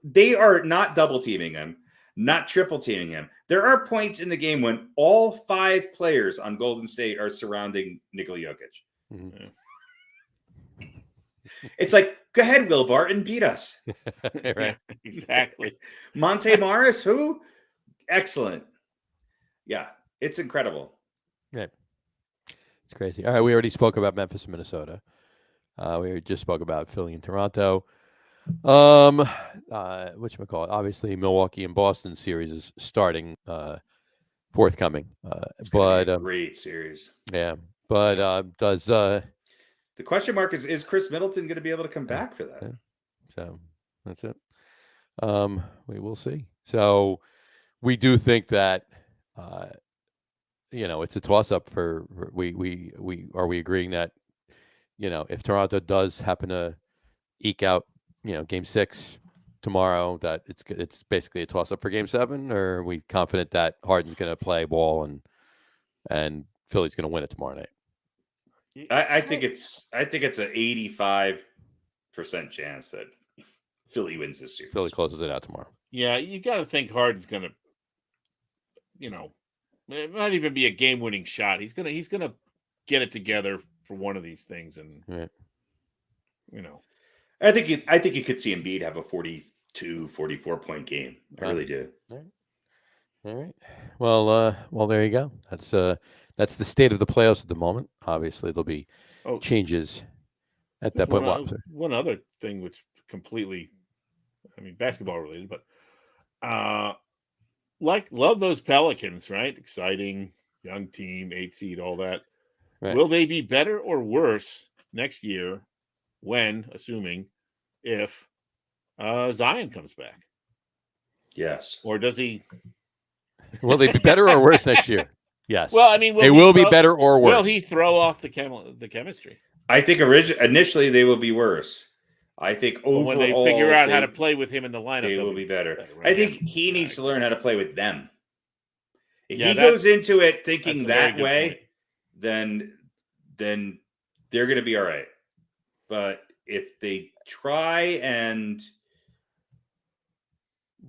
C: they are not double teaming him, not triple teaming him. There are points in the game when all 5 players on Golden State are surrounding Nikola Jokic.
A: Mm-hmm.
C: It's like, go ahead, Will Barton, beat us.
A: Right.
B: Exactly.
C: Monte Morris, who? Excellent. Yeah, it's incredible.
A: Right. It's crazy. All right, we already spoke about Memphis and Minnesota. We just spoke about Philly and Toronto. Whatchamacallit? Obviously, Milwaukee and Boston series is starting, forthcoming.
C: It's going to be a great series.
A: Yeah, but does
C: the question mark is Chris Middleton going to be able to come back for that?
A: Yeah. So that's it. We will see. So we do think that it's a toss up for we are we agreeing that if Toronto does happen to eke out game 6 tomorrow, that it's basically a toss up for game 7, or are we confident that Harden's going to play ball and Philly's going to win it tomorrow night?
C: I think it's an 85% chance that Philly wins this series.
A: Philly closes it out tomorrow.
B: Yeah, you got to think Harden's going to, it might even be a game-winning shot. He's gonna get it together for one of these things, and
A: right.
C: I think you could see Embiid have a 42, 44 point game. I really do.
A: All right. Well, there you go. That's the state of the playoffs at the moment. Obviously, there'll be changes at that point.
B: One other thing, which completely, basketball related, but love those Pelicans, right? Exciting young team, 8 seed, all that. Right. Will they be better or worse next year if Zion comes back?
C: Yes.
B: Or does he?
A: Will they be better or worse next year? Yes.
B: Well,
A: they will be better or worse.
B: Will he throw off the chemistry?
C: I think initially they will be worse. I think overall,
B: when they figure out how to play with him in the lineup,
C: they will be better.
B: Right.
C: I think he needs to learn how to play with them. If he goes into it thinking that way, then they're going to be all right. But if they try and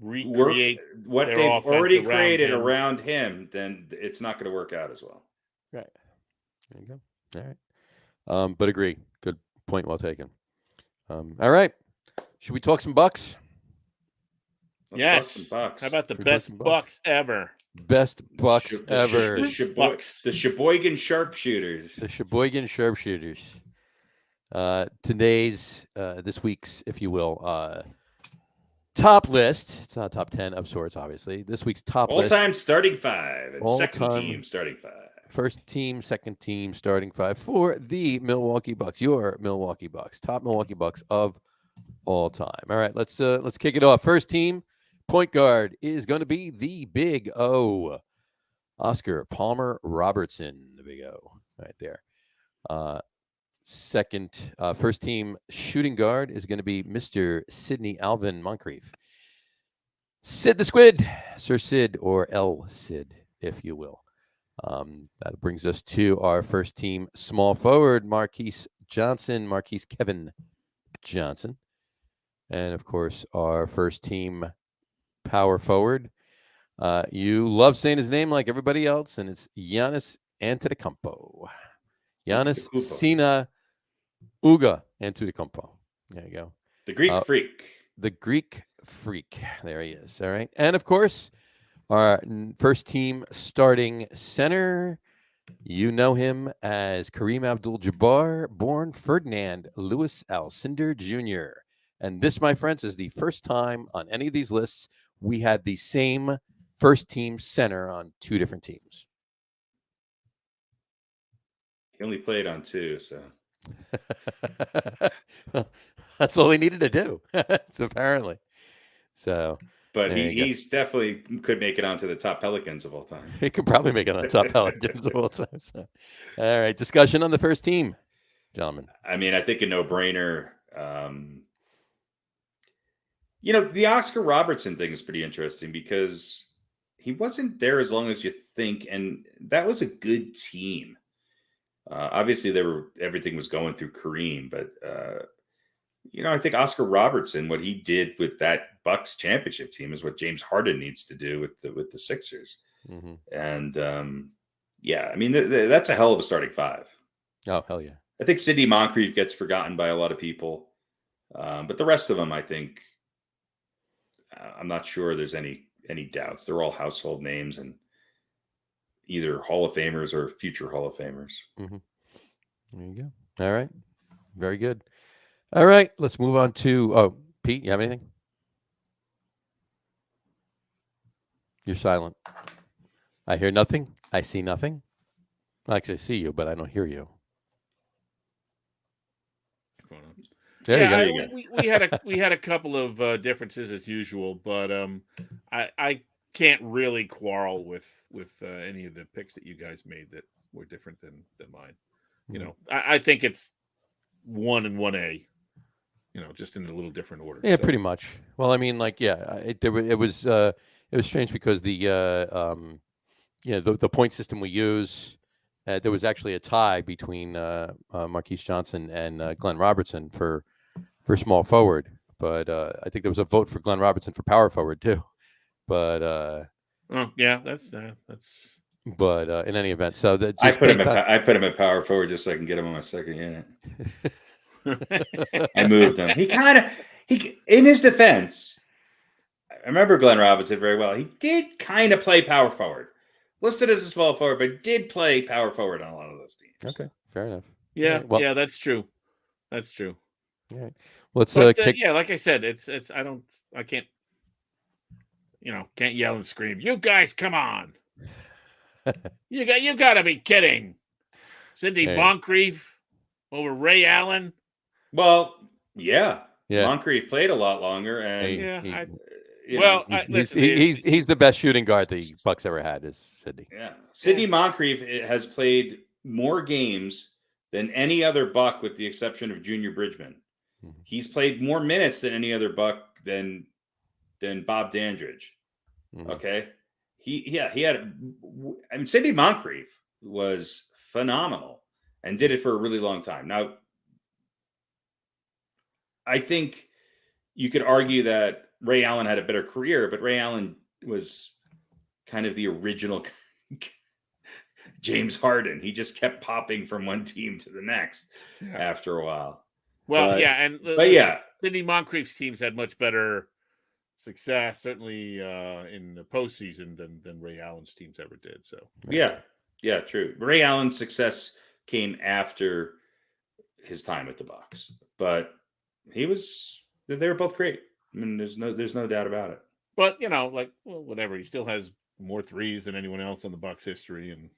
B: recreate
C: what they've already created around him, then it's not going to work out as well.
A: Right. There you go. All right. But agree. Good point. Well taken. All right. Should we talk some Bucks?
C: Let's talk some Bucks.
B: How about the best Bucks ever?
A: Best Bucks ever.
C: The Sheboygan Sharpshooters.
A: The Sheboygan Sharpshooters. This week's, if you will, top list. It's not top 10 of sorts, obviously. This week's top list.
C: All-time starting 5 and second team starting 5.
A: First team, second team, starting 5 for the Milwaukee Bucks. Your Milwaukee Bucks, top Milwaukee Bucks of all time. All right, let's kick it off. First team point guard is going to be the Big O, Oscar Palmer Robertson. The Big O, right there. First team shooting guard is going to be Mr. Sidney Alvin Moncrief. Sid the Squid, Sir Sid, or El Cid, if you will. That brings us to our first team small forward, Marquise Kevin Johnson. And, of course, our first team power forward. You love saying his name like everybody else, and it's Giannis Antetokounmpo. Giannis Sina Uga Antetokounmpo. There you go.
C: The Greek Freak.
A: The Greek Freak. There he is. All right. And, of course, our first team starting center, you know him as Kareem Abdul-Jabbar, born Ferdinand Louis Alcindor Jr. And this, my friends, is the first time on any of these lists we had the same first team center on 2 different teams.
C: He only played on 2, so.
A: That's all he needed to do, so apparently. So.
C: But he's definitely could make it onto the top Pelicans of all time.
A: He could probably make it on the top Pelicans of all time. So. All right, discussion on the first team, gentlemen.
C: I think a no-brainer. The Oscar Robertson thing is pretty interesting because he wasn't there as long as you think, and that was a good team. Obviously, everything was going through Kareem, but I think Oscar Robertson, what he did with that Bucks championship team is what James Harden needs to do with the Sixers. Mm-hmm. And that's a hell of a starting 5.
A: Oh, hell yeah.
C: I think Sidney Moncrief gets forgotten by a lot of people. But the rest of them, I think, I'm not sure there's any doubts. They're all household names and either Hall of Famers or future Hall of Famers.
A: Mm-hmm. There you go. All right. Very good. All right. Let's move on to, Pete, you have anything? You're silent. I hear nothing. I see nothing. I actually see you, but I don't hear you.
B: There you go. we had a couple of differences as usual, but I can't really quarrel with any of the picks that you guys made that were different than mine. You know, I think it's 1 and 1A. You know, just in a little different order.
A: Yeah, pretty much. Well, I mean, like, it was strange because the point system we use. There was actually a tie between Marquise Johnson and Glenn Robertson for small forward, but I think there was a vote for Glenn Robertson for power forward too. But
C: that's.
A: But in any event, so that
C: I put him at power forward just so I can get him on my second unit. I moved him. He in his defense, I remember Glenn Robinson very well. He did kind of play power forward. Listed as a small forward, but did play power forward on a lot of those teams.
A: Okay, fair enough.
B: Yeah, right, well, that's true. That's true.
A: All right. Let's
B: like I said, I can't yell and scream. You guys, come on. you got to be kidding. Sidney Moncrief over Ray Allen.
C: Well, yeah. Moncrief played a lot longer, and
A: he's the best shooting guard the Bucks ever had. Is Sidney?
C: Yeah, Sidney Moncrief has played more games than any other Buck, with the exception of Junior Bridgman. Mm-hmm. He's played more minutes than any other Buck than Bob Dandridge. Mm-hmm. Okay, he had. I mean, Sidney Moncrief was phenomenal and did it for a really long time. Now, I think you could argue that Ray Allen had a better career, but Ray Allen was kind of the original James Harden. He just kept popping from one team to the next after a while.
B: Well, Sidney Moncrief's teams had much better success, certainly in the postseason than Ray Allen's teams ever did. So
C: yeah, true. Ray Allen's success came after his time at the Bucks, but they were both great. I mean, there's no doubt about it.
B: But whatever. He still has more threes than anyone else in the Bucks history, and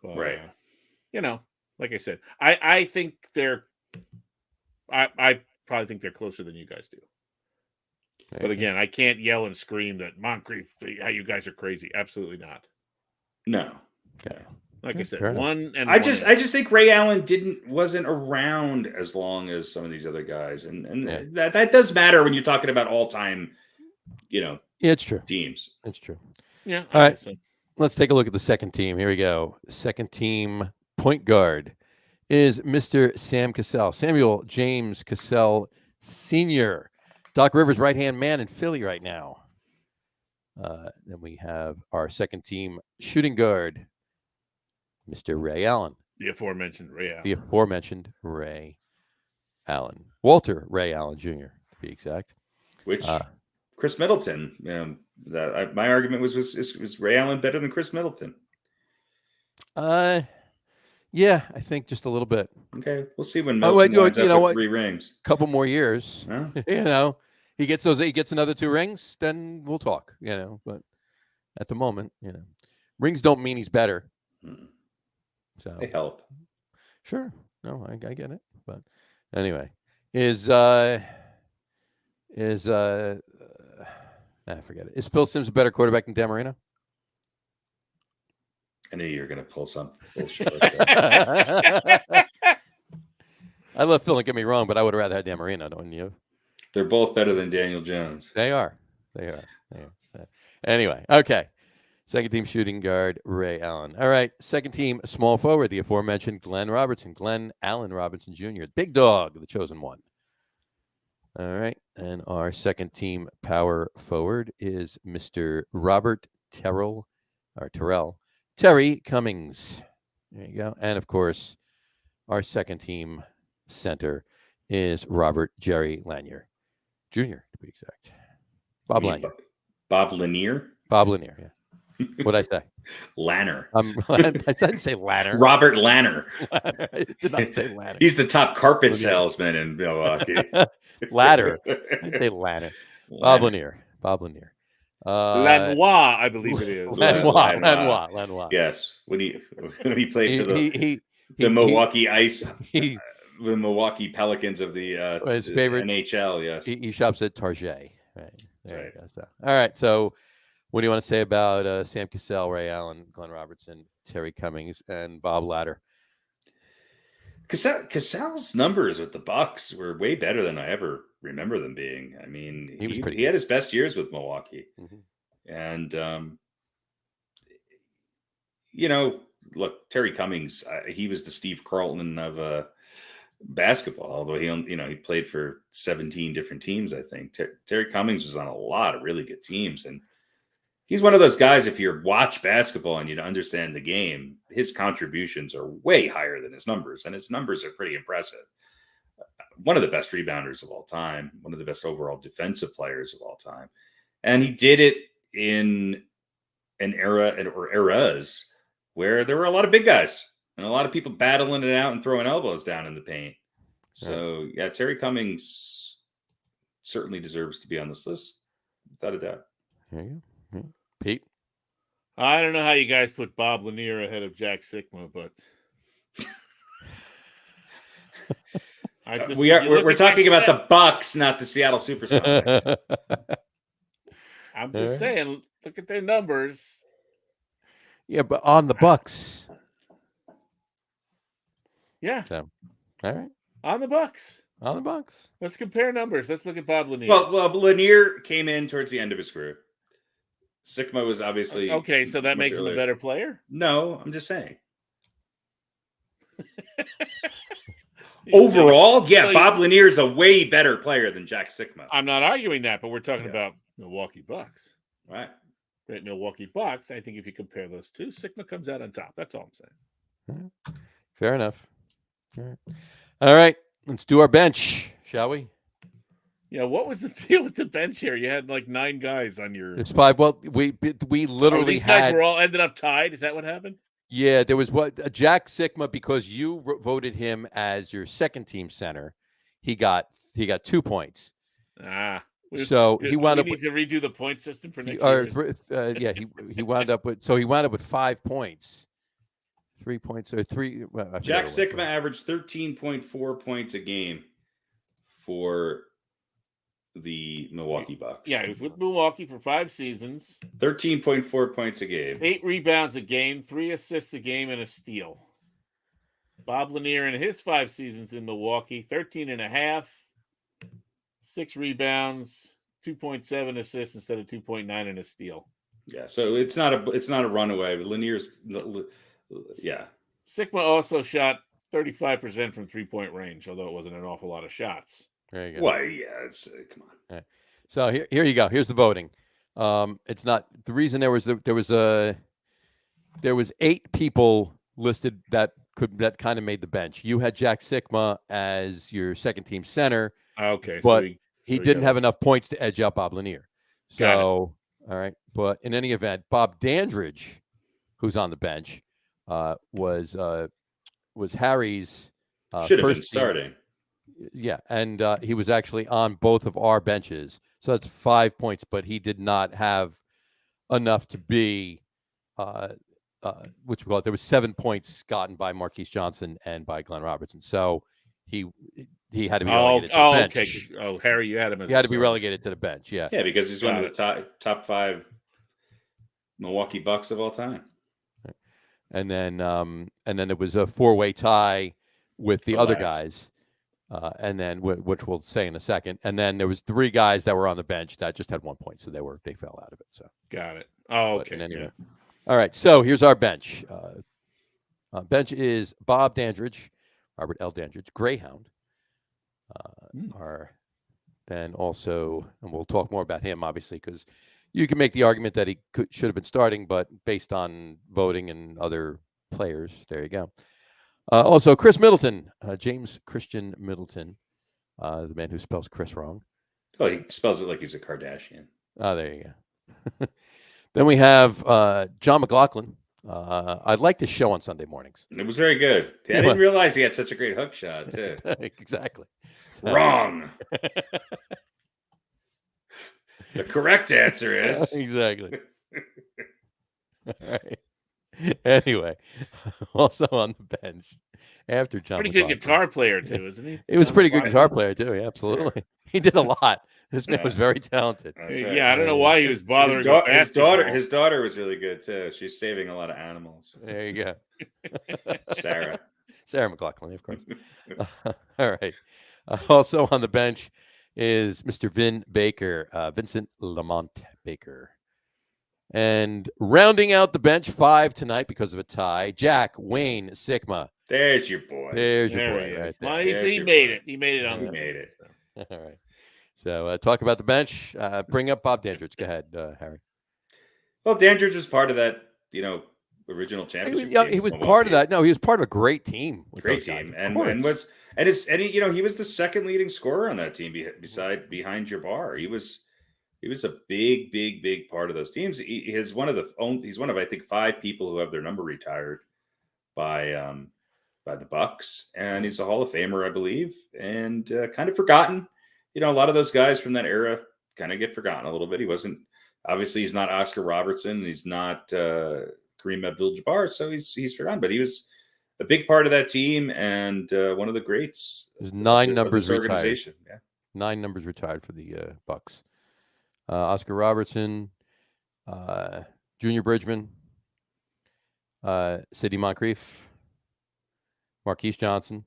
C: right.
B: Like I said, I think they're. I probably think they're closer than you guys do. Okay. But again, I can't yell and scream that Moncrief, how you guys are crazy. Absolutely not.
C: No.
B: Okay. Like I said, I
C: just think Ray Allen wasn't around as long as some of these other guys, and that does matter when you're talking about all time,
A: it's true.
C: Teams.
A: It's true.
B: Yeah.
A: All right. Let's take a look at the second team. Here we go. Second team point guard is Mr. Sam Cassell, Samuel James Cassell Sr., Doc Rivers' right-hand man in Philly right now. Then we have our second team shooting guard, Mr. Ray Allen.
B: The aforementioned
A: Ray Allen. Walter Ray Allen Jr., to be exact.
C: Which Chris Middleton, my argument was Ray Allen better than Chris Middleton?
A: Yeah, I think just a little bit.
C: Okay, we'll see when Middleton winds up with 3 rings.
A: Couple more years. Huh? He gets another 2 rings, then we'll talk. But at the moment, rings don't mean he's better. So
C: they help.
A: Sure. No, I get it. But anyway, I forget it. Is Phil Simms a better quarterback than Dan Marino?
C: I knew you were going to pull some bullshit like that.
A: I love Phil, don't get me wrong, but I would have rather had Dan Marino, don't you?
C: They're both better than Daniel Jones.
A: They are. Anyway, okay. Second team shooting guard, Ray Allen. All right. Second team small forward, the aforementioned Glenn Allen Robinson Jr., Big Dog, the chosen one. All right. And our second team power forward is Mr. Robert Terrell Cummings. There you go. And of course, our second team center is Robert Jerry Lanier, Jr. to be exact. Bob Lanier.
C: Bob Lanier?
A: Bob Lanier, yeah. What'd I say?
C: Lanner.
A: I didn't say Lanner.
C: Robert Lanner.
A: I did not say Lanner.
C: He's the top carpet salesman in Milwaukee.
A: Ladder. I didn't say Lanner. Bob Lanier.
B: Lanois, I believe it is.
A: Lanois.
C: Yes, when he played for the Milwaukee Ice, the Milwaukee Pelicans of the
A: his favorite
C: NHL. Yes,
A: he shops at Target. Right there. You go. So, all right. So, what do you want to say about Sam Cassell, Ray Allen, Glenn Robertson, Terry Cummings, and Bob Ladder?
C: Cassell's numbers with the Bucks were way better than I ever remember them being. I mean, he had his best years with Milwaukee. Mm-hmm. And, look, Terry Cummings, he was the Steve Carlton of basketball, although he played for 17 different teams, I think. Terry Cummings was on a lot of really good teams. And he's one of those guys, if you watch basketball and you understand the game, his contributions are way higher than his numbers. And his numbers are pretty impressive. One of the best rebounders of all time, one of the best overall defensive players of all time. And he did it in an era or eras where there were a lot of big guys and a lot of people battling it out and throwing elbows down in the paint. So, yeah, Terry Cummings certainly deserves to be on this list, without a doubt.
A: There you go. Pete?
B: I don't know how you guys put Bob Lanier ahead of Jack Sikma, but
C: we're talking about the Bucks, not the Seattle Supersonics.
B: I'm just saying, look at their numbers.
A: Yeah, but on the Bucks.
B: Yeah.
A: So, all right.
B: On the Bucks. Let's compare numbers. Let's look at Bob Lanier.
C: Well, Lanier came in towards the end of his career. Sikma was obviously
B: okay, so that makes him a better player?
C: No, I'm just saying. Overall, yeah, Bob Lanier is a way better player than Jack Sikma.
B: I'm not arguing that, but we're talking about Milwaukee Bucks.
C: Right.
B: At Milwaukee Bucks, I think if you compare those two, Sikma comes out on top. That's all I'm saying.
A: Fair enough. All right. Let's do our bench, shall we?
B: Yeah, what was the deal with the bench here? You had like 9 guys on your.
A: It's 5. Well, we literally
B: these guys were all ended up tied. Is that what happened?
A: Yeah, there was Jack Sikma, because you voted him as your second team center. He got 2 points. So he wound up.
B: We need to redo the point system for next year.
A: He wound up with. So he wound up with 5 points. 3 points or 3. Well,
C: Jack Sikma averaged 13.4 points a game for the Milwaukee Bucks.
B: Yeah, he was with Milwaukee for 5 seasons.
C: 13.4 points a game.
B: 8 rebounds a game, 3 assists a game, and a steal. Bob Lanier in his 5 seasons in Milwaukee, 13.5, 6 rebounds, 2.7 assists instead of 2.9 and a steal.
C: Yeah, so it's not a runaway, but Lanier's
B: Sikma also shot 35% from 3-point range, although it wasn't an awful lot of shots.
A: There you go.
C: Well, yeah, come on.
A: Right. So here you go. Here's the voting. It's not the reason there was 8 people listed that kind of made the bench. You had Jack Sikma as your second team center.
B: Okay,
A: but he didn't have enough points to edge up Bob Lanier. So all right, but in any event, Bob Dandridge, who's on the bench, was Harry's
C: should have been starting.
A: Yeah, and he was actually on both of our benches. So that's 5 points, but he did not have enough to be which we call it. There was 7 points gotten by Marquise Johnson and by Glenn Robertson. So he had to be relegated to the bench.
B: Okay. Oh, Harry, you had him.
A: He had to be relegated to the bench. Yeah.
C: Yeah, because he's one of the top 5 Milwaukee Bucks of all time.
A: And then there was a 4-way tie with the other guys, and then which we'll say in a second. And then there was 3 guys that were on the bench that just had 1 point, so they fell out of it. So
B: got it. Oh, okay.
A: Anyway. All right. So here's our bench. Bench is Bob Dandridge, Robert L. Dandridge, Greyhound. Then also, and we'll talk more about him, obviously, because you can make the argument that he should have been starting, but based on voting and other players, there you go. Also, Chris Middleton, James Christian Middleton, the man who spells Chris wrong.
C: Oh, he spells it like he's a Kardashian.
A: Oh, there you go. Then we have John McLaughlin. I'd like to show on Sunday mornings.
C: It was very good. I didn't realize he had such a great hook shot, too.
A: Exactly.
C: So. Wrong. The correct answer is...
A: Exactly. All right. Anyway, also on the bench after John.
B: Pretty good guitar player too, isn't he?
A: He was a pretty good guitar player too. Yeah, absolutely. He did a lot. This man was very talented.
C: Right.
B: Yeah, I don't know why he was bothering
C: his daughter was really good too. She's saving a lot of animals.
A: There you go.
C: Sarah
A: McLaughlin, of course. All right. Also on the bench is Mr. Vincent Lamont Baker. And rounding out the bench 5 tonight because of a tie, Jack Wayne Sigma.
C: There's your boy.
A: There's your boy right there.
B: He made it. He made it on
C: he
B: the
C: made it.
A: All right. So talk about the bench. Bring up Bob Dandridge. Go ahead, Harry.
C: Well, Dandridge was part of that, original championship team.
A: He was part of that. No, he was part of a great team.
C: Great team. And he was the second leading scorer on that team behind Jabbar. He was a big part of those teams. He's one of I think 5 people who have their number retired by the Bucks, and he's a Hall of Famer, I believe, and kind of forgotten. A lot of those guys from that era kind of get forgotten a little bit. He's not Oscar Robertson, he's not Kareem Abdul-Jabbar, so he's forgotten. But he was a big part of that team and one of the greats.
A: There's 9 numbers retired.
C: Yeah.
A: 9 numbers retired for the Bucks. Oscar Robertson, Junior Bridgman, Sidney Moncrief, Marquise Johnson,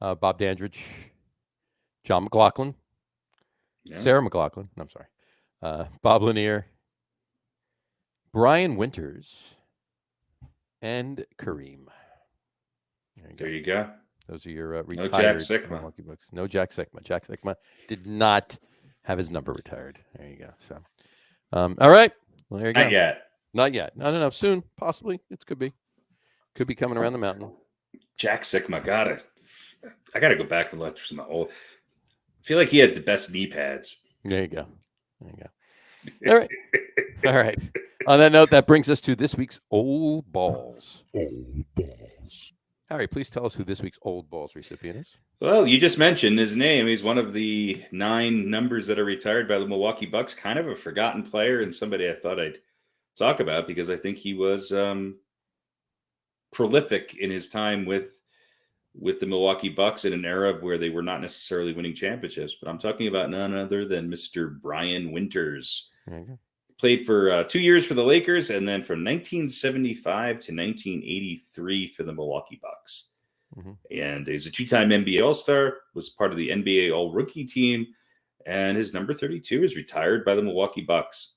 A: Bob Dandridge, John McLaughlin, Sarah McLaughlin. I'm sorry. Bob Lanier, Brian Winters, and Kareem.
C: There you go.
A: Those are your retired Milwaukee Bucks. No Jack Sikma. Jack Sikma did not have his number retired. There you go. So, all right. Well, there you go. Not yet. No. Soon, possibly. Could be coming around the mountain.
C: Jack Sikma, I gotta go back and look through some old. I feel like he had the best knee pads.
A: There you go. All right. All right. On that note, that brings us to this week's Old Balls. Harry, please tell us who this week's Old Balls recipient is.
C: Well, you just mentioned his name. He's one of the 9 numbers that are retired by the Milwaukee Bucks. Kind of a forgotten player and somebody I thought I'd talk about because I think he was prolific in his time with the Milwaukee Bucks in an era where they were not necessarily winning championships. But I'm talking about none other than Mr. Brian Winters. Played for 2 years for the Lakers and then from 1975 to 1983 for the Milwaukee Bucks. And he's a 2-time NBA All-Star, was part of the NBA All-Rookie team, and his number 32 is retired by the Milwaukee Bucks.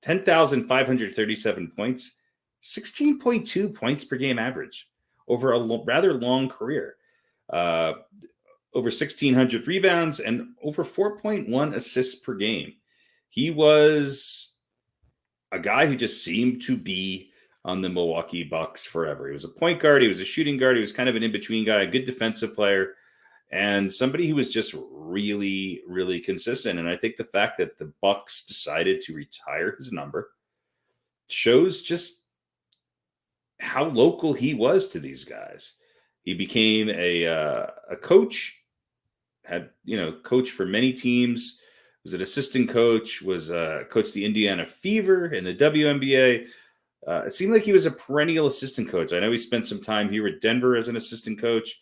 C: 10,537 points, 16.2 points per game average over a rather long career. Over 1,600 rebounds and over 4.1 assists per game. He was a guy who just seemed to be on the Milwaukee Bucks forever. He was a point guard. He was a shooting guard. He was kind of an in-between guy, a good defensive player, and somebody who was just really, really consistent. And I think the fact that the Bucks decided to retire his number shows just how local he was to these guys. He became a coach, had coached for many teams, was an assistant coach, was coached the Indiana Fever in the WNBA. It seemed like he was a perennial assistant coach. I know he spent some time here at Denver as an assistant coach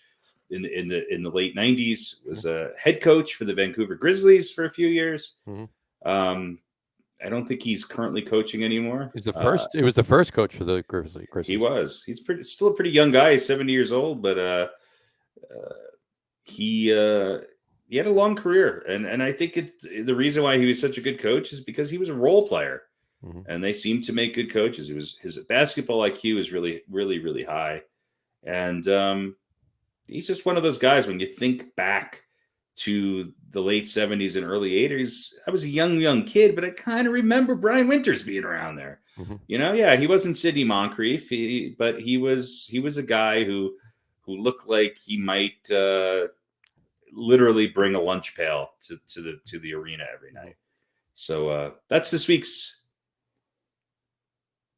C: in the late 90s. Was a head coach for the Vancouver Grizzlies for a few years. I don't think he's currently coaching anymore.
A: He's the first. It was the first coach for the Grizzlies.
C: He was. He's still a pretty young guy. He's 70 years old, but he had a long career, and I think the reason why he was such a good coach is because he was a role player. And they seem to make good coaches. His basketball IQ is really, really, really high. And he's just one of those guys when you think back to the late 70s and early 80s, I was a young kid, but I kind of remember Brian Winters being around there.
A: Mm-hmm.
C: Yeah, he wasn't Sidney Moncrief, but he was a guy who looked like he might literally bring a lunch pail to the arena every night. So that's this week's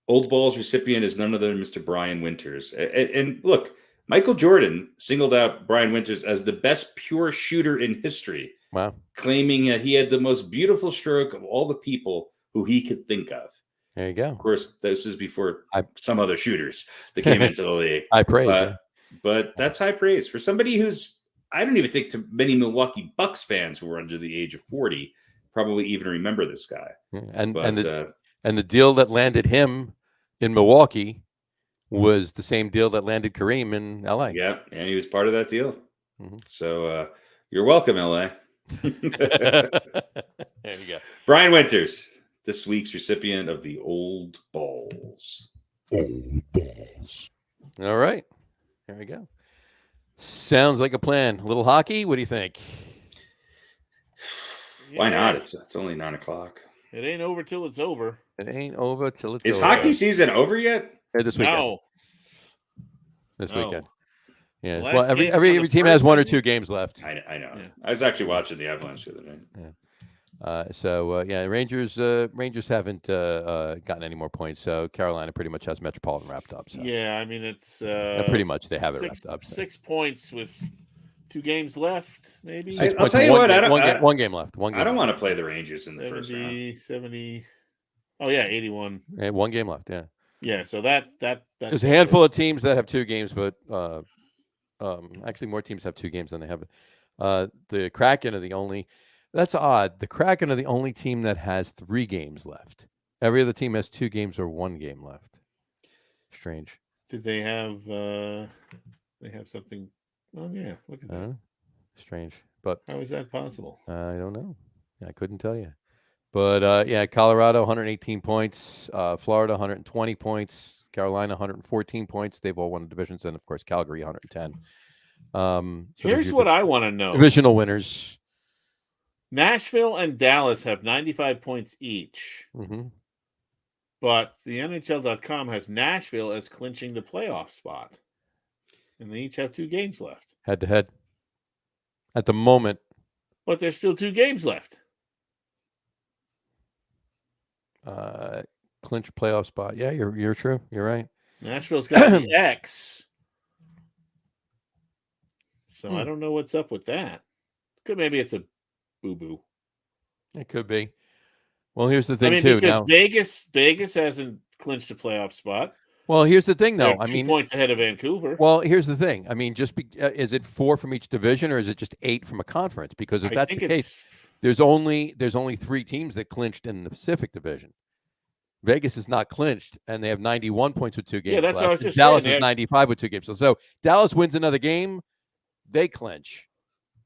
C: Old Balls recipient is none other than Mr. Brian Winters. And look, Michael Jordan singled out Brian Winters as the best pure shooter in history.
A: Wow.
C: Claiming that he had the most beautiful stroke of all the people who he could think of.
A: There you go.
C: Of course, this is before some other shooters that came into the league.
A: High praise.
C: But that's high praise for somebody who's, I don't even think to many Milwaukee Bucks fans who were under the age of 40 probably even remember this guy.
A: And the deal that landed him in Milwaukee was the same deal that landed Kareem in LA.
C: Yeah, and he was part of that deal.
A: Mm-hmm.
C: So you're welcome, LA.
A: There you go.
C: Brian Winters, this week's recipient of the Old Balls.
A: Old Balls. All right. There we go. Sounds like a plan. A little hockey? What do you think?
C: Why not? It's only 9:00.
B: It ain't over till it's over.
A: It ain't over till it's
C: over. Is
A: over.
C: hockey season over yet?
A: Yeah, this weekend.
B: No.
A: This weekend. Yeah.
B: Last
A: Well, every team has one or two games left.
C: I know. Yeah. I was actually watching the Avalanche the other night.
A: Yeah. Rangers haven't gotten any more points. So Carolina pretty much has Metropolitan wrapped up. So.
B: Yeah, I mean it's
A: pretty much they have it wrapped up. So.
B: 6 points with 2 games left, maybe.
C: I'll tell you what.
A: One game left.
C: I don't want to play the Rangers in the first round.
B: 70. Oh yeah, 81.
A: Yeah, 1 game left. Yeah.
B: Yeah. So that's
A: there's a handful of teams that have 2 games, but actually more teams have 2 games than they have. The Kraken are the only. That's odd. The Kraken are the only team that has 3 games left. Every other team has 2 games or 1 game left. Strange.
B: Did they have? They have something. Oh yeah, look at that.
A: Strange, but
B: how is that possible?
A: I don't know. I couldn't tell you. But Colorado 118 points, Florida 120 points, Carolina 114 points. They've all won the divisions, and of course Calgary 110.
B: Here's what I want to know:
A: divisional winners.
B: Nashville and Dallas have 95 points each.
A: Mm-hmm.
B: But the NHL.com has Nashville as clinching the playoff spot. And they each have 2 games left.
A: Head to head. At the moment.
B: But there's still 2 games left.
A: Clinch playoff spot. Yeah, you're true. You're right.
B: Nashville's got the X. So I don't know what's up with that. Maybe it's a boo-boo.
A: It could be. Well, here's the thing,
B: because now, Vegas hasn't clinched a playoff spot.
A: Well, here's the thing, though.
B: They're 2 points ahead of Vancouver.
A: Well, here's the thing. I mean, is it 4 from each division, or is it just 8 from a conference? Because if that's the case, there's only 3 teams that clinched in the Pacific Division. Vegas is not clinched, and they have 91 points with 2 games.
B: Yeah, that's
A: left.
B: what I was just
A: Dallas
B: saying.
A: is 95 with 2 games. So Dallas wins another game, they clinch,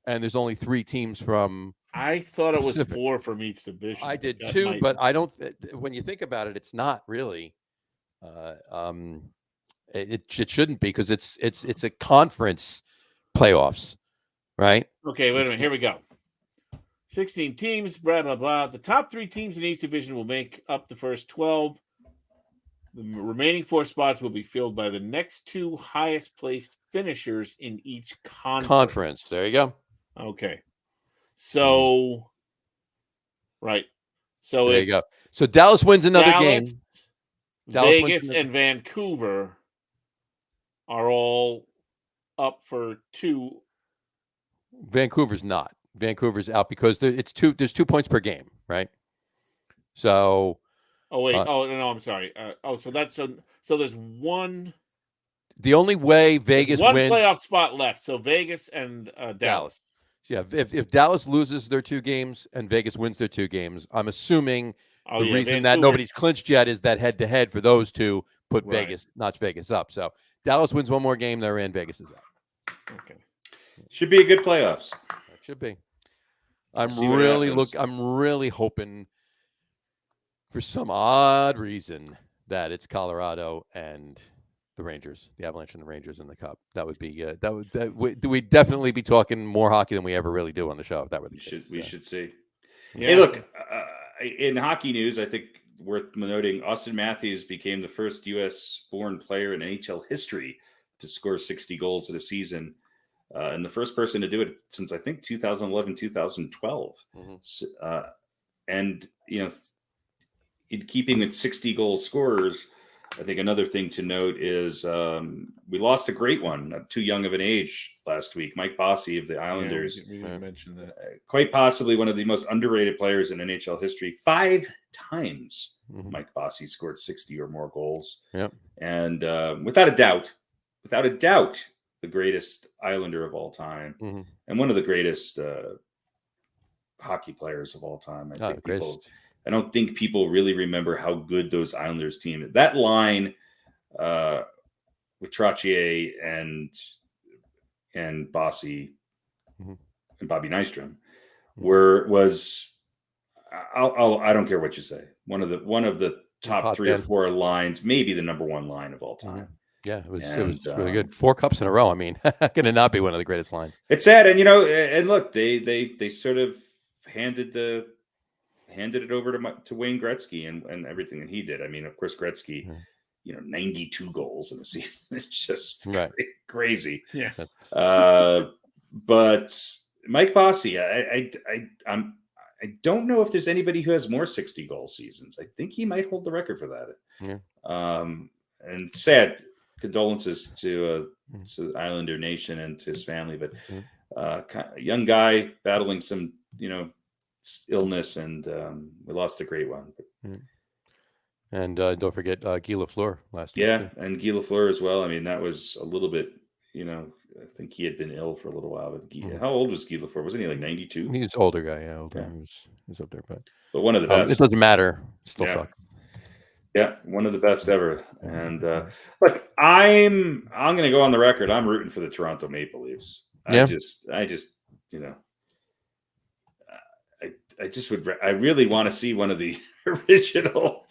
A: and there's only 3 teams from.
B: I thought it was
A: Pacific.
B: 4 from each division.
A: I did too, but I don't. When you think about it, it's not really. It shouldn't be because it's a conference playoffs, right?
B: Okay, wait a minute. Here we go. 16 teams, blah, blah, blah. The top 3 teams in each division will make up the first 12. The remaining 4 spots will be filled by the next 2 highest placed finishers in each conference.
A: There you go.
B: Okay. So, right. So
A: there you go. So Dallas wins another game.
B: Vegas and Vancouver are all up for 2.
A: Vancouver's not. Vancouver's out because there's 2 points per game, right? So.
B: Oh wait. No. I'm sorry. So there's 1.
A: The only way Vegas wins.
B: 1 playoff spot left. So Vegas and Dallas.
A: Yeah, if Dallas loses their 2 games and Vegas wins their 2 games, I'm assuming the reason that nobody's clinched yet is that head-to-head for those 2 put notch Vegas up. So Dallas wins 1 more game, they're in. Vegas is out.
B: Okay,
C: should be a good playoffs.
A: It should be. I'm really hoping for some odd reason that it's Colorado and the Rangers, the Avalanche and the Rangers in the Cup. That would be we'd definitely be talking more hockey than we ever really do on the show if that were the case.
C: We should see.
B: Yeah.
C: Hey, look, in hockey news, I think worth noting, Austin Matthews became the first U.S.-born player in NHL history to score 60 goals in a season, and the first person to do it since, I think, 2011, 2012. Mm-hmm. And, in keeping with 60 goal scorers, I think another thing to note is we lost a great one, too young of an age last week. Mike Bossy of the Islanders.
B: We mentioned that.
C: Quite possibly one of the most underrated players in NHL history. 5 times Mike Bossy scored 60 or more goals.
A: Yep.
C: And without a doubt, the greatest Islander of all time and one of the greatest hockey players of all time. I don't think people really remember how good those Islanders team. That line with Trottier and Bossy and Bobby Nystrom was I don't care what you say. One of the top 3 or 4 lines, maybe the number 1 line of all time.
A: Yeah, it was really good. 4 cups in a row. I mean, how can it not be one of the greatest lines?
C: It's sad, and and look, they sort of handed it over to Wayne Gretzky and everything that he did. I mean, of course, Gretzky, 92 goals in a season. It's just crazy.
B: Yeah.
C: But Mike Bossy, I don't know if there's anybody who has more 60 goal seasons. I think he might hold the record for that.
A: Yeah.
C: And sad condolences to Islander Nation and to his family, but a young guy battling some, illness, and we lost a great one.
A: And don't forget Guy Lafleur last week.
C: Yeah, and Guy Lafleur as well. I mean, that was a little bit, I think he had been ill for a little while. But how old was Guy Lafleur? Wasn't he like 92?
A: He was an older guy. Yeah, older. Yeah. He was up there, but
C: one of the best.
A: It doesn't matter. Still sucks.
C: Yeah, one of the best ever. And look, I'm going to go on the record. I'm rooting for the Toronto Maple Leafs. I just I really want to see one of the original.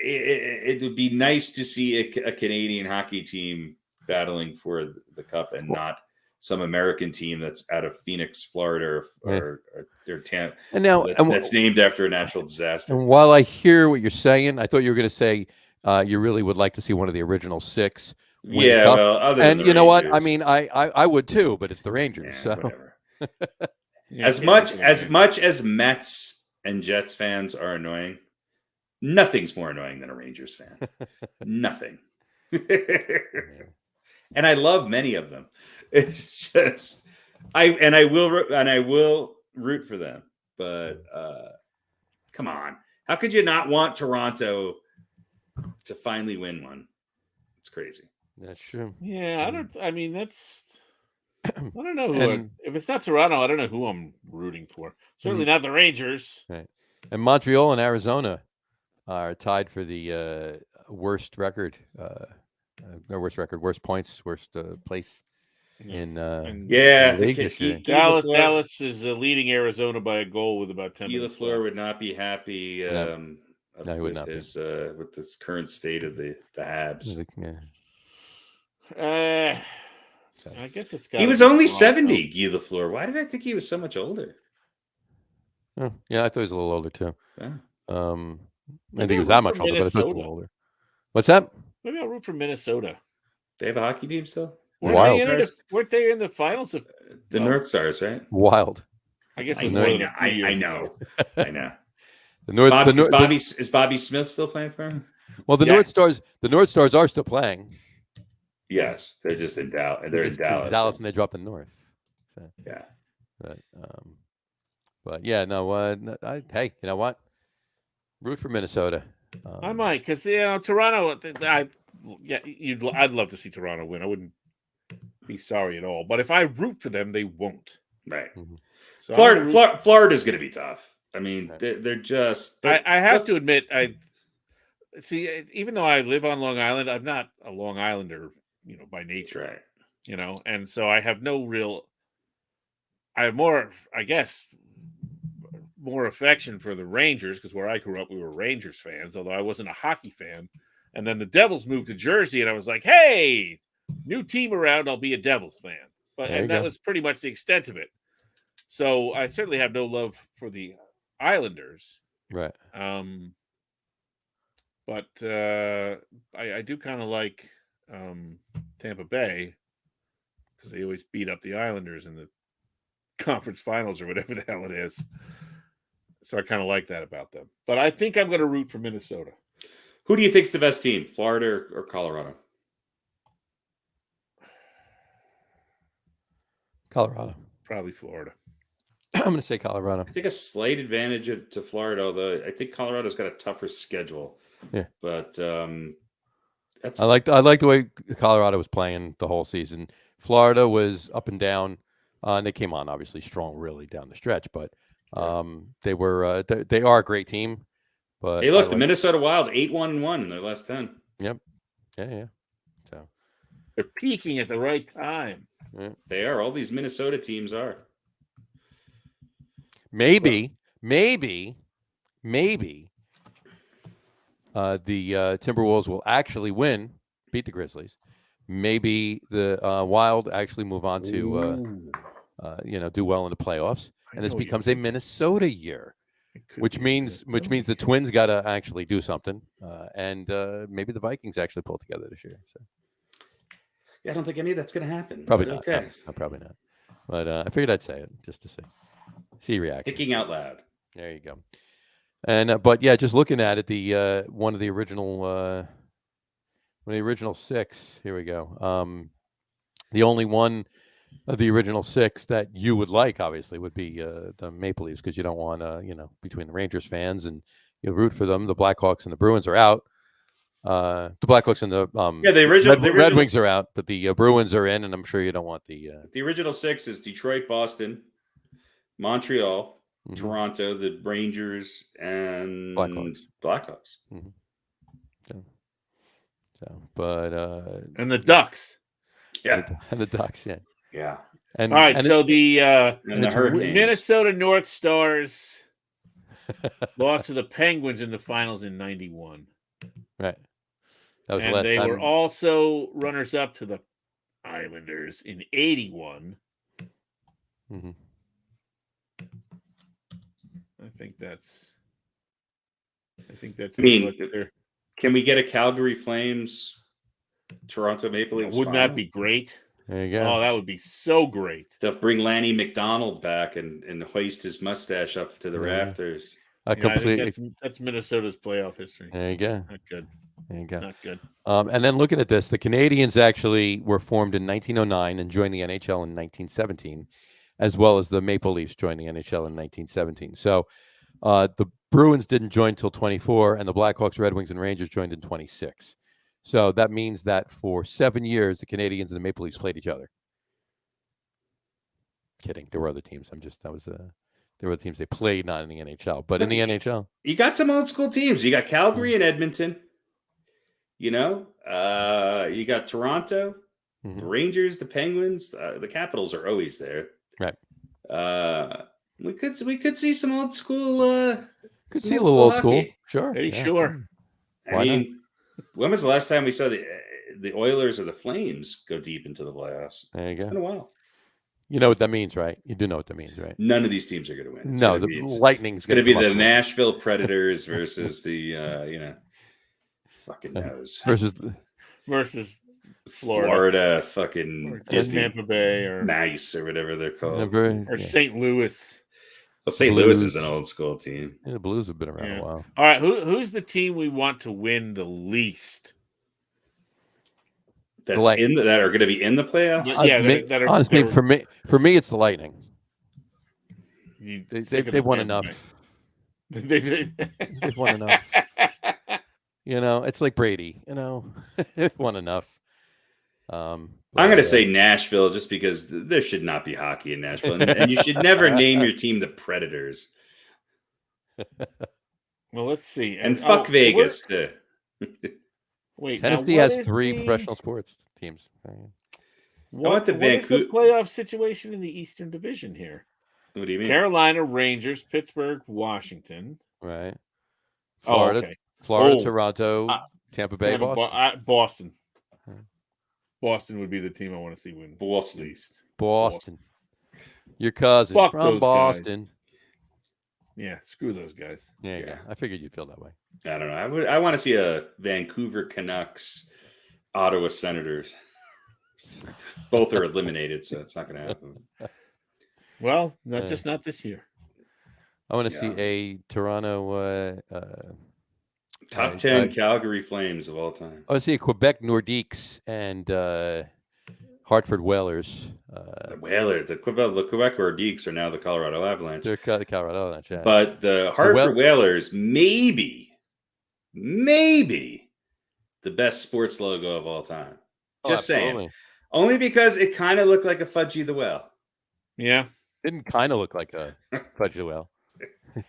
C: It would be nice to see a Canadian hockey team battling for the cup and not some American team that's out of Phoenix, Florida, or their town.
A: And now
C: that's named after a natural disaster.
A: And while I hear what you're saying, I thought you were going to say you really would like to see one of the original 6.
C: Yeah, well, other than
A: and you know what? I mean, I would too, but it's the Rangers.
C: Yeah, so whatever. As much as Mets and Jets fans are annoying, nothing's more annoying than a Rangers fan. Nothing. And I love many of them. It's just I will root for them. But come on, how could you not want Toronto to finally win one? It's crazy.
A: That's true.
B: Yeah, I don't know if it's not Toronto, I don't know who I'm rooting for. Certainly not the Rangers.
A: Right. And Montreal and Arizona are tied for the worst record. Worst points, worst place in the league this year.
B: Dallas is leading Arizona by a goal with about 10 minutes.
C: Guy Lafleur would not be happy
A: he would not
C: with this current state of the Habs.
B: I guess
C: he was only 70, Guy Lafleur. Why did I think he was so much older?
A: Oh, yeah, I thought he was a little older too.
C: Yeah.
A: I think he was that much older, but I thought he was a little older. What's that?
B: Maybe I'll root for Minnesota.
C: They have a hockey team still?
B: Weren't they in the finals of
C: the North Stars, right?
A: Wild.
B: I guess
C: I know. Is Bobby Smith still playing for him?
A: Well, the North Stars are still playing.
C: Yes, they're just in Dallas. They're in
A: Dallas, and they dropped the North. So,
C: yeah,
A: but yeah, no. Hey, you know what? Root for Minnesota.
B: I might, because Toronto. I'd love to see Toronto win. I wouldn't be sorry at all. But if I root for them, they won't.
C: Right.
A: Mm-hmm.
C: So Florida's going to be tough. I mean, they're just.
B: I have to admit, even though I live on Long Island, I'm not a Long Islander, by nature.
C: Right.
B: And so I have no real. I have more, I guess, more affection for the Rangers because where I grew up, we were Rangers fans. Although I wasn't a hockey fan, And then the Devils moved to Jersey, and I was like, hey, new team around, I'll be a Devils fan. And that was pretty much the extent of it. So I certainly have no love for the Islanders.
A: Right.
B: But I do kind of like Tampa Bay because they always beat up the Islanders in the conference finals or whatever the hell it is. So I kind of like that about them. But I think I'm going to root for Minnesota.
C: Who do you think's the best team, Florida or Colorado?
A: Colorado.
B: Probably Florida.
A: I'm going to say Colorado.
C: I think a slight advantage to Florida, although I think Colorado's got a tougher schedule.
A: Yeah.
C: But
A: I like the way Colorado was playing the whole season. Florida was up and down. And they came on obviously strong really down the stretch, but they are a great team. But
C: hey, look, the Minnesota Wild 8-1-1 in their last 10.
A: Yep. Yeah. So
B: they're peaking at the right time.
C: Yeah. They are. All these Minnesota teams are.
A: Maybe the Timberwolves will actually beat the Grizzlies. Maybe the Wild actually move on to do well in the playoffs, and this becomes a Minnesota year, which means the Twins got to actually do something, and maybe the Vikings actually pull together this year. So.
C: Yeah, I don't think any of that's going to happen.
A: Probably not. Okay, no, probably not. But I figured I'd say it just to see reaction.
C: Thinking out loud.
A: There you go. And but yeah, just looking at it, the one of the original six. Here we go. The only one of the original six that you would like, obviously, would be the Maple Leafs, because you don't want between the Rangers fans and you root for them. The Blackhawks and the Bruins are out. The Blackhawks and the Red Wings are out, but the Bruins are in, and I'm sure you don't want the
C: original six is Detroit, Boston, Montreal, Toronto, the Rangers, and Blackhawks.
A: Mm-hmm. But
B: and the Ducks,
A: and the Ducks,
C: yeah.
A: And
B: all right, so the Minnesota North Stars lost to the Penguins in the finals in '91.
A: Right, that was
B: and
A: the last
B: they
A: time.
B: were also runners-up to the Islanders in '81.
A: Mm-hmm.
B: I think that's.
C: Can we get a Calgary Flames, Toronto Maple Leafs?
B: Wouldn't that be great?
A: There you go.
B: Oh, that would be so great.
C: They'll bring Lanny McDonald back and hoist his mustache up to the rafters.
B: That's Minnesota's playoff history.
A: There you go.
B: Not good.
A: There you go.
B: Not good.
A: And then looking at this, the Canadiens actually were formed in 1909 and joined the NHL in 1917, as well as the Maple Leafs joined the NHL in 1917. So the Bruins didn't join until 24, and the Blackhawks, Red Wings, and Rangers joined in 26. So that means that for 7 years, the Canadiens and the Maple Leafs played each other. Kidding. There were other teams. There were teams they played, not in the NHL, but in the NHL.
C: You got some old school teams. You got Calgary and Edmonton. You got Toronto, the Rangers, the Penguins. The Capitals are always there.
A: Right.
C: We could see some old school.
A: Could see a little old school. Sure.
B: Hey, sure.
C: I mean, when was the last time we saw the Oilers or the Flames go deep into the playoffs?
A: There you go.
C: It's been a while.
A: You know what that means, right? You do know what that means, right?
C: None of these teams are going to win.
A: No, the Lightning's
C: going to be the Nashville Predators versus the fucking knows
B: versus
C: Florida fucking Disney,
B: Tampa Bay or
C: Nice or whatever they're called,
B: or St. Louis.
C: Well, St. Louis is an old school team.
A: Yeah, the Blues have been around a while.
B: All right, who's the team we want to win the least?
C: That are going to be in the playoffs.
B: Yeah,
A: honestly, for me, it's the Lightning. They've won enough. They've won enough. It's like Brady. They've won enough.
C: I'm going to say Nashville just because there should not be hockey in Nashville, and you should never name your team the Predators.
B: Well, let's see.
C: And fuck Vegas too.
B: Wait,
A: Tennessee has 3 professional sports teams.
B: What is the playoff situation in the Eastern Division here?
C: What do you mean?
B: Carolina, Rangers, Pittsburgh, Washington.
A: Right.
B: Florida,
A: Florida, Toronto, Tampa Bay,
B: Boston. Boston would be the team I want to see win.
A: Boston. Your cousin
B: Fuck
A: from Boston.
B: Guys. Yeah, screw those guys.
A: Yeah. I figured you'd feel that way.
C: I don't know. I want to see a Vancouver Canucks, Ottawa Senators. Both are eliminated, so it's not going to happen.
B: Well, not this year.
A: I want to see a Toronto
C: top 10 Calgary Flames of all time.
A: I want to see a Quebec Nordiques and Hartford Whalers.
C: The Whalers, the Quebec Nordiques are now the Colorado Avalanche.
A: They're the Colorado Avalanche, yeah.
C: But the Hartford Whalers, maybe the best sports logo of all time. Just saying. Only because it kind of looked like a Fudgy the Whale.
B: Yeah.
A: Didn't kind of look like a Fudgy the Whale.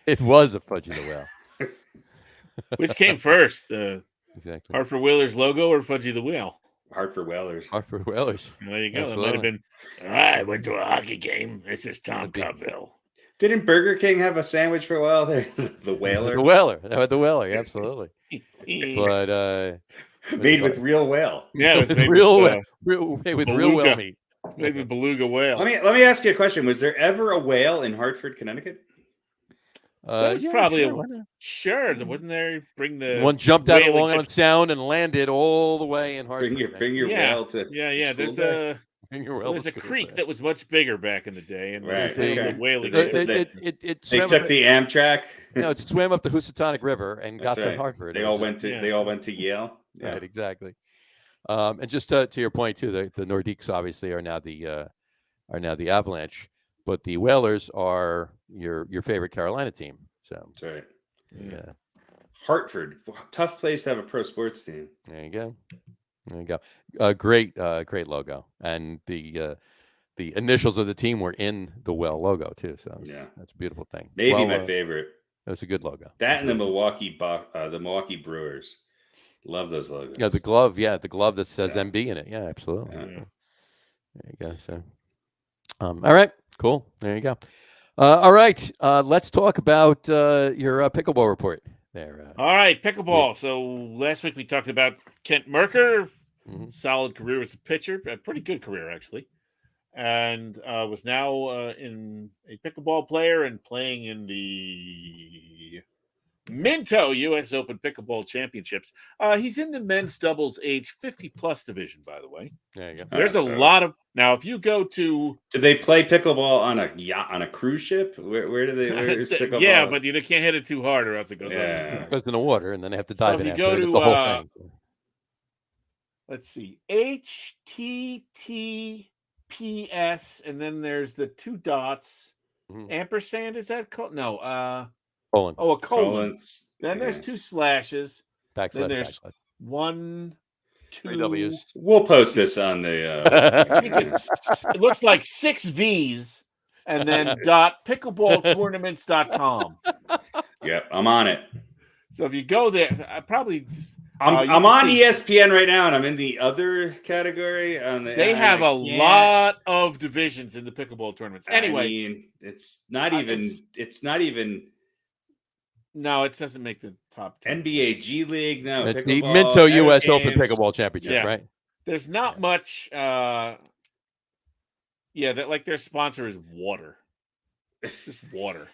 A: It was a Fudgy the Whale.
B: Which came first?
A: Exactly.
B: Hartford Whalers logo or Fudgy the Whale?
C: Hartford Whalers.
A: Hartford Whalers.
B: Well, there you go. Absolutely. That might have been. All right, I went to a hockey game. This is Tom Coville.
C: Didn't Burger King have a sandwich for a while there? The Whaler.
A: The Whaler. The Whaler. Absolutely. But
C: made with real whale.
B: Yeah, it was
A: made with real whale meat.
B: Made with beluga whale.
C: Let me ask you a question. Was there ever a whale in Hartford, Connecticut?
B: That was probably sure. Wasn't there? Bring the
A: one jumped out of Long Island Sound and landed all the way in Hartford.
C: Bring your whale to
B: There's a creek that was much bigger back in the day, and
C: the
B: whaling.
C: They took the Amtrak.
A: No, it swam up the Housatonic River and got to Hartford.
C: They all went to Yale.
A: Yeah. Right, exactly. And just to your point too, the Nordiques obviously are now the Avalanche, but the Whalers are your favorite Carolina team. So
C: that's right.
A: Yeah.
C: Hartford, tough place to have a pro sports team.
A: There you go. Great logo, and the initials of the team were in the Well logo too. So that's a beautiful thing.
C: Maybe my favorite.
A: That was a good logo.
C: That and the Milwaukee Brewers. Love those logos.
A: Yeah, the glove that says MB in it. Yeah, absolutely. Yeah. There you go. So, all right, cool. There you go. All right, let's talk about your pickleball report there.
B: All right, pickleball. Yeah. So last week we talked about Kent Merker. Mm-hmm. Solid career as a pitcher, a pretty good career actually, and was now in a pickleball player and playing in the Minto U.S. Open Pickleball Championships. He's in the men's doubles age 50+ division, by the way.
A: There you go.
B: There's a lot of now. If you go to,
C: do they play pickleball on a yacht, on a cruise ship? Where do they? Where is pickleball?
B: Yeah, but you can't hit it too hard, or else it goes.
A: It goes in the water, and then they have to dive in.
B: If you go to
A: the whole thing.
B: Let's see, HTTPS, and then there's the 2 dots. Mm-hmm. Ampersand, is that called? No.
A: Colon.
B: Oh, a colon. Then there's 2 slashes.
A: Backslash.
B: Then there's 1, 2
A: 3 W's.
C: We'll post this on the.
B: It looks like 6 V's, and then .pickleballtournaments.com.
C: Yep, I'm on it.
B: So if you go there, I probably.
C: I'm on ESPN right now, and I'm in the other category.
B: They have a lot of divisions in the pickleball tournaments. Anyway,
C: I mean, it's not even.
B: No, it doesn't make the top 10.
C: NBA G League. No,
A: it's the Minto U.S. Open Pickleball Championship, right?
B: There's not much. That like their sponsor is water. It's just water.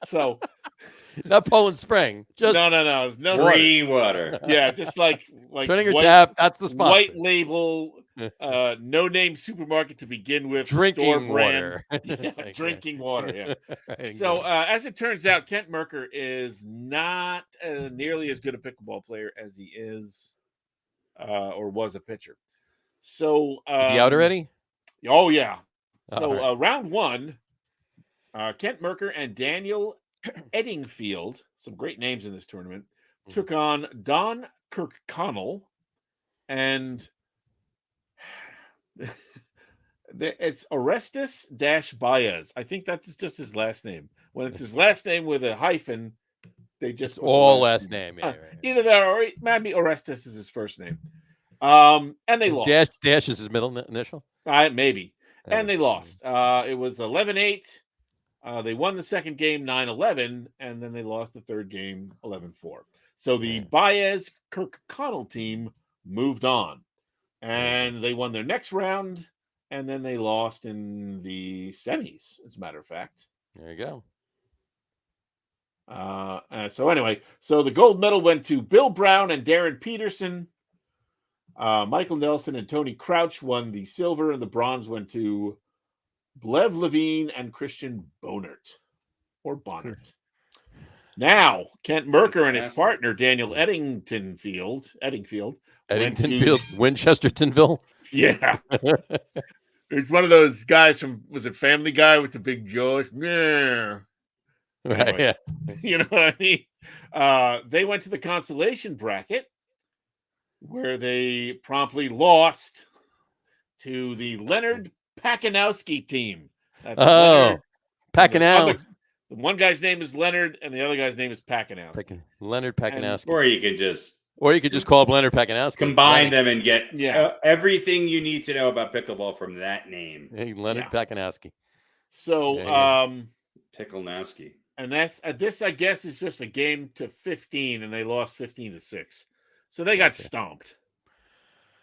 B: So
A: not Poland Spring. Just
B: no
C: free water.
B: Yeah, just like
A: turning your tap. That's the sponsor.
B: White label, no name supermarket to begin with.
A: Drinking water.
B: Drinking water. Yeah. So as it turns out, Kent Merker is not nearly as good a pickleball player as he is or was a pitcher. So
A: is he out already?
B: Oh yeah. So round 1, Kent Merker and Daniel Eddingfield, some great names in this tournament, took on Don Kirkconnell, and it's Orestes-Baez. I think that's just his last name. When it's his last name with a hyphen, they just
A: all last name. Yeah, right.
B: Either that or maybe Orestes is his first name. And they lost.
A: Dash is his middle initial?
B: Maybe. And they lost. It was 11-8. They won the second game 9-11, and then they lost the third game 11-4. So the Baez Kirk Connell team moved on, and they won their next round, and then they lost in the semis, as a matter of fact.
A: There you go.
B: So anyway, so the gold medal went to Bill Brown and Darren Peterson. Michael Nelson and Tony Crouch won the silver, and the bronze went to Blev Levine and Christian Bonert. Now, Kent Merker and his partner, Daniel Eddingfield,
A: Winchestertonville.
B: Yeah. It's one of those guys from, was it Family Guy with the big jaws? Yeah.
A: Right,
B: anyway,
A: yeah.
B: You know what I mean? They went to the consolation bracket where they promptly lost to the Leonard Pakinowski team.
A: That's Pakinowski.
B: One guy's name is Leonard, and the other guy's name is Pakinowski.
A: Leonard Pakinowski.
C: Or you could just
A: call him Leonard Pakinowski.
C: Combine them and get everything you need to know about pickleball from that name.
A: Hey, Leonard Pakinowski.
B: So,
C: Picklnowski.
B: And that's this, I guess, is just a game to 15, and they lost 15-6. So they got stomped.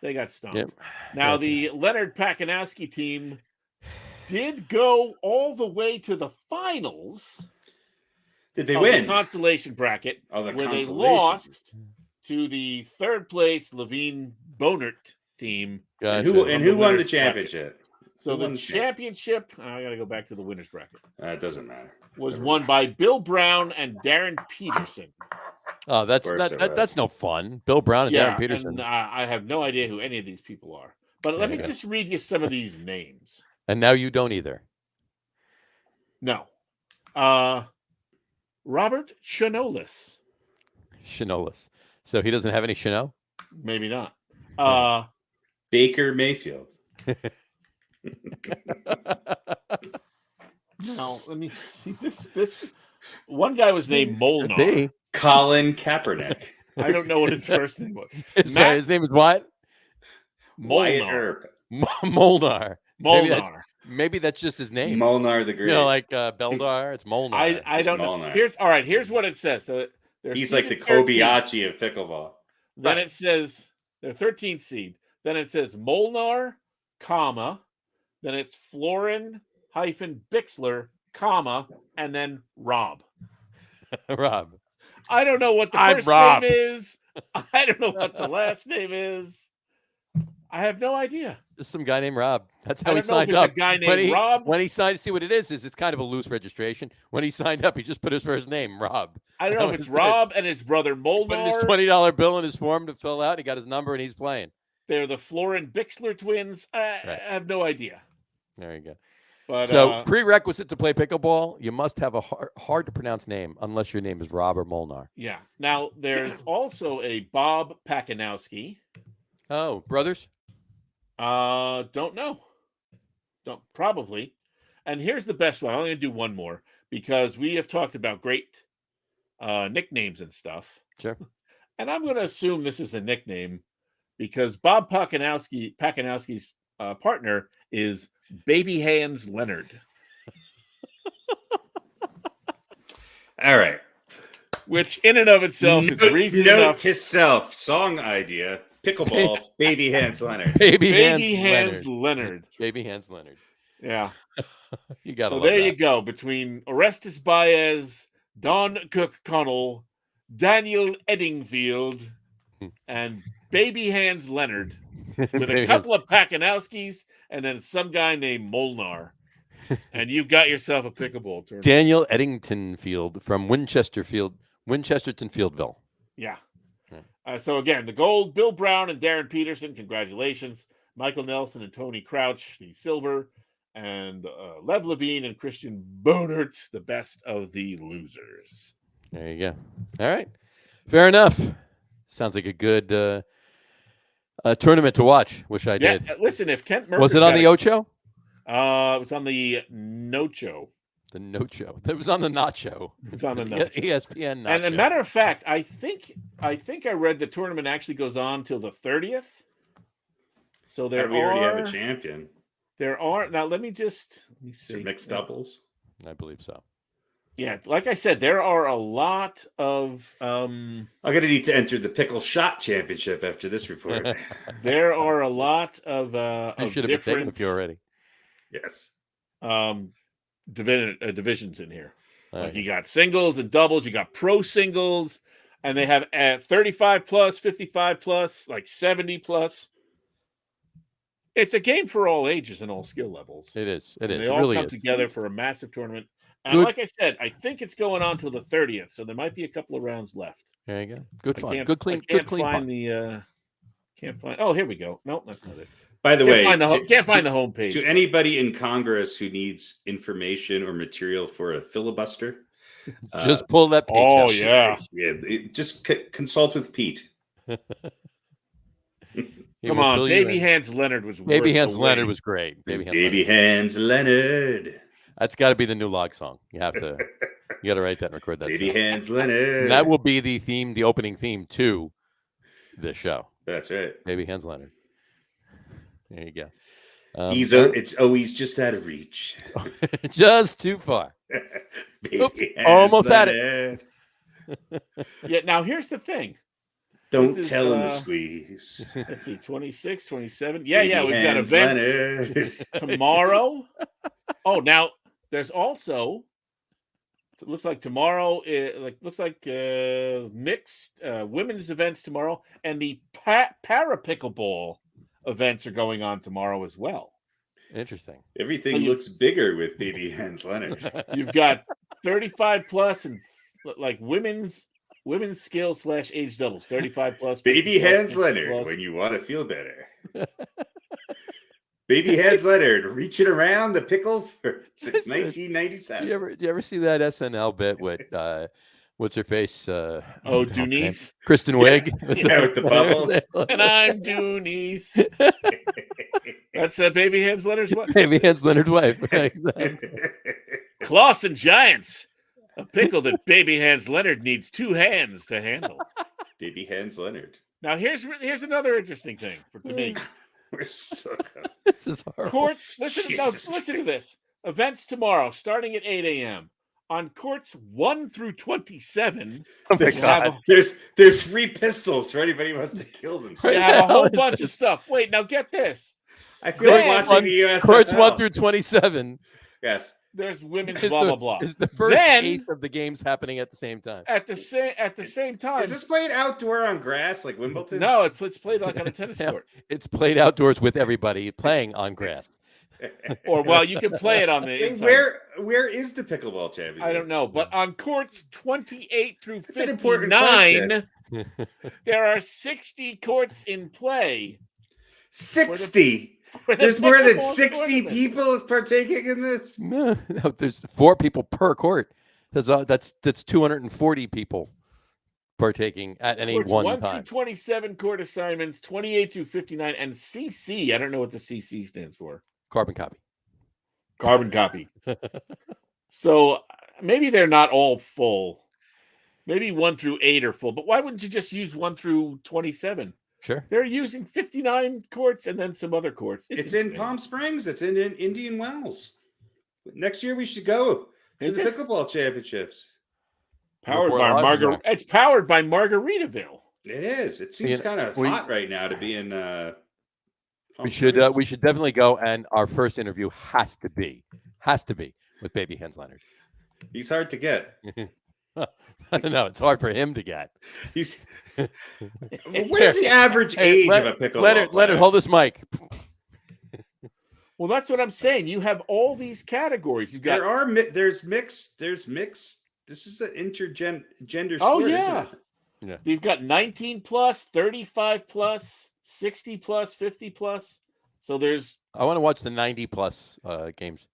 B: Yep. Now, the Leonard Pakinowski team did go all the way to the finals.
C: Did they win?
B: The consolation bracket, where they lost to the third place Levine Bonert team.
A: Gotcha.
C: And who won the championship?
B: So the championship, I got to go back to the winner's bracket.
C: It doesn't matter.
B: Was won by Bill Brown and Darren Peterson.
A: Oh, that's no fun. Bill Brown and Darren Peterson.
B: And I have no idea who any of these people are. But let me just read you some of these names.
A: And now you don't either.
B: No. Robert Chanolis.
A: So he doesn't have any Chanel?
B: Maybe not.
C: Baker Mayfield.
B: Now, let me see this. One guy was named Molnar.
C: Colin Kaepernick.
B: I don't know what his first name was.
A: His name is what?
B: Molnar.
A: Molnar.
B: Molnar.
A: Maybe that's just his name.
C: Molnar the Great.
A: You know, like Beldar. It's Molnar.
B: I don't know. Here's what it says. So
C: he's like the Kobayashi of pickleball.
B: Then it says they're 13th seed. Then it says Molnar, comma. Then it's Florin-Bixler, comma, and then Rob.
A: Rob.
B: I don't know what the first name is. I don't know what the last name is. I have no idea.
A: Just some guy named Rob. That's how he signed
B: up.
A: A
B: guy named Rob.
A: When he signed, see what it is it's kind of a loose registration. When he signed up, he just put his first name, Rob.
B: I don't know if it's Rob and his brother Molnar.
A: Put his $20 bill in his form to fill out. He got his number and he's playing.
B: They're the Florin-Bixler twins. I have no idea.
A: There you go.
B: But,
A: so prerequisite to play pickleball, you must have a hard to pronounce name unless your name is Rob or Molnar.
B: Yeah. Now, there's also a Bob Pakinowski.
A: Oh, brothers?
B: Don't know. Probably. And here's the best one. I'm going to do one more because we have talked about great nicknames and stuff.
A: Sure.
B: And I'm going to assume this is a nickname because Bob Pakinowski's partner is Baby Hands Leonard.
C: All right.
B: Which in and of itself is reason
C: note
B: enough.
C: To self, song idea, pickleball, Baby Hands Leonard.
A: Baby Hands
B: Leonard.
A: Baby Hands Leonard.
B: Yeah.
A: You got
B: So there you go. Between Orestes Baez, Don Cook Connell, Daniel Eddingfield, and Baby Hands Leonard, with a couple of Pakinowskis and then some guy named Molnar. And you've got yourself a pickleball tournament.
A: Daniel Eddingtonfield from Winchestertonfieldville.
B: Yeah. So again, the gold, Bill Brown and Darren Peterson, congratulations. Michael Nelson and Tony Crouch, the silver, and Lev Levine and Christian Bonert, the best of the losers.
A: There you go. All right. Fair enough. Sounds like a good tournament to watch. Wish I did.
B: Listen, if Kent Merker
A: was it on the Ocho?
B: It was on the Nocho.
A: The Nocho. It was on the Nacho.
B: It's on the Nacho.
A: ESPN Nacho.
B: And as a matter of fact, I think I read the tournament actually goes on till the 30th. So we
C: already have a champion.
B: There are now. Let me see.
C: Mixed doubles.
A: I believe so.
B: Yeah, like I said, there are a lot of.
C: I'm going to need to enter the pickle shot championship after this report.
B: There are a lot of.
A: You should have been taking a few already.
C: Yes.
B: Divisions in here. Like you got singles and doubles. You got pro singles, and they have 35 plus, 55 plus, like 70 plus. It's a game for all ages and all skill levels.
A: It is. It is.
B: They all come together for a massive tournament. And like I said, I think it's going on till the 30th, so there might be a couple of rounds left.
A: There you go. Good fun.
B: Good clean
A: fun.
B: Can't find. Oh, here we go. Nope, that's not it.
C: By the way,
B: can't find the homepage.
C: To anybody in Congress who needs information or material for a filibuster,
A: just pull that page.
B: Oh
C: yeah. Just consult with Pete.
B: Come on, Baby Hands Leonard was.
A: Baby Hands Leonard was great.
C: Baby Hands Leonard.
A: That's got to be the new log song. You got to write that and record that.
C: Baby Hands Leonard.
A: And that will be the opening theme to the show.
C: That's right.
A: Baby Hands Leonard. There you go.
C: It's always just out of reach.
A: Just too far. Oops, almost at it.
B: Yeah, now here's the thing.
C: Don't tell him to squeeze.
B: Let's see, 26, 27. Yeah, we've got events tomorrow. Oh, now there's also, it looks like tomorrow, mixed women's events tomorrow, and the para pickleball events are going on tomorrow as well.
A: Interesting.
C: Everything looks bigger with Baby Hands Leonard.
B: You've got 35 plus and like women's skills / age doubles, 35 plus.
C: Baby Hands Leonard, when you want to feel better. Baby Hands Leonard, reaching around the pickle since 1997.
A: You ever see that SNL bit with what's her face?
B: Dunice?
A: Kristen Wiig.
C: Yeah, with the bubbles.
B: And I'm Dunice. That's Baby Hands Leonard's wife.
A: Baby Hands Leonard's wife. Exactly.
B: Cloths and Giants. A pickle that Baby Hands Leonard needs 2 hands to handle.
C: Baby Hands Leonard.
B: Now here's another interesting thing to me.
C: We're so
A: This is horrible.
B: Courts. Listen to this. Events tomorrow, starting at 8 a.m. on courts 1 through 27.
A: Oh my God.
C: There's free pistols for anybody who wants to kill them.
B: They have a whole bunch of stuff. Wait, now get this.
C: I feel like watching the USFL.
A: Courts 1 through 27.
C: Yes.
B: There's women's blah blah.
A: Is the first 8 of the games happening at the same time?
B: At the same time.
C: Is this played outdoor on grass like Wimbledon?
B: No, it's played like on a tennis court.
A: It's played outdoors with everybody playing on grass.
B: Or you can play it on the inside.
C: Where is the pickleball championship?
B: I don't know, but on courts 28 through 59, there are 60 courts in play.
C: 60. There's more than 60 people partaking in this.
A: No, there's 4 people per court. That's 240 people partaking at any
B: courts
A: one
B: 1
A: time.
B: through 27 court assignments, 28 through 59, and CC. I don't know what the CC stands for.
A: Carbon copy.
B: Carbon copy. So maybe they're not all full. Maybe 1 through 8 are full. But why wouldn't you just use 1 through 27?
A: Sure.
B: They're using 59 courts and then some other courts.
C: It's in Palm Springs. It's in Indian Wells. Next year we should go to the pickleball championships.
B: Powered by Margarita. It's powered by Margaritaville.
C: It is. It seems kind of hot right now to be in.
A: We should definitely go, and our first interview has to be with Baby Hands Leonard.
C: He's hard to get.
A: I don't know. It's hard for him to get.
C: What is the average age of a pickleball player?
A: Leonard, hold this mic.
B: Well, that's what I'm saying. You have all these categories. You've got
C: there's mixed. This is an intergender sport.
B: Oh yeah.
C: Isn't it?
B: Yeah. You've got 19 plus, 35 plus, 60 plus, 50 plus. So there's.
A: I want to watch the 90 plus games.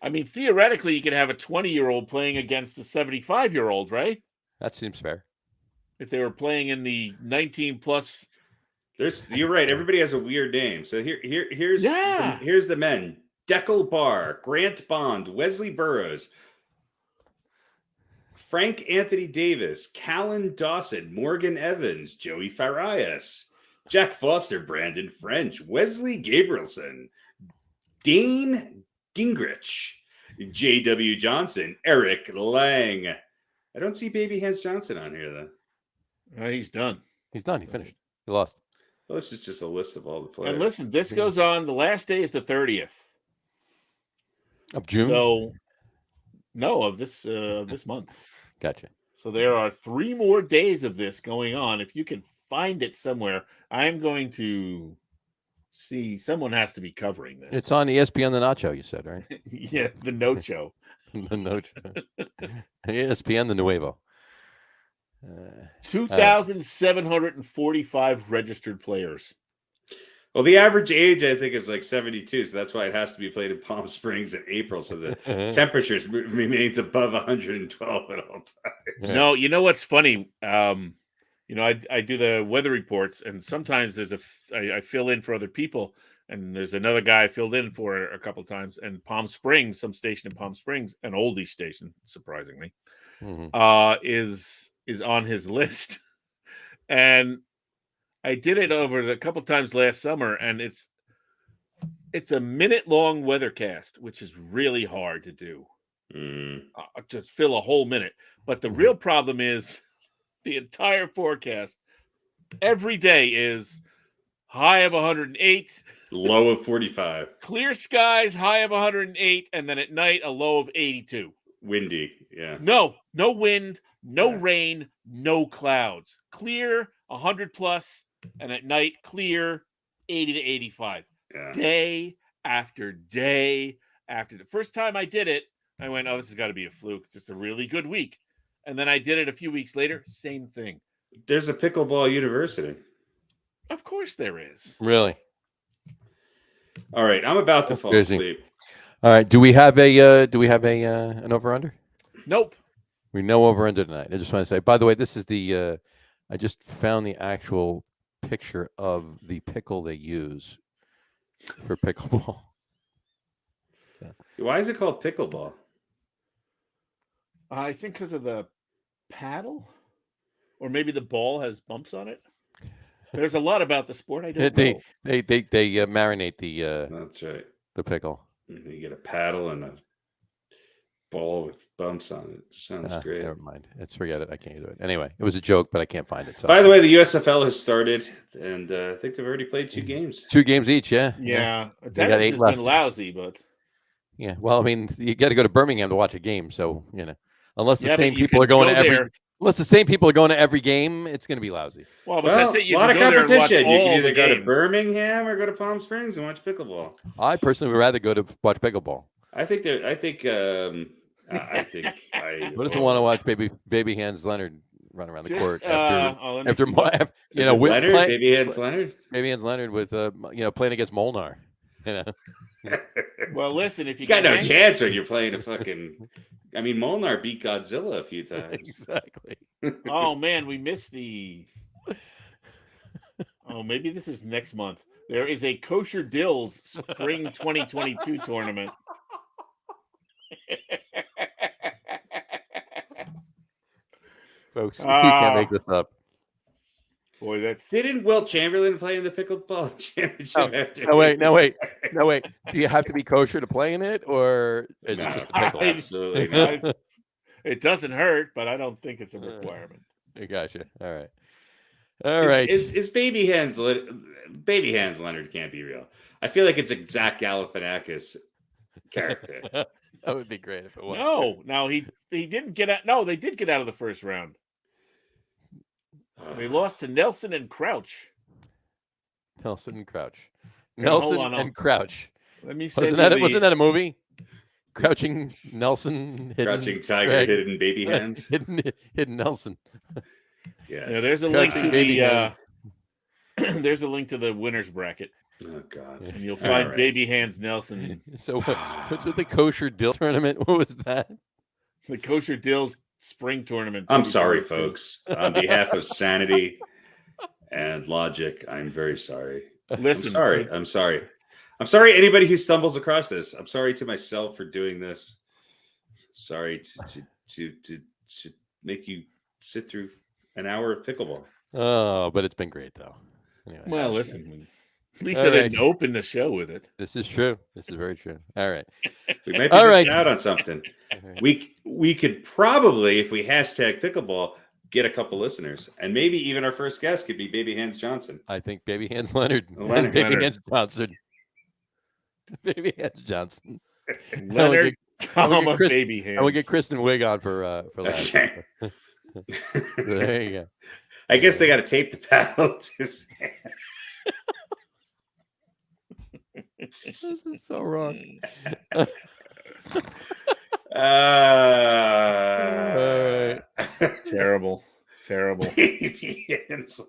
B: I mean, theoretically, you could have a 20-year-old playing against a 75-year-old, right?
A: That seems fair.
B: If they were playing in the 19 plus.
C: You're right. Everybody has a weird name. So here's the men: Deckel Barr, Grant Bond, Wesley Burrows, Frank Anthony Davis, Callan Dawson, Morgan Evans, Joey Farias, Jack Foster, Brandon French, Wesley Gabrielson, Dane Gingrich, J.W. Johnson, Eric Lang. I don't see Baby Hands Johnson on here, though.
B: He's done.
A: He's done. He finished. He lost.
C: Well, this is just a list of all the players.
B: And listen, this goes on. The last day is the 30th
A: of June.
B: So, no, of this month.
A: Gotcha.
B: So there are 3 more days of this going on. If you can find it somewhere, I'm going to see. Someone has to be covering this.
A: It's on ESPN the Nacho. You said, right?
B: Yeah, the Nocho.
A: The Nocho. ESPN the Nuevo.
B: 2,745 registered players.
C: Well, the average age, I think, is like 72, so that's why it has to be played in Palm Springs in April, so the temperatures remains above 112 at all times.
B: No, you know what's funny? I do the weather reports, and sometimes I fill in for other people, and there's another guy I filled in for a couple of times, and Palm Springs, some station in Palm Springs, an oldie station, surprisingly, is on his list. And I did it over a couple times last summer, and it's a minute-long weathercast, which is really hard to do. To fill a whole minute. But the real problem is the entire forecast every day is high of 108,
C: low of 45,
B: clear skies, high of 108, and then at night a low of 82.
C: Windy, yeah.
B: No wind, no rain, no clouds. Clear, 100 plus, and at night clear, 80 to 85.
C: Yeah.
B: Day after day after. The first time I did it, I went, oh, this has got to be a fluke. Just a really good week. And then I did it a few weeks later. Same thing.
C: There's a pickleball university.
B: Of course there is.
A: Really?
C: All right. I'm about to fall asleep.
A: All right. Do we have an over under?
B: Nope.
A: We know over under tonight. I just want to say, by the way, this is the I just found the actual picture of the pickle they use for pickleball. So.
C: Why is it called pickleball?
B: I think because of the paddle, or maybe the ball has bumps on it. There's a lot about the sport I don't know.
A: They marinate the.
C: That's right.
A: The pickle.
C: You get a paddle and a ball with bumps on it. Sounds great.
A: Never mind. Forget it. I can't do it. Anyway, it was a joke, but I can't find it. So.
C: By the way, the USFL has started, and I think they've already played 2 games.
A: 2 games each, yeah.
B: Yeah.
A: They got 8 left.
B: Been lousy, but.
A: Yeah. Well, I mean, you got to go to Birmingham to watch a game, so unless the same people are going to every. Unless the same people are going to every game, it's going to be lousy.
B: Well, that's it.
C: A lot of competition. You can either go to Birmingham or go to Palm Springs and watch pickleball.
A: I personally would rather go to watch pickleball.
C: Who
A: doesn't want to watch baby hands Leonard run around the court after
C: Baby hands Leonard?
A: Baby hands Leonard with playing against Molnar.
B: Well, listen, if you
C: got no chance when you're playing a fucking. I mean, Molnar beat Godzilla a few times.
A: Exactly.
B: Oh man, we missed the. Oh, maybe this is next month. There is a Kosher Dills Spring 2022 tournament.
A: Folks, you can't make this up.
B: Boy,
C: didn't Wilt Chamberlain play in the pickleball championship?
A: No, wait. Do you have to be kosher to play in it, or is it just a pickle?
C: Absolutely not.
B: It doesn't hurt, but I don't think it's a requirement.
A: I gotcha. All right.
C: Is baby hands Leonard can't be real. I feel like it's a Zach Galifianakis character.
A: That would be great if it was.
B: No, he didn't get out. No, they did get out of the first round. They lost to Nelson and Crouch.
A: Nelson and Crouch. Crouch.
B: Let me
A: wasn't that a movie? Crouching Nelson,
C: Crouching Tiger, hidden baby hands,
A: hidden Nelson.
C: Yeah.
B: There's a link to the. There's a link to the winners bracket.
C: Oh God!
B: And you'll find baby hands Nelson.
A: So what's with the Kosher Dill tournament? What was that?
B: The Kosher Dills Spring tournament.
C: I'm sorry, folks. On behalf of sanity and logic, I'm very sorry.
B: Listen,
C: I'm sorry. I'm sorry, anybody who stumbles across this. I'm sorry to myself for doing this. Sorry to make you sit through an hour of pickleball.
A: Oh, but it's been great though.
B: Anyway, well, listen. At least I didn't open the show with it.
A: This is true. This is very true. All right.
C: We might be missing out on something. We could probably, if we hashtag pickleball, get a couple listeners. And maybe even our first guest could be Baby Hands Johnson.
A: I think Baby Hands Leonard. Baby Hands Johnson. Baby Hands Johnson.
B: Leonard, Baby Hands.
A: And we'll get Kristen Wiig on for that. There you go.
C: I guess they got to tape the paddle to his hands.
A: This is so wrong.
B: Terrible.
C: Baby Hands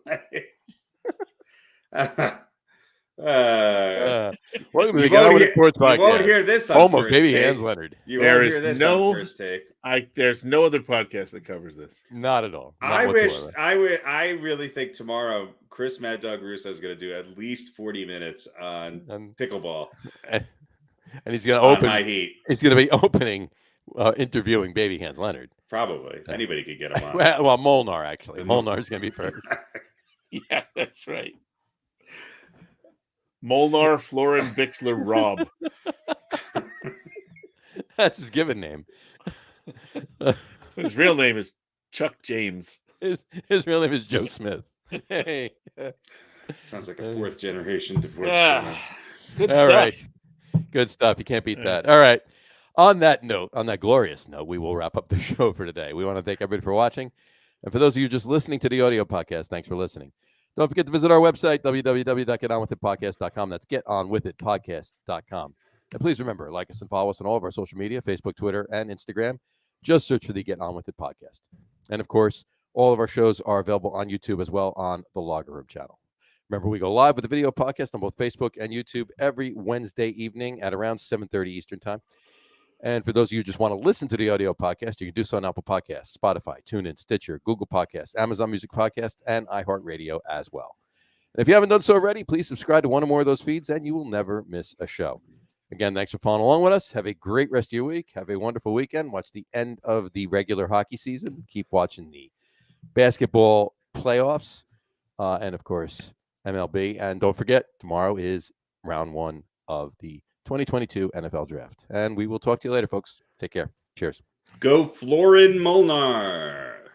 A: Welcome to the Get On With It Sports Podcast.
C: You won't hear this on
A: home of
C: First
A: Baby
C: Take.
A: Hands Leonard.
C: You won't hear this on First Take.
B: There's no other podcast that covers this.
A: Not at all.
C: I really think tomorrow Chris Mad Dog Russo is going to do at least 40 minutes on pickleball,
A: and he's going to open.
C: High Heat.
A: He's going to be opening, interviewing Baby Hands Leonard.
C: Probably if anybody could get him on.
A: Well, Molnar actually. Molnar is going to be first.
B: Yeah, that's right. Molnar Florin Bixler Rob.
A: That's his given name.
B: His real name is Chuck James.
A: His real name is Joe Smith. Hey.
C: Sounds like a fourth generation divorce.
B: Good
A: All
B: stuff.
A: Right. Good stuff. You can't beat that. All right. On that note, on that glorious note, we will wrap up the show for today. We want to thank everybody for watching. And for those of you just listening to the audio podcast, thanks for listening. Don't forget to visit our website, www.getonwithitpodcast.com. That's getonwithitpodcast.com. And please remember, like us and follow us on all of our social media, Facebook, Twitter, and Instagram. Just search for the Get On With It podcast. And, of course, all of our shows are available on YouTube as well on the Logger Room channel. Remember, we go live with the video podcast on both Facebook and YouTube every Wednesday evening at around 7:30 Eastern Time. And for those of you who just want to listen to the audio podcast, you can do so on Apple Podcasts, Spotify, TuneIn, Stitcher, Google Podcasts, Amazon Music Podcast, and iHeartRadio as well. And if you haven't done so already, please subscribe to one or more of those feeds, and you will never miss a show. Again, thanks for following along with us. Have a great rest of your week. Have a wonderful weekend. Watch the end of the regular hockey season. Keep watching the basketball playoffs, and, of course, MLB. And don't forget, tomorrow is round 1 of the 2022 NFL Draft. And we will talk to you later, folks. Take care. Cheers.
C: Go Florin Molnar.